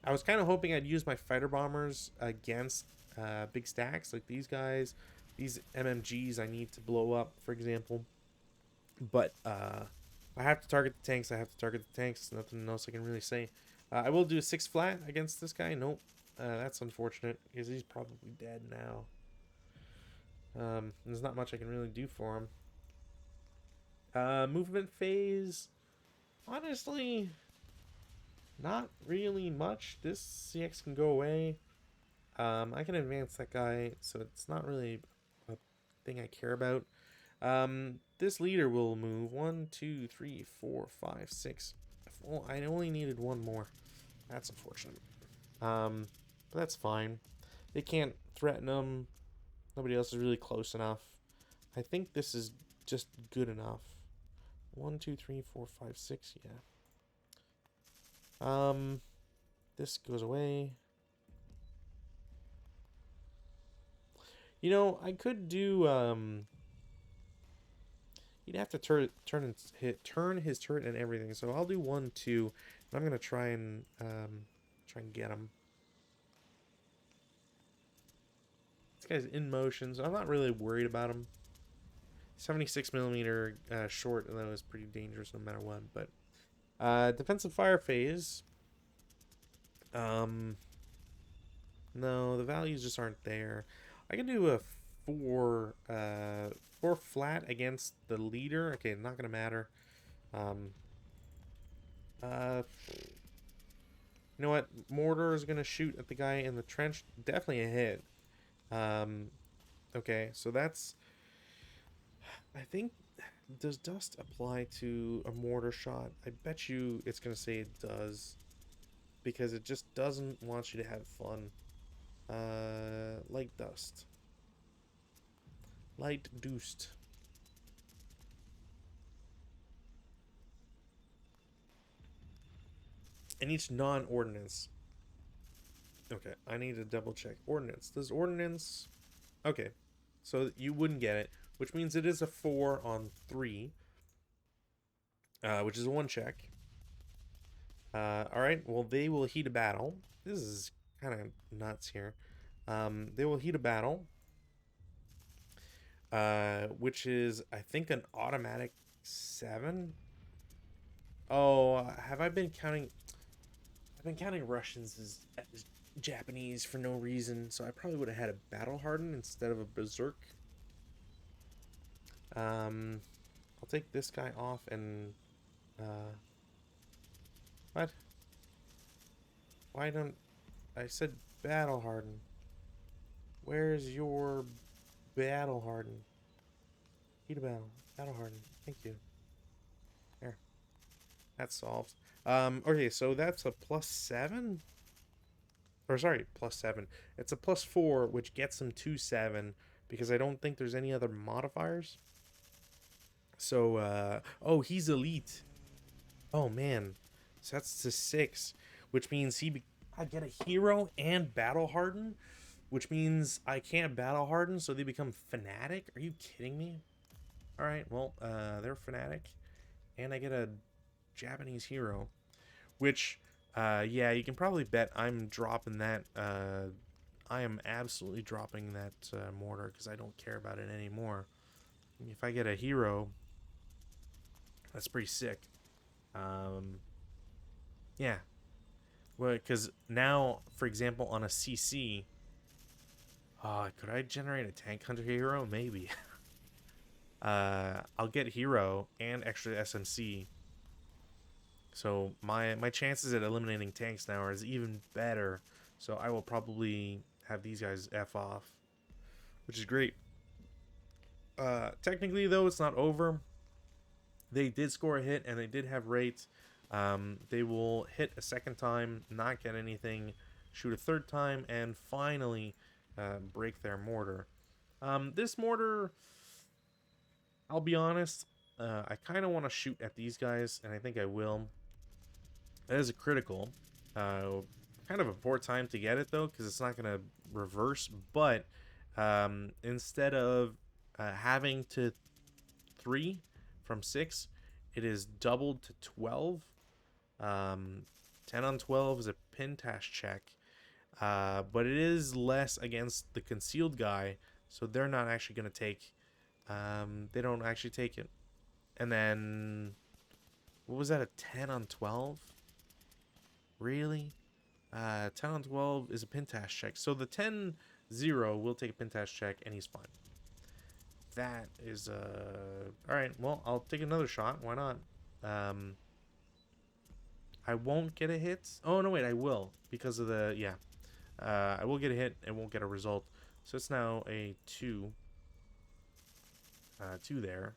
A: I was kind of hoping I'd use my fighter bombers against big stacks like these guys, these MMGs I need to blow up, for example. But I have to target the tanks. I have to target the tanks. Nothing else I can really say. I will do a 6 flat against this guy. Nope. That's unfortunate because he's probably dead now. There's not much I can really do for him. Movement phase. Honestly, not really much. This CX can go away. I can advance that guy, so it's not really a thing I care about. This leader will move 1, 2, 3, 4, 5, 6. Well, I only needed 1 more. That's unfortunate. But that's fine. They can't threaten them. Nobody else is really close enough. I think this is just good enough. 1, 2, 3, 4, 5, 6. Yeah. This goes away. You know, I could do. He'd have to turn his turret and everything. So I'll do 1, 2. And I'm gonna try and get him. This guy's in motion, so I'm not really worried about him. 76mm short, and that was pretty dangerous no matter what. But defensive fire phase. No, the values just aren't there. I can do a 4 flat against the leader. Okay, not gonna matter. Um, you know what? Mortar is gonna shoot at the guy in the trench. Definitely a hit. Um, okay, so that's. I think. Does dust apply to a mortar shot? I bet you it's gonna say it does, because it just doesn't want you to have fun. Light dust. Light deuced. And each non-ordnance. Okay, I need to double check. Ordnance. Does ordnance... Okay, so you wouldn't get it, which means it is a 4 on 3, which is a 1 check. Alright, well, they will heat a battle. This is kind of nuts here. They will heat a battle, which is, I think, an automatic 7. Oh, have I been counting... I've been counting Russians as Japanese for no reason, so I probably would have had a battle harden instead of a berserk. I'll take this guy off and what? Why don't I said battle harden? Where's your battle harden? Heat a battle harden. Thank you. There, that's solved. Okay, so that's a +7. Or sorry, +7. It's a +4, which gets him to 7 because I don't think there's any other modifiers. So, oh, he's elite. Oh man, so that's to 6, which means I get a hero and battle harden, which means I can't battle harden, so they become fanatic. Are you kidding me? All right, well, they're fanatic, and I get a Japanese hero, which, yeah, you can probably bet I'm dropping that. I am absolutely dropping that mortar because I don't care about it anymore. If I get a hero, that's pretty sick. Um, yeah, well, because now, for example, on a CC, could I generate a tank hunter hero? Maybe. I'll get hero and extra SMC. So my chances at eliminating tanks now are even better. So I will probably have these guys F off, which is great. Technically, though, it's not over. They did score a hit, and they did have rates. They will hit a second time, not get anything, shoot a third time, and finally break their mortar. This mortar, I'll be honest, I kind of want to shoot at these guys, and I think I will. That is a critical. Kind of a poor time to get it, though, because it's not going to reverse. But instead of having to 3 from 6, it is doubled to 12. 10 on 12 is a pintash check. But it is less against the concealed guy, so they're not actually going to take... they don't actually take it. And then... What was that, a 10 on 12? Really? 10 on 12 is a pintash check. So the 10-0 will take a pintash check, and he's fine. That is, alright, well, I'll take another shot. Why not? I won't get a hit. Oh, no, wait, I will. Because of the, yeah. I will get a hit and won't get a result. So it's now a 2. 2 there.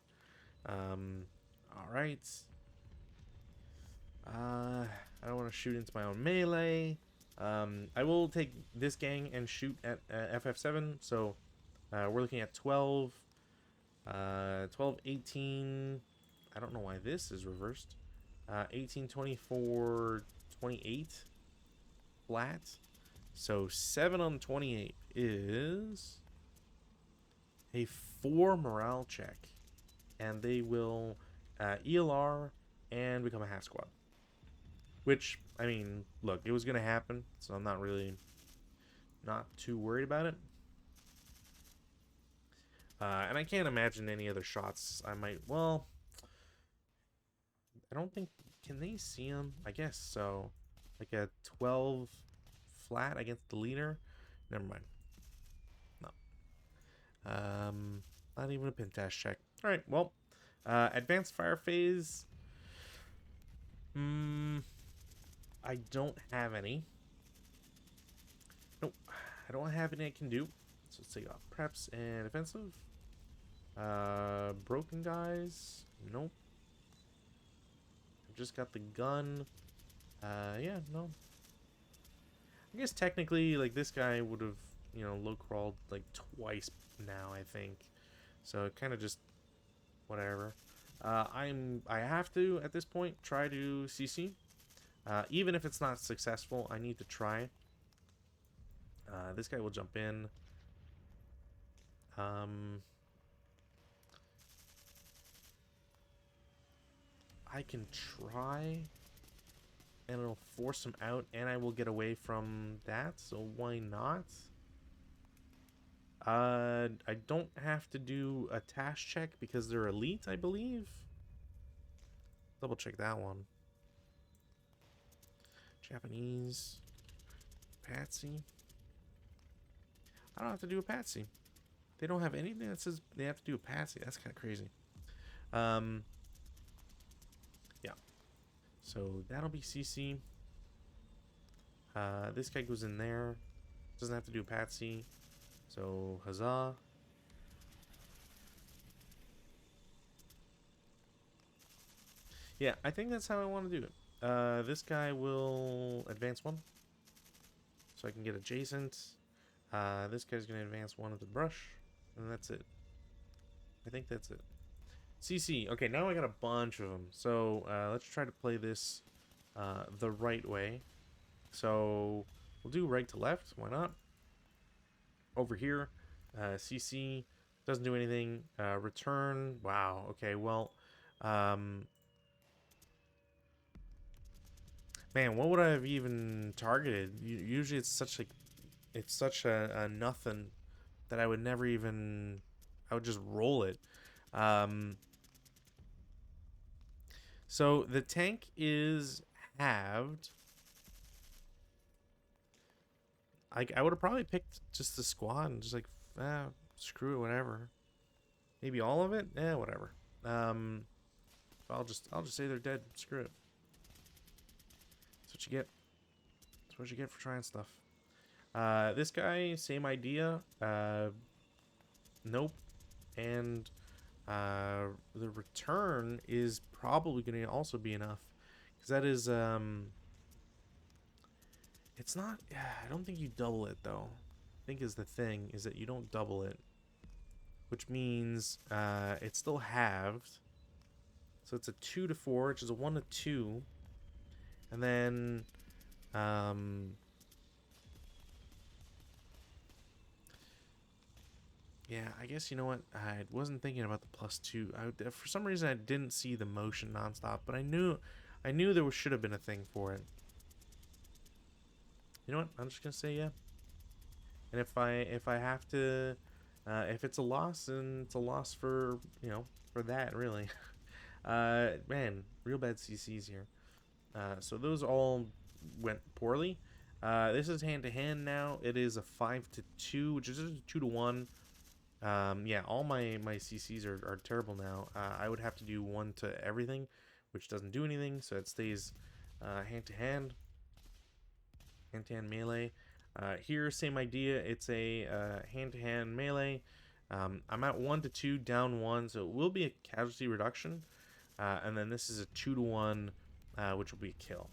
A: Alright. I don't want to shoot into my own melee. I will take this gang and shoot at FF7. So we're looking at 12. 12, 18. I don't know why this is reversed. 18, 24, 28. Flat. So 7 on 28 is a 4 morale check. And they will ELR and become a half squad. Which, I mean, look, it was going to happen. So I'm not too worried about it. And I can't imagine any other shots I might... Well, I don't think... Can they see him? I guess so. Like a 12 flat against the leader. never mind. No. Not even a Pentash check. All right, well, advanced fire phase. I don't have any. Nope, I don't have any I can do. So let's take off preps and offensive. Broken guys. Nope. I've just got the gun. Yeah, no. I guess technically, like, this guy would have, you know, low crawled like twice now, I think. So it kind of just whatever. I have to at this point try to CC. Even if it's not successful, I need to try. This guy will jump in. I can try, and it'll force him out, and I will get away from that, so why not? I don't have to do a task check because they're elite, I believe. Double check that one. Japanese. Patsy. I don't have to do a Patsy. They don't have anything that says they have to do a Patsy. That's kind of crazy. Yeah. So that'll be CC. This guy goes in there. Doesn't have to do a Patsy. So, huzzah. Yeah, I think that's how I want to do it. This guy will advance one. So I can get adjacent. This guy's going to advance one of the brush. And that's it. I think that's it. CC. Okay, now I got a bunch of them. So, let's try to play this the right way. So, we'll do right to left. Why not? Over here, CC doesn't do anything. Return. Wow. Okay. Well, man, what would I have even targeted? Usually, it's such a nothing that I would never even. I would just roll it. So the tank is halved. I would have probably picked just the squad and just like, screw it, whatever. Maybe all of it? Whatever. I'll just say they're dead. Screw it. That's what you get. That's what you get for trying stuff. This guy, same idea. Nope. And the return is probably going to also be enough. Because that is, it's not, I don't think you double it, though. I think is the thing, is that you don't double it. Which means it's still halved. So it's a 2 to 4, which is a 1 to 2. And then, yeah, I guess, you know what? I wasn't thinking about the +2. For some reason, I didn't see the motion nonstop, but I knew there should have been a thing for it. You know what? I'm just gonna say yeah. And if I have to, if it's a loss, then it's a loss for, you know, for that really. Man, real bad CCs here. So those all went poorly. This is hand to hand now. It is a 5 to 2, which is a 2 to 1. Yeah, all my CCs are terrible now. I would have to do 1 to everything, which doesn't do anything, so it stays hand to hand. Hand-to-hand melee. Here, same idea. It's a hand-to-hand melee. I'm at 1 to 2, down 1, so it will be a casualty reduction. And then this is a 2 to 1, which will be a kill.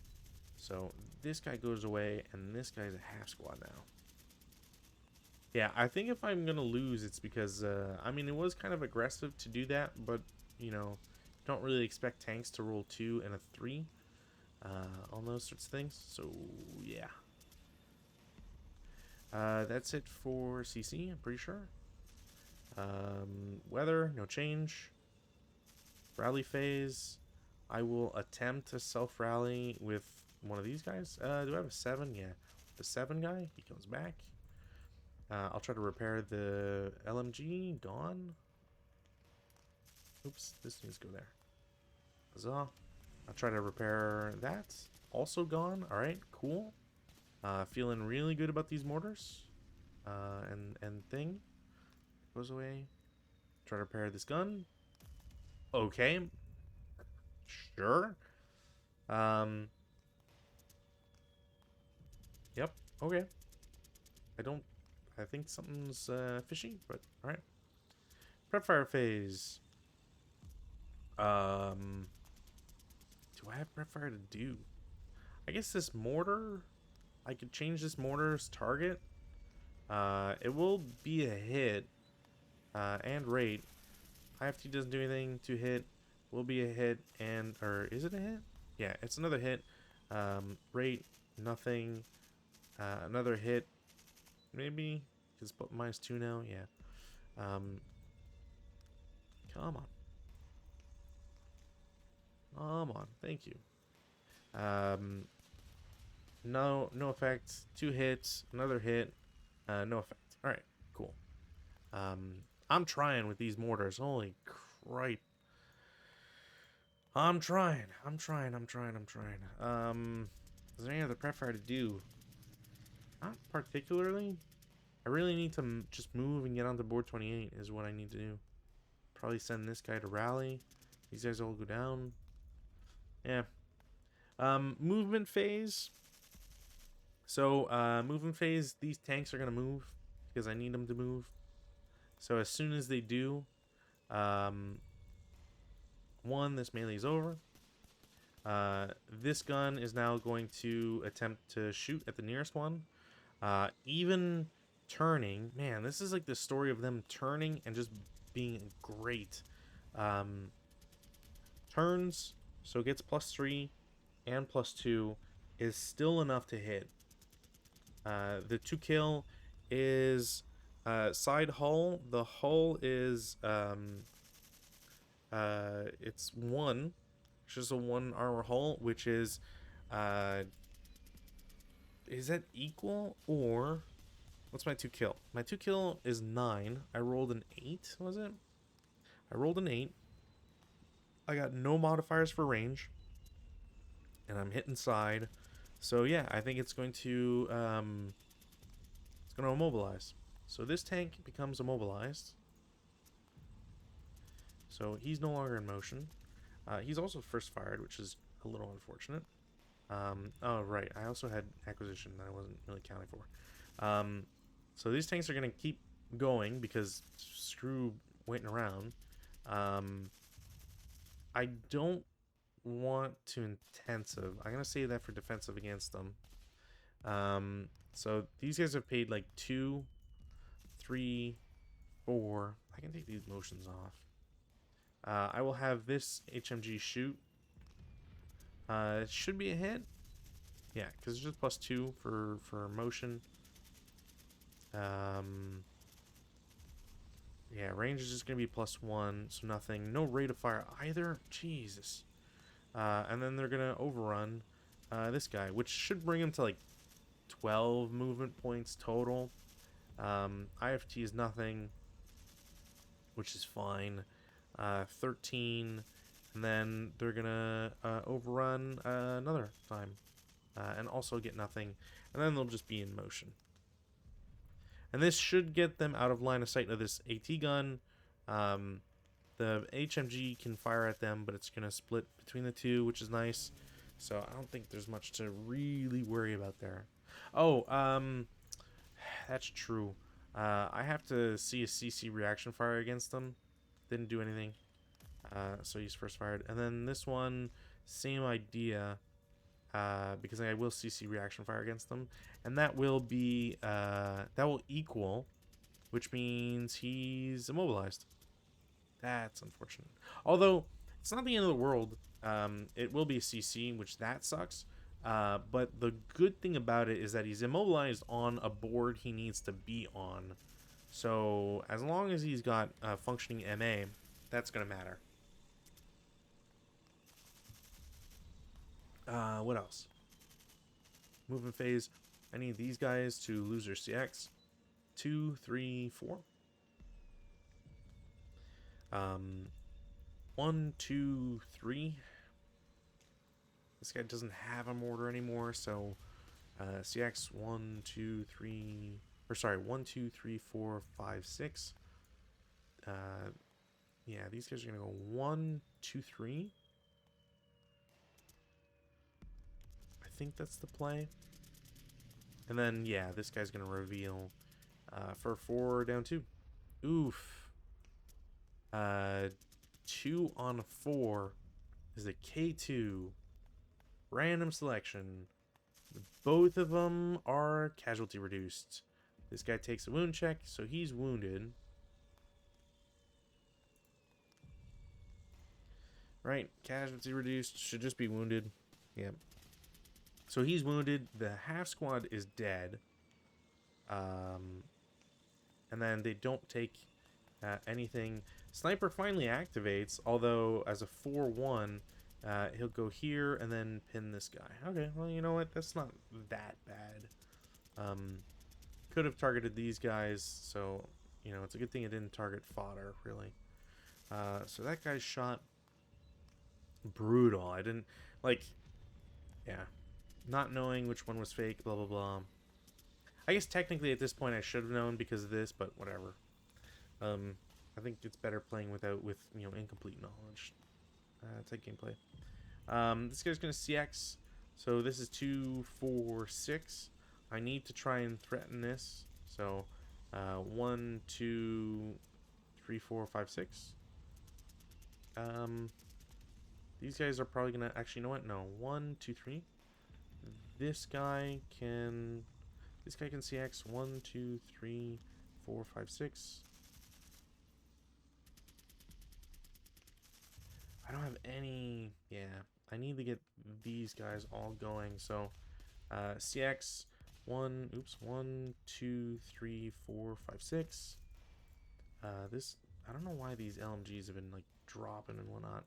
A: So this guy goes away, and this guy's a half squad now. Yeah, I think if I'm gonna lose, it's because I mean, it was kind of aggressive to do that, but you know, don't really expect tanks to roll 2 and a 3 on those sorts of things. So yeah. That's it for CC, I'm pretty sure. Weather, no change. Rally phase. I will attempt to self-rally with one of these guys. Do I have a 7? Yeah. The 7 guy, he comes back. I'll try to repair the LMG. Gone. Oops, this needs to go there. Huzzah. I'll try to repair that. Also gone. Alright, cool. Feeling really good about these mortars. And thing goes away. Try to repair this gun. Okay. Sure. Um. Yep. Okay. I don't. I think something's fishy, but all right. Prep fire phase. Do I have prep fire to do? I guess this mortar. I could change this mortar's target. It will be a hit. And rate. IFT doesn't do anything to hit. Will be a hit and or is it a hit? Yeah, it's another hit. Rate nothing. Another hit. Maybe it's -2 now. Yeah. Come on. Come on. Thank you. No effect. 2 hits. Another hit. No effect. All right. Cool. I'm trying with these mortars. Holy cripe. I'm trying. Is there any other prep fire to do? Not particularly. I really need to just move and get onto board 28 is what I need to do. Probably send this guy to rally. These guys all go down. Yeah. Movement phase. So, movement phase, these tanks are going to move because I need them to move. So as soon as they do, this melee is over. This gun is now going to attempt to shoot at the nearest one. Even turning, man, this is like the story of them turning and just being great. Turns, so it gets +3 and +2 is still enough to hit. The 2 kill is side hull. The hull is it's 1. It's just a 1 armor hull, which is that equal or what's my 2 kill? My 2 kill is 9. I rolled an 8, was it? I rolled an 8. I got no modifiers for range, and I'm hitting side. So yeah, I think it's going to immobilize. So this tank becomes immobilized. So he's no longer in motion. He's also first fired, which is a little unfortunate. Oh right, I also had acquisition that I wasn't really counting for. So these tanks are going to keep going because screw waiting around. I don't want to intensive. I'm going to save that for defensive against them. So these guys have paid like 2, 3, 4. I can take these motions off. I will have this HMG shoot. It should be a hit. Yeah, because it's just +2 for motion. Yeah, range is just going to be +1, so nothing. No rate of fire either. Jesus. And then they're going to overrun this guy, which should bring him to like 12 movement points total. IFT is nothing, which is fine. 13, and then they're going to overrun another time and also get nothing. And then they'll just be in motion. And this should get them out of line of sight of this AT gun. The HMG can fire at them, but it's going to split between the two, which is nice. So I don't think there's much to really worry about there. Oh, that's true. I have to see a CC reaction fire against them. Didn't do anything. So he's first fired. And then this one, same idea. Because I will CC reaction fire against them, and that will be that will equal, which means he's immobilized. That's unfortunate. Although it's not the end of the world. It will be a CC, which that sucks. But the good thing about it is that he's immobilized on a board he needs to be on. So as long as he's got functioning MA, that's gonna matter. What else? Movement phase. I need these guys to lose their CX. 2, 3, 4. 1, 2, 3. This guy doesn't have a mortar anymore, so CX 1, 2, 3, Or sorry, 1, 2, 3, 4, 5, 6. Yeah, these guys are gonna go 1, 2, 3. I think that's the play. And then, yeah, this guy's gonna reveal for 4 down 2. Oof. 2 on 4 is a K2. Random selection. Both of them are casualty reduced. This guy takes a wound check, so he's wounded. Right, casualty reduced, should just be wounded. Yep. So he's wounded, the half squad is dead. And then they don't take anything. Sniper finally activates, although as a 4-1, he'll go here and then pin this guy. Okay, well, you know what? That's not that bad. Could have targeted these guys, so, you know, it's a good thing it didn't target fodder, really. So that guy's shot. Brutal. I didn't, like, yeah. Not knowing which one was fake, blah, blah, blah. I guess technically at this point I should have known because of this, but whatever. I think it's better playing with, you know, incomplete knowledge. Take gameplay. This guy's going to CX. So this is 2, 4, 6. I need to try and threaten this. So 1, 2, 3, 4, 5, 6. These guys are probably going to... Actually, you know what? No. 1, 2, 3. This guy can CX. 1, 2, 3, 4, 5, 6. I don't have any... Yeah, I need to get these guys all going. So, CX, 1, 2, 3, 4, 5, 6. This, I don't know why these LMGs have been, like, dropping and whatnot.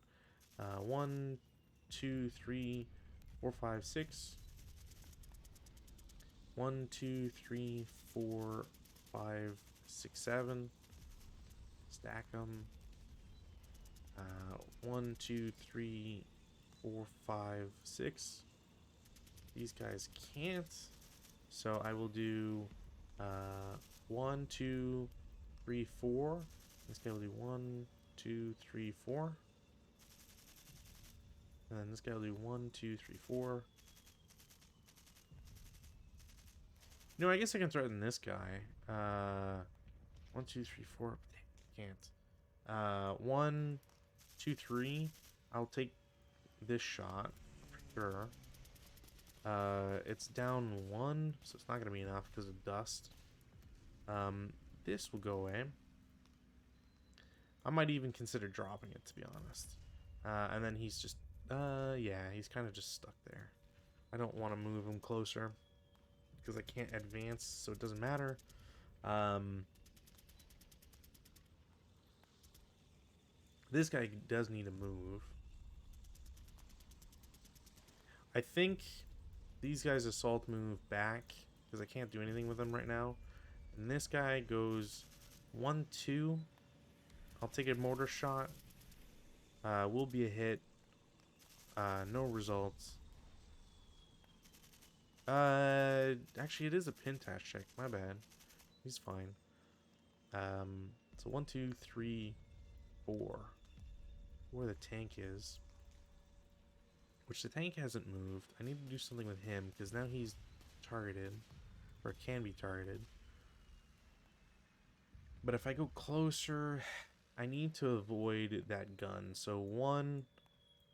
A: 1, 2, 3, 4, 5, 6. 1, 2, 3, 4, 5, 6, 7. Stack them. 1, 2, 3, 4, 5, 6. These guys can't. So I will do 1, 2, 3, 4. This guy will do 1, 2, 3, 4. And then this guy will do 1, 2, 3, 4. No, I guess I can threaten this guy. 1, 2, 3, 4. Can't. 1, 2, 3. I'll take this shot for sure. It's down 1, so it's not gonna be enough because of dust. This will go away. I might even consider dropping it, to be honest. And then he's just, yeah, he's kind of just stuck there. I don't want to move him closer because I can't advance, so it doesn't matter. This guy does need to move. I think these guys assault move back because I can't do anything with them right now. And this guy goes 1, 2. I'll take a mortar shot. Will be a hit. No results. Actually, it is a pintash check. My bad. He's fine. So 1, 2, 3, 4. Where the tank is. Which the tank hasn't moved. I need to do something with him because now he's targeted. Or can be targeted. But if I go closer, I need to avoid that gun. So 1,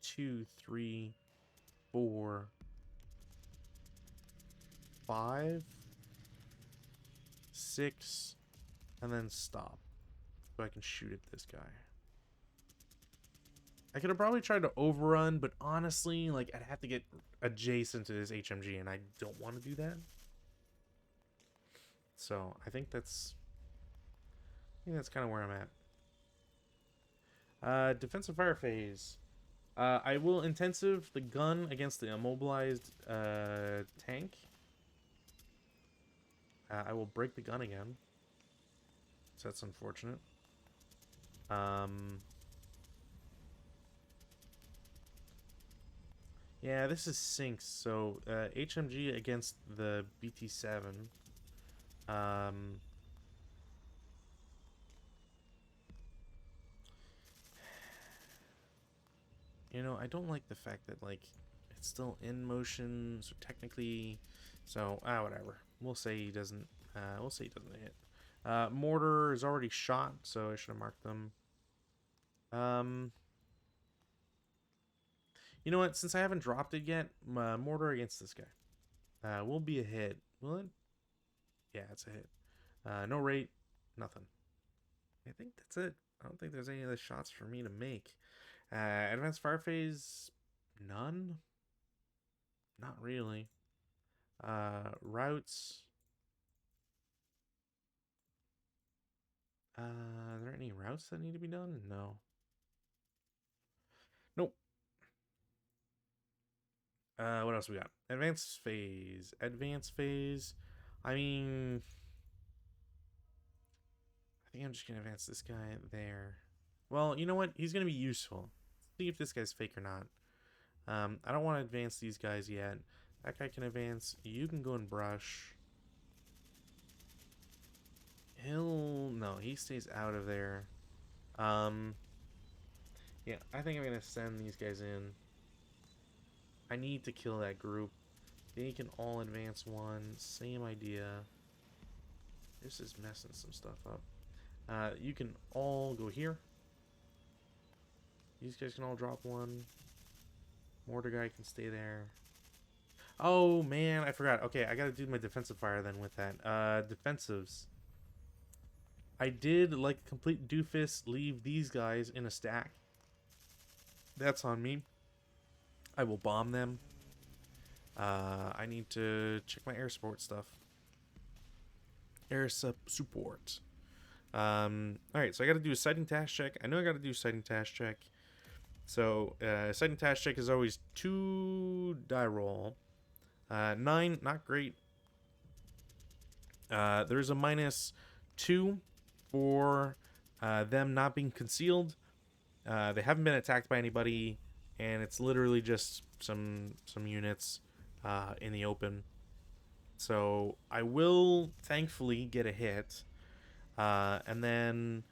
A: 2, 3, 4, 5, 6, and then stop. So I can shoot at this guy. I could have probably tried to overrun, but honestly, like, I'd have to get adjacent to this HMG, and I don't want to do that. So I think that's kind of where I'm at. Defensive fire phase. I will intensive the gun against the immobilized tank. I will break the gun again. So that's unfortunate. Yeah, this is sinks. So HMG against the BT7. Um, you know, I don't like the fact that, like, it's still in motion, so technically, so, whatever. We'll say he doesn't, hit. Mortar is already shot, so I should have marked them. You know what? Since I haven't dropped it yet, mortar against this guy will be a hit. Will it? Yeah, it's a hit. No rate, nothing. I think that's it. I don't think there's any other shots for me to make. Advanced fire phase, none. Not really. Routes. Are there any routes that need to be done? No. Nope. What else we got? Advanced phase. Advanced phase. I mean, I think I'm just gonna advance this guy there. Well, you know what? He's gonna be useful. See if this guy's fake or not. I don't want to advance these guys yet. That guy can advance. You can go and brush. No, he stays out of there. Yeah, I think I'm gonna send these guys in. I need to kill that group. They can all advance one. Same idea. This is messing some stuff up. You can all go here. These guys can all drop one. Mortar guy can stay there. Oh, man, I forgot. Okay, I gotta do my defensive fire then with that. Defensives. I did, like a complete doofus, leave these guys in a stack. That's on me. I will bomb them. I need to check my air support stuff. Air support. Alright, so I gotta do a sighting task check. I know I gotta do a sighting task check. So, sighting task check is always 2 die roll. 9, not great. There's a -2 for them not being concealed. They haven't been attacked by anybody, and it's literally just some units in the open. So I will thankfully get a hit, and then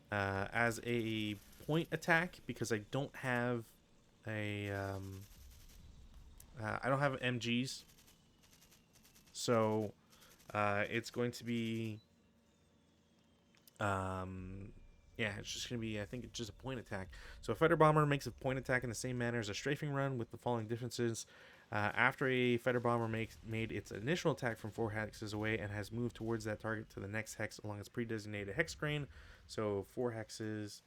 A: as a point attack, because I don't have a I don't have MGs, so it's going to be yeah, it's just going to be, I think it's just a point attack. So a fighter bomber makes a point attack in the same manner as a strafing run with the following differences. After a fighter bomber made its initial attack from 4 hexes away and has moved towards that target to the next hex along its pre-designated hex grain. So 4 hexes.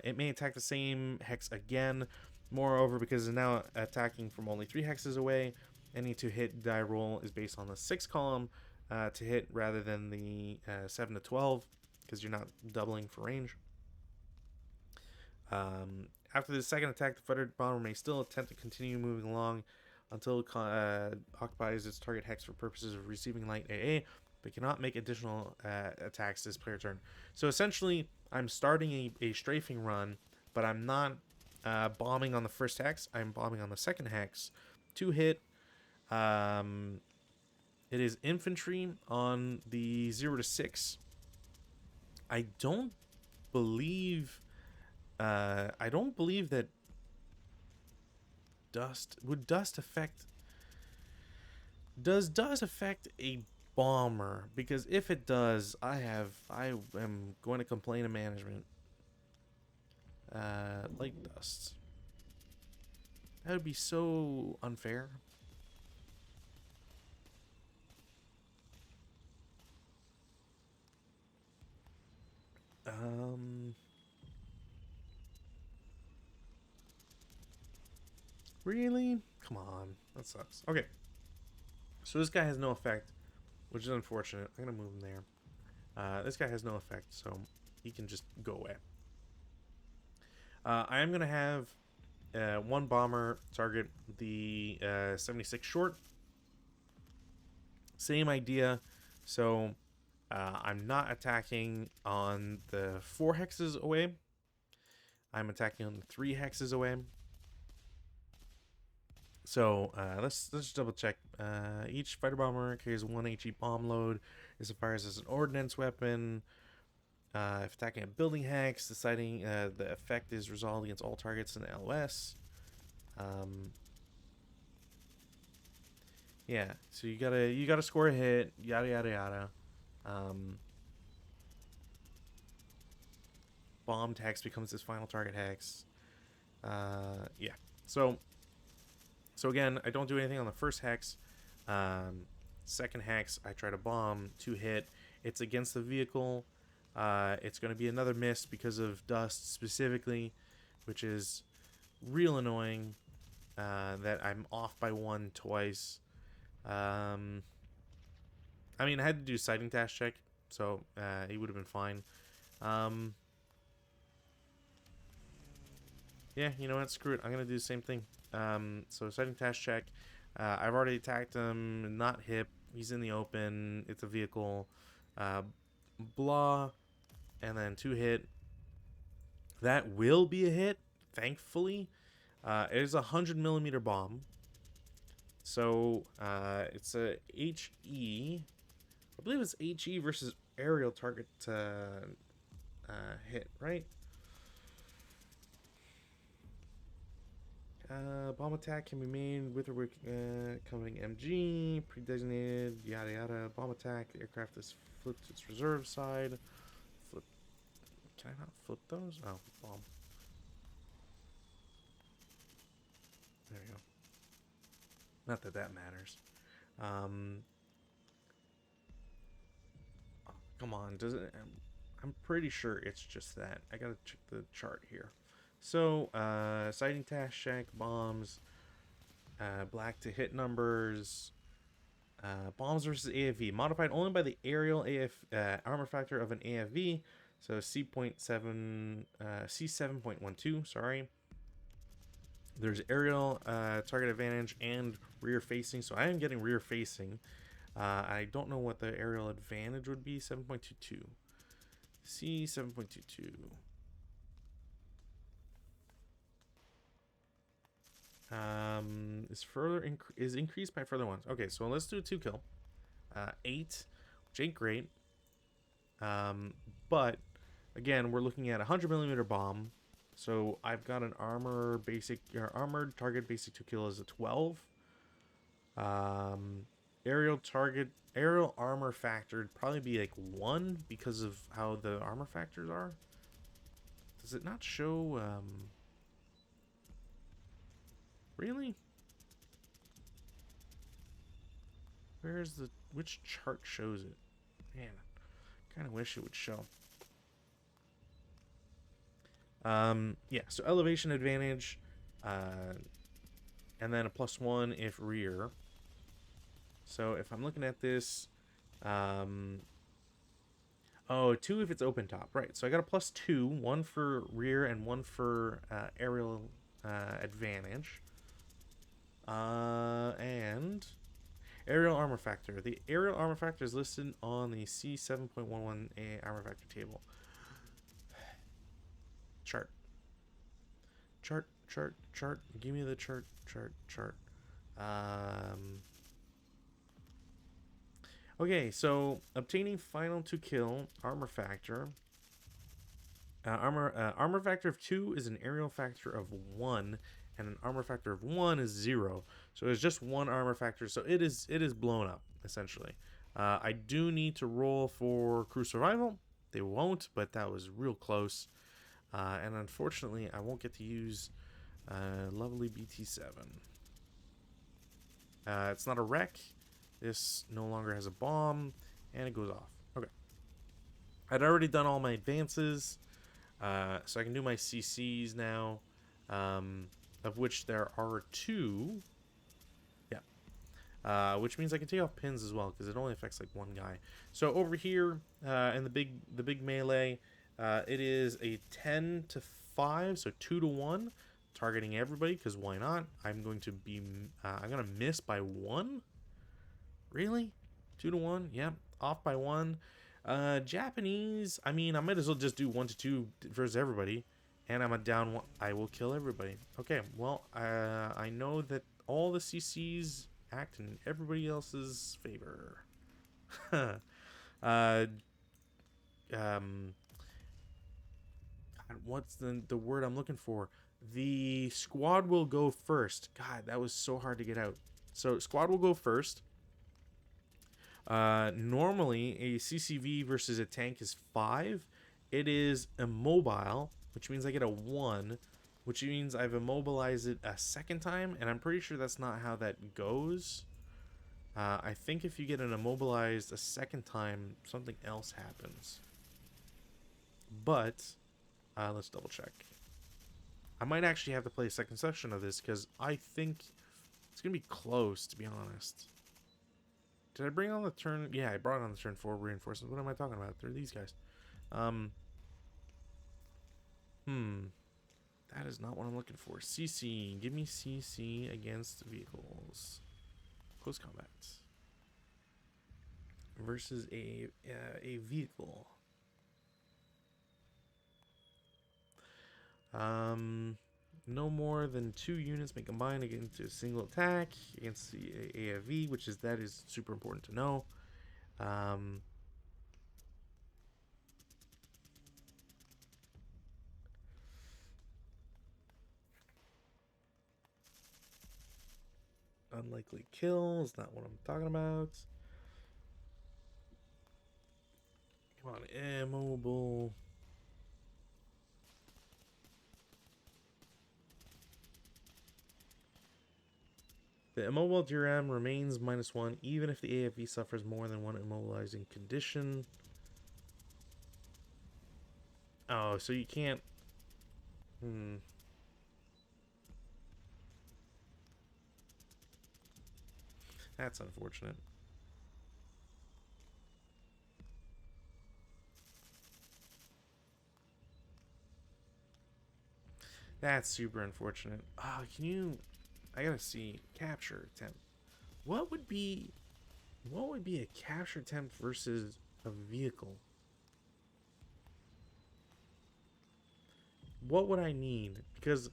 A: It may attack the same hex again. Moreover, because it's now attacking from only 3 hexes away, any to hit die roll is based on the 6 column to hit rather than the 7 to 12, because you're not doubling for range. After the second attack, the fighter bomber may still attempt to continue moving along until it occupies its target hex for purposes of receiving light AA, but cannot make additional attacks this player turn. So essentially, I'm starting a strafing run, but I'm not bombing on the first hex. I'm bombing on the second hex to hit. It is infantry on the 0 to 6. I don't believe that dust would dust affect. Does dust affect a bomber? Because if it does, I am going to complain to management. Light dust. That would be so unfair. Really? Come on. That sucks. Okay. So this guy has no effect, which is unfortunate. I'm going to move him there. This guy has no effect, so he can just go away. I am going to have one bomber target the 76 short. Same idea. So I'm not attacking on the 4 hexes away. I'm attacking on the 3 hexes away. So let's just double check. Each fighter bomber carries 1 HE bomb load. Is fires as an ordnance weapon. If attacking a building hex, deciding the effect is resolved against all targets in the LOS. Yeah, so you gotta score a hit, yada yada yada. Bombed hex becomes his final target hex. Yeah. So again, I don't do anything on the first hex. Second hex, I try to bomb, 2 hit. It's against the vehicle. It's going to be another miss because of dust specifically, which is real annoying. That I'm off by 1 twice. I mean, I had to do sighting task check, so he would have been fine. Yeah, you know what? Screw it. I'm gonna do the same thing. So sighting task check. I've already attacked him. Not hip. He's in the open. It's a vehicle. Blah, and then 2 hit. That will be a hit. Thankfully, it is a 100mm bomb. So it's a HE. I believe it's HE versus aerial target hit, right? Bomb attack can be made with or without accompanying MG, pre-designated, yada yada. Bomb attack, the aircraft is flipped to its reserve side. Flip. Can I not flip those? Oh, bomb. There we go. Not that that matters. Oh, come on, does it? I'm pretty sure it's just that. I gotta check the chart here. So, sighting task check, bombs, black to hit numbers, bombs versus AFV, modified only by the aerial armor factor of an AFV, so C7.12, sorry. There's aerial target advantage and rear facing, so I am getting rear facing. I don't know what the aerial advantage would be, 7.22. C7.22. Is increased by further ones. Okay, so let's do a 2 kill. 8, which ain't great. But again, we're looking at a 100mm bomb. So I've got an armored target basic 2 kill is a 12. Aerial armor factor would probably be like 1 because of how the armor factors are. Does it not show really? Which chart shows it? Man, kind of wish it would show. Yeah, so elevation advantage, and then a +1 if rear. So if I'm looking at this, 2 if it's open top, right? So I got a +2, 1 for rear and 1 for aerial advantage. And aerial armor factor. The aerial armor factor is listed on the C7.11 armor factor table. Chart. Give me the chart. Okay, so obtaining final to kill armor factor. Armor factor of 2 is an aerial factor of 1, and an armor factor of 1 is 0. So it's just 1 armor factor. So it is blown up essentially. I do need to roll for crew survival. They won't, but that was real close. And unfortunately, I won't get to use lovely BT7. It's not a wreck. This no longer has a bomb, and it goes off. Okay. I'd already done all my advances, so I can do my CCs now, of which there are 2. Yeah. Which means I can take off pins as well, because it only affects like 1 guy. So over here, in the big melee, it is a 10-5, so 2-1, targeting everybody, because why not? I'm going to miss by 1. Really? 2-1? Yeah, off by 1. Japanese, I mean, I might as well just do 1-2 versus everybody, and I'm a down 1. I will kill everybody. Okay, well, I know that all the CCs act in everybody else's favor. uh, um, God, what's the word I'm looking for? The squad will go first. God, that was so hard to get out. So squad will go first. Normally, a CCV versus a tank is 5. It is immobile, which means I get a 1, which means I've immobilized it a second time, and I'm pretty sure that's not how that goes. I think if you get an immobilized a second time, something else happens. But, let's double check. I might actually have to play a second section of this, because I think it's going to be close, to be honest. Did I bring on the turn? Yeah, I brought on the turn 4 reinforcements. What am I talking about? They're these guys. That is not what I'm looking for. CC. Give me CC against vehicles. Close combat. Versus a vehicle. No more than 2 units may combine against a single attack against the AFV, which is super important to know. Unlikely kill is not what I'm talking about. Come on, immobile. The immobile DRM remains -1 even if the AFV suffers more than 1 immobilizing condition. Oh, so you can't... That's unfortunate. That's super unfortunate. Oh, can you... I gotta see. Capture attempt. What would be a capture attempt versus a vehicle? What would I need? Because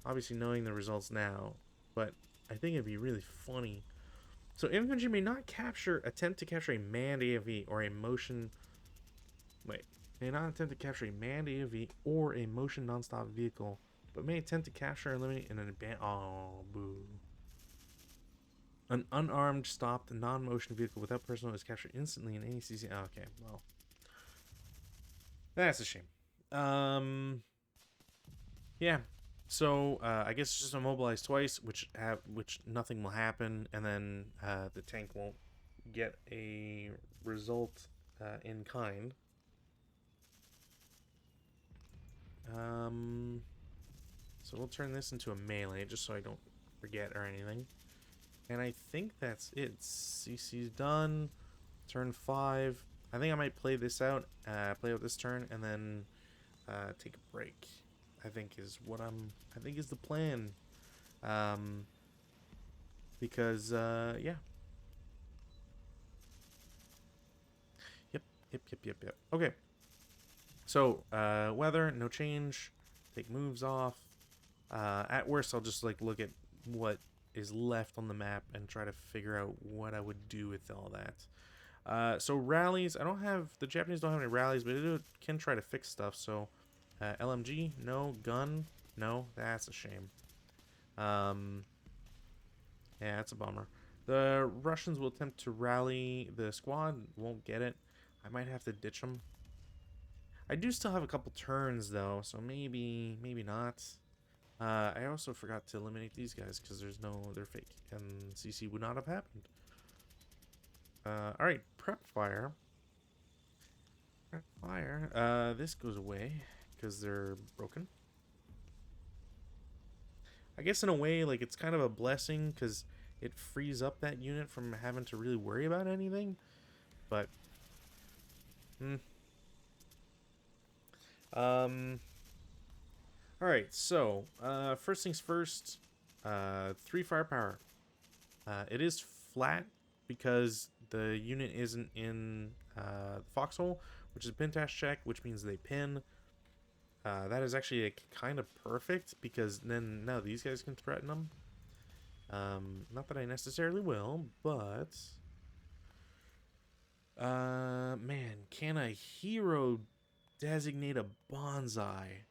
A: obviously knowing the results now, but I think it'd be really funny. So infantry may not attempt to capture a manned AFV or a motion... Wait. May not attempt to capture a manned AFV or a motion non-stop vehicle, but may attempt to capture or eliminate an abandoned... Oh, boo. An unarmed, stopped, non-motion vehicle without personnel is captured instantly in any CC... Oh, okay, well. That's a shame. Yeah. So, I guess it's just immobilized twice, which nothing will happen, and then the tank won't get a result in kind. So we'll turn this into a melee, just so I don't forget or anything. And I think that's it. CC's done. Turn 5. I think I might play this out, play out this turn, and then take a break. I think is the plan. Because yeah. Yep. Okay. So weather, no change. Take moves off. At worst, I'll just like look at what is left on the map and try to figure out what I would do with all that. So rallies, the Japanese don't have any rallies, but it can try to fix stuff. So LMG, no. Gun, no. That's a shame. Yeah, that's a bummer. The Russians will attempt to rally the squad, won't get it. I might have to ditch them. I do still have a couple turns though, so maybe not. I also forgot to eliminate these guys because they're fake, and CC would not have happened. Alright, prep fire. Prep fire. This goes away because they're broken. I guess in a way, like, it's kind of a blessing because it frees up that unit from having to really worry about anything. But, Alright, so, first things first, 3 firepower. It is flat because the unit isn't in the foxhole, which is a pin task check, which means they pin. That is actually kind of perfect because then now these guys can threaten them. Not that I necessarily will, but man, can a hero designate a bonsai?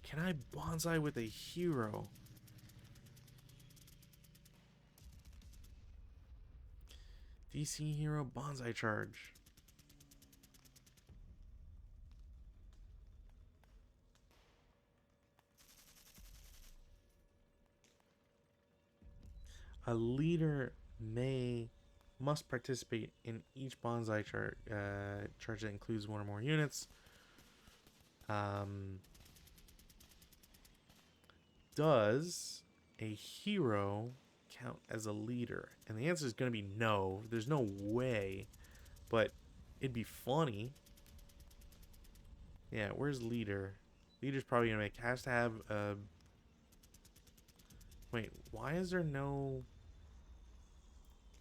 A: Can I bonsai with a hero? DC hero bonsai charge. A leader must participate in each bonsai charge that includes one or more units. Does a hero count as a leader? And the answer is going to be no. There's no way, but it'd be funny. Yeah, where's leader? Leader's probably going to has to have a... Wait, why is there no...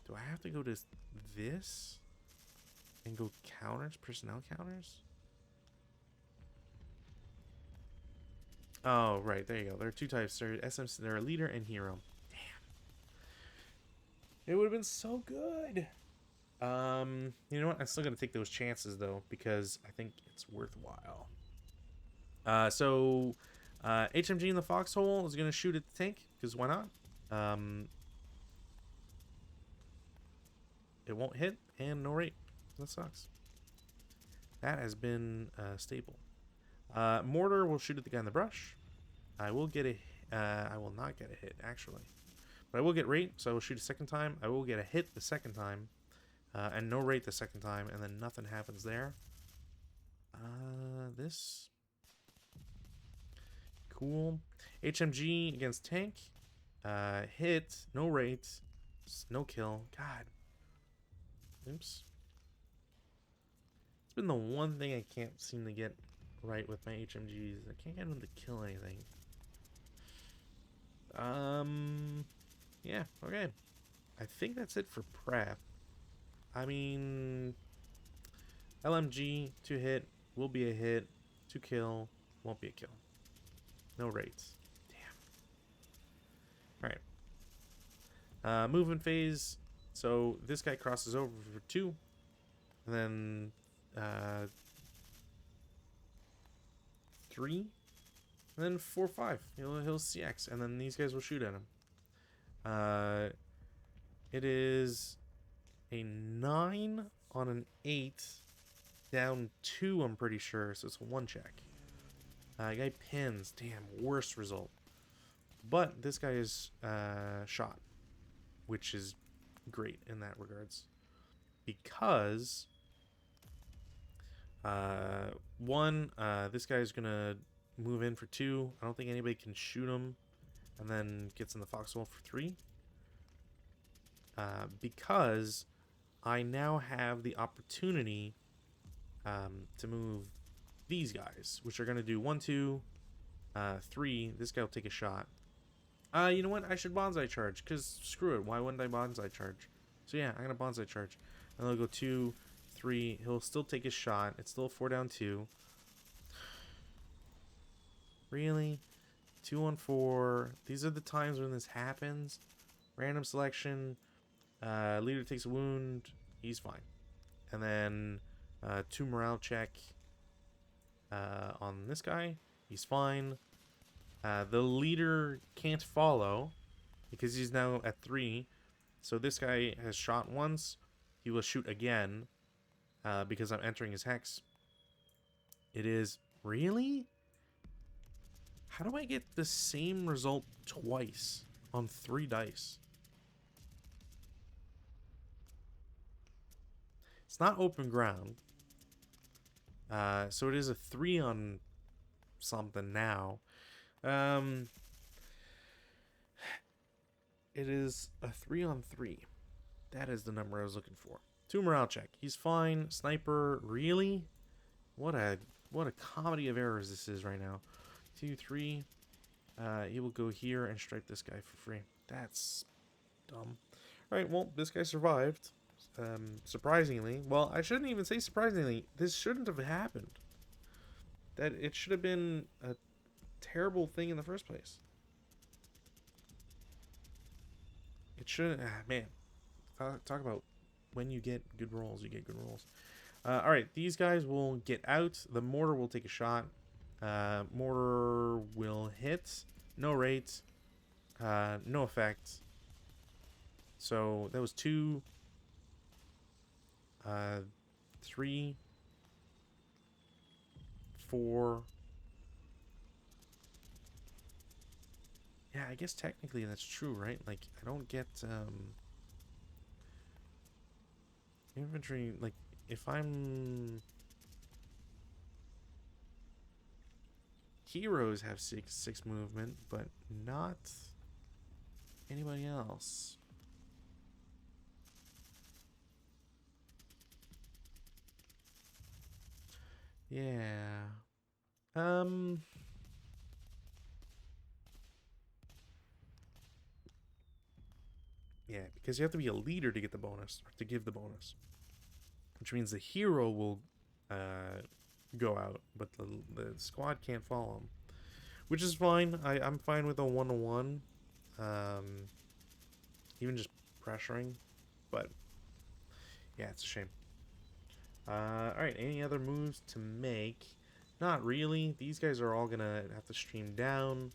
A: Do I have to go to this and go counters, personnel counters? Oh, right, there you go. There are two types. There are SMC, they're a leader and hero. Damn. It would have been so good. You know what? I'm still gonna take those chances though, because I think it's worthwhile. HMG in the foxhole is gonna shoot at the tank, because why not? It won't hit, and no rate. That sucks. That has been stable. Mortar will shoot at the guy in the brush. I will get a... I will not get a hit, actually. But I will get rate, so I will shoot a second time. I will get a hit the second time. And no rate the second time, and then nothing happens there. This... Cool. HMG against tank. Hit, no rate, no kill. God. Oops. It's been the one thing I can't seem to get right with my HMGs. I can't get them to kill anything. Yeah, okay. I think that's it for prep. I mean, LMG, 2 hit, will be a hit. 2 kill, won't be a kill. No rates. Damn. Alright. Movement phase. So this guy crosses over for 2. And then 3. And then 4, 5. He'll CX. And then these guys will shoot at him. It is a 9 on an 8. Down 2, I'm pretty sure. So it's a 1 check. Guy pins. Damn, worst result. But this guy is shot. Which is great in that regards. Because... this guy is going to move in for 2. I don't think anybody can shoot him. And then gets in the foxhole for 3. Because I now have the opportunity to move these guys, which are going to do 1, 2, 3. This guy will take a shot. You know what? I should bonsai charge, because screw it. Why wouldn't I bonsai charge? So yeah, I'm going to bonsai charge. And then I'll go 2, 3. He'll still take his shot. It's still 4 down 2. Really? 2 on 4. These are the times when this happens. Random selection. Leader takes a wound. He's fine. And then 2 morale check on this guy. He's fine. The leader can't follow because he's now at 3. So this guy has shot once. He will shoot again because I'm entering his hex. It is... Really? How do I get the same result twice on 3 dice? It's not open ground. So it is a 3 on something now. It is a 3 on 3. That is the number I was looking for. 2 morale check. He's fine. Sniper, really? What a comedy of errors this is right now. 2, 3. He will go here and strike this guy for free. That's dumb. Alright, well, this guy survived. Surprisingly. Well, I shouldn't even say surprisingly. This shouldn't have happened. that it should have been a terrible thing in the first place. It shouldn't. Man, talk about when you get good rolls, you get good rolls. All right, these guys will get out. The mortar will take a shot. Mortar will hit. No rate. No effect. So that was 2, 3, 4. Yeah, I guess technically that's true, right? Like, I don't get infantry. Like, if I'm heroes have six movement, but not anybody else. Yeah. Yeah, because you have to be a leader to get the bonus, or to give the bonus. Which means the hero will go out, but the squad can't follow him. Which is fine. I'm fine with a 1-1. Even just pressuring. But, yeah, it's a shame. Alright, any other moves to make? Not really. These guys are all gonna have to stream down.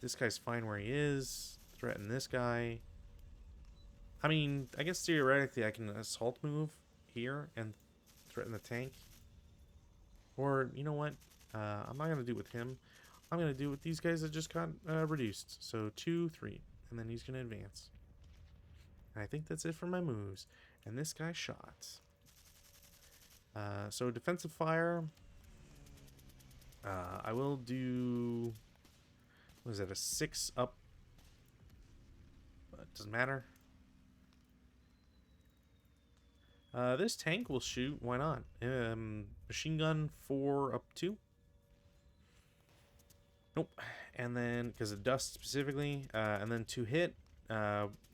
A: This guy's fine where he is. Threaten this guy. I mean, I guess theoretically I can assault move here and threaten the tank. Or, you know what? I'm not going to do it with him. I'm going to do it with these guys that just got reduced. So 2, 3. And then he's going to advance. And I think that's it for my moves. And this guy shot. So defensive fire. I will do... What is that? A 6 up. It doesn't matter. This tank will shoot. Why not? Machine gun 4 up 2. Nope. And then, because of dust specifically, and then 2 hit.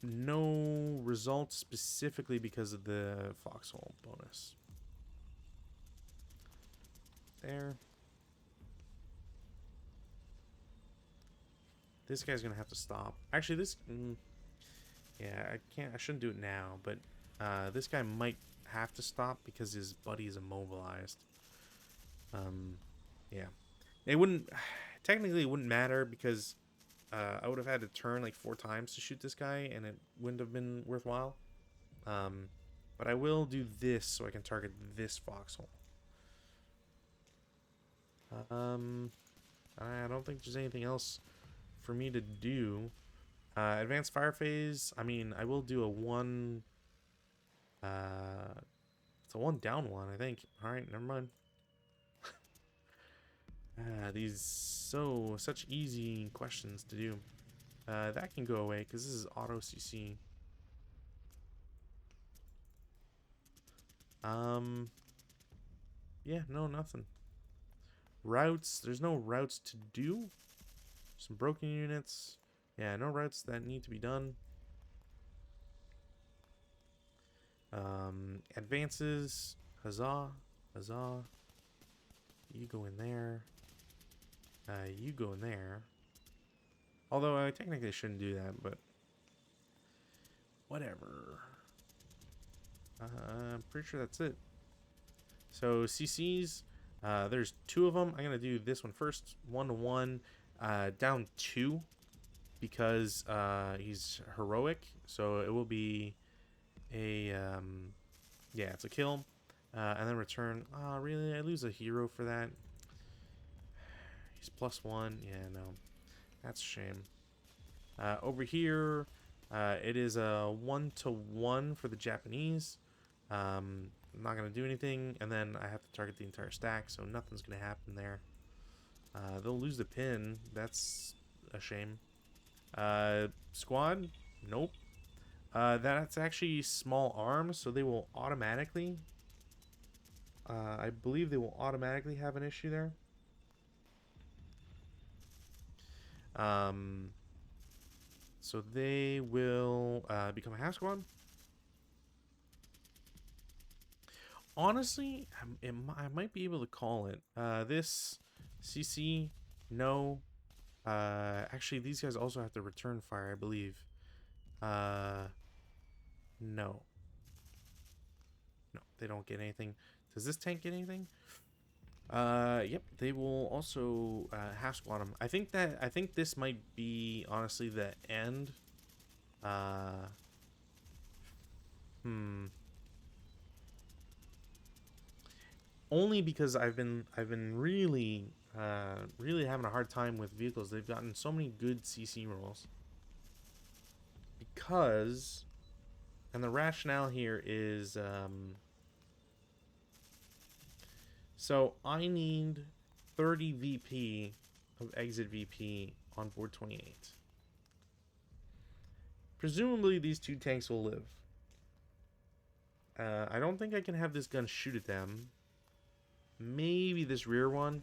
A: No results specifically because of the foxhole bonus. There. This guy's gonna have to stop. Actually, this... yeah, I shouldn't do it now, but this guy might have to stop because his buddy is immobilized. Yeah. It wouldn't... Technically, it wouldn't matter because I would have had to turn like 4 times to shoot this guy, and it wouldn't have been worthwhile. But I will do this so I can target this foxhole. I don't think there's anything else for me to do. Advanced fire phase. I mean, I will do a 1... it's a 1 down 1, I think. Alright, never mind. These such easy questions to do. That can go away because this is auto CC. Yeah, no, nothing. Routes. There's no routes to do. Some broken units. Yeah, no routes that need to be done. Advances. Huzzah. Huzzah. You go in there. You go in there. Although I technically shouldn't do that, but whatever. I'm pretty sure that's it. So CCs, there's 2 of them. I'm gonna do this one first. 1-1, down 2, because he's heroic. So it will be a yeah, it's a kill, and then return. Really? I lose a hero for that. He's +1. Yeah, no, that's a shame. Over here, it is a 1-1 for the Japanese. I'm not going to do anything, and then I have to target the entire stack, so nothing's going to happen there. They'll lose the pin. That's a shame. Squad? Nope. That's actually small arms, so they will automatically... I believe they will automatically have an issue there. So they will become a half squad. honestly, I might be able to call it. This CC, no. Actually, these guys also have to return fire, I believe. Uh, no. No, they don't get anything. Does this tank get anything? Yep, they will also half squat them. I think this might be honestly the end. Uh, hmm. Only because I've been really having a hard time with vehicles. They've gotten so many good CC rolls because, and the rationale here is so I need 30 VP of exit VP on board 28. Presumably these two tanks will live. I don't think I can have this gun shoot at them. Maybe this rear one.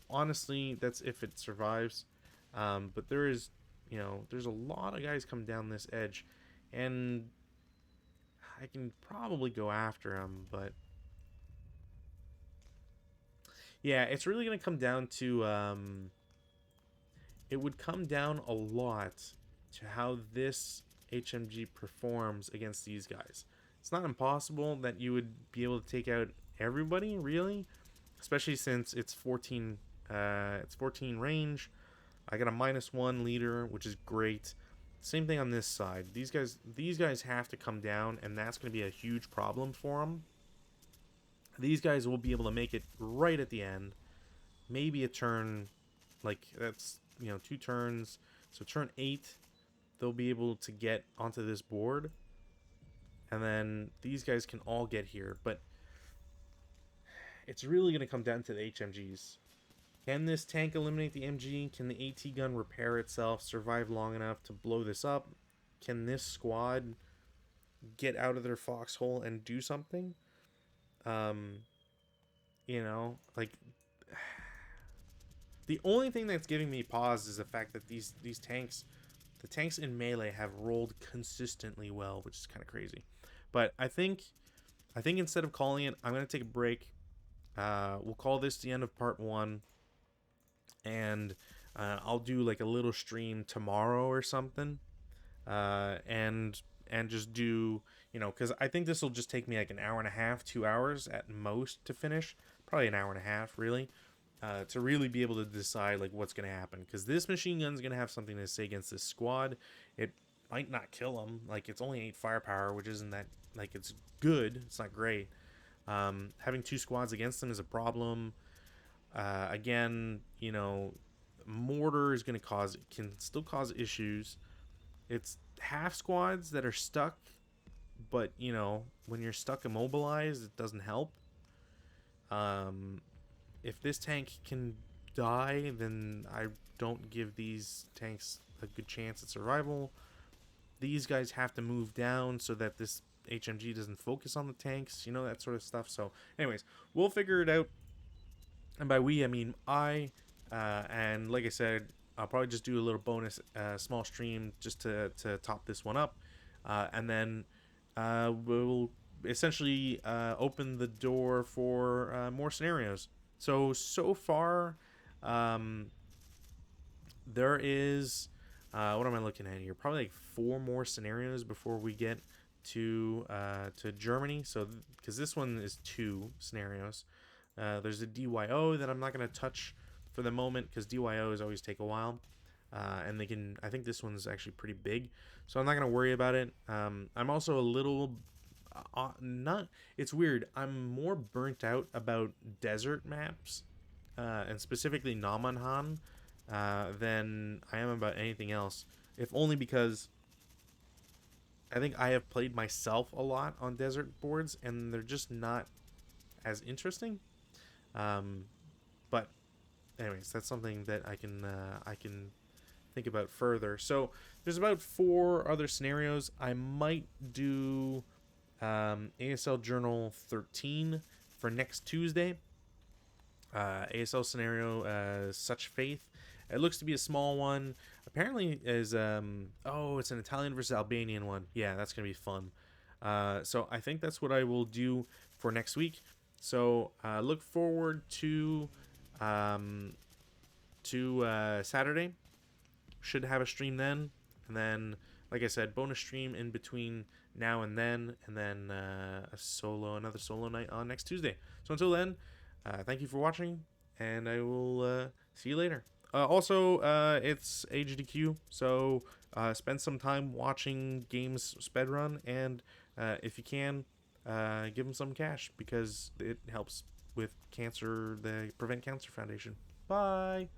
A: Honestly, that's if it survives. But there is, there's a lot of guys coming down this edge, and I can probably go after them, but yeah, it's really gonna come down to it would come down a lot to how this HMG performs against these guys. It's not impossible that you would be able to take out everybody, really, especially since it's 14. It's 14 range. I got a -1 leader, which is great. Same thing on this side. These guys have to come down, and that's going to be a huge problem for them. These guys will be able to make it right at the end. Maybe a turn, like that's 2 turns. So turn 8, they'll be able to get onto this board, and then these guys can all get here. But it's really going to come down to the HMGs. Can this tank eliminate the MG? Can the AT gun repair itself, survive long enough to blow this up? Can this squad get out of their foxhole and do something? Like the only thing that's giving me pause is the fact that these tanks, the tanks in melee, have rolled consistently well, which is kind of crazy. But I think instead of calling it, I'm gonna take a break. We'll call this the end of part 1. And I'll do like a little stream tomorrow or something, and just do, because I think this will just take me like an hour and a half, 2 hours at most to finish, probably an hour and a half really, to really be able to decide like what's gonna happen, because this machine gun's gonna have something to say against this squad. It might not kill them, like it's only 8 firepower, which isn't that, like, it's good, it's not great. Having 2 squads against them is a problem. Again, mortar is going to can still cause issues. It's half squads that are stuck, but when you're stuck immobilized, it doesn't help. If this tank can die, then I don't give these tanks a good chance at survival. These guys have to move down so that this HMG doesn't focus on the tanks, that sort of stuff. So anyways, we'll figure it out. And by we, I mean I. And like I said, I'll probably just do a little bonus small stream just to top this one up. And then we'll essentially open the door for more scenarios. So far, there is, what am I looking at here? Probably like 4 more scenarios before we get to Germany. So because this one is 2 scenarios. There's a DYO that I'm not going to touch for the moment because DYOs always take a while. And I think this one's actually pretty big, so I'm not going to worry about it. I'm also a little, it's weird. I'm more burnt out about desert maps, and specifically Namanhan, than I am about anything else. If only because I think I have played myself a lot on desert boards, and they're just not as interesting. But anyways, that's something that I can think about further. So there's about 4 other scenarios. I might do ASL Journal 13 for next Tuesday. ASL scenario, Such Faith. It looks to be a small one. Apparently is it's an Italian versus Albanian one. Yeah, that's gonna be fun. So I think that's what I will do for next week. So look forward um, to Saturday. Should have a stream then, and then, like I said, bonus stream in between now and then another solo night on next Tuesday. So until then, thank you for watching, and I will see you later. It's HDQ, so spend some time watching games spedrun, and if you can, give them some cash because it helps with cancer, the Prevent Cancer Foundation. Bye.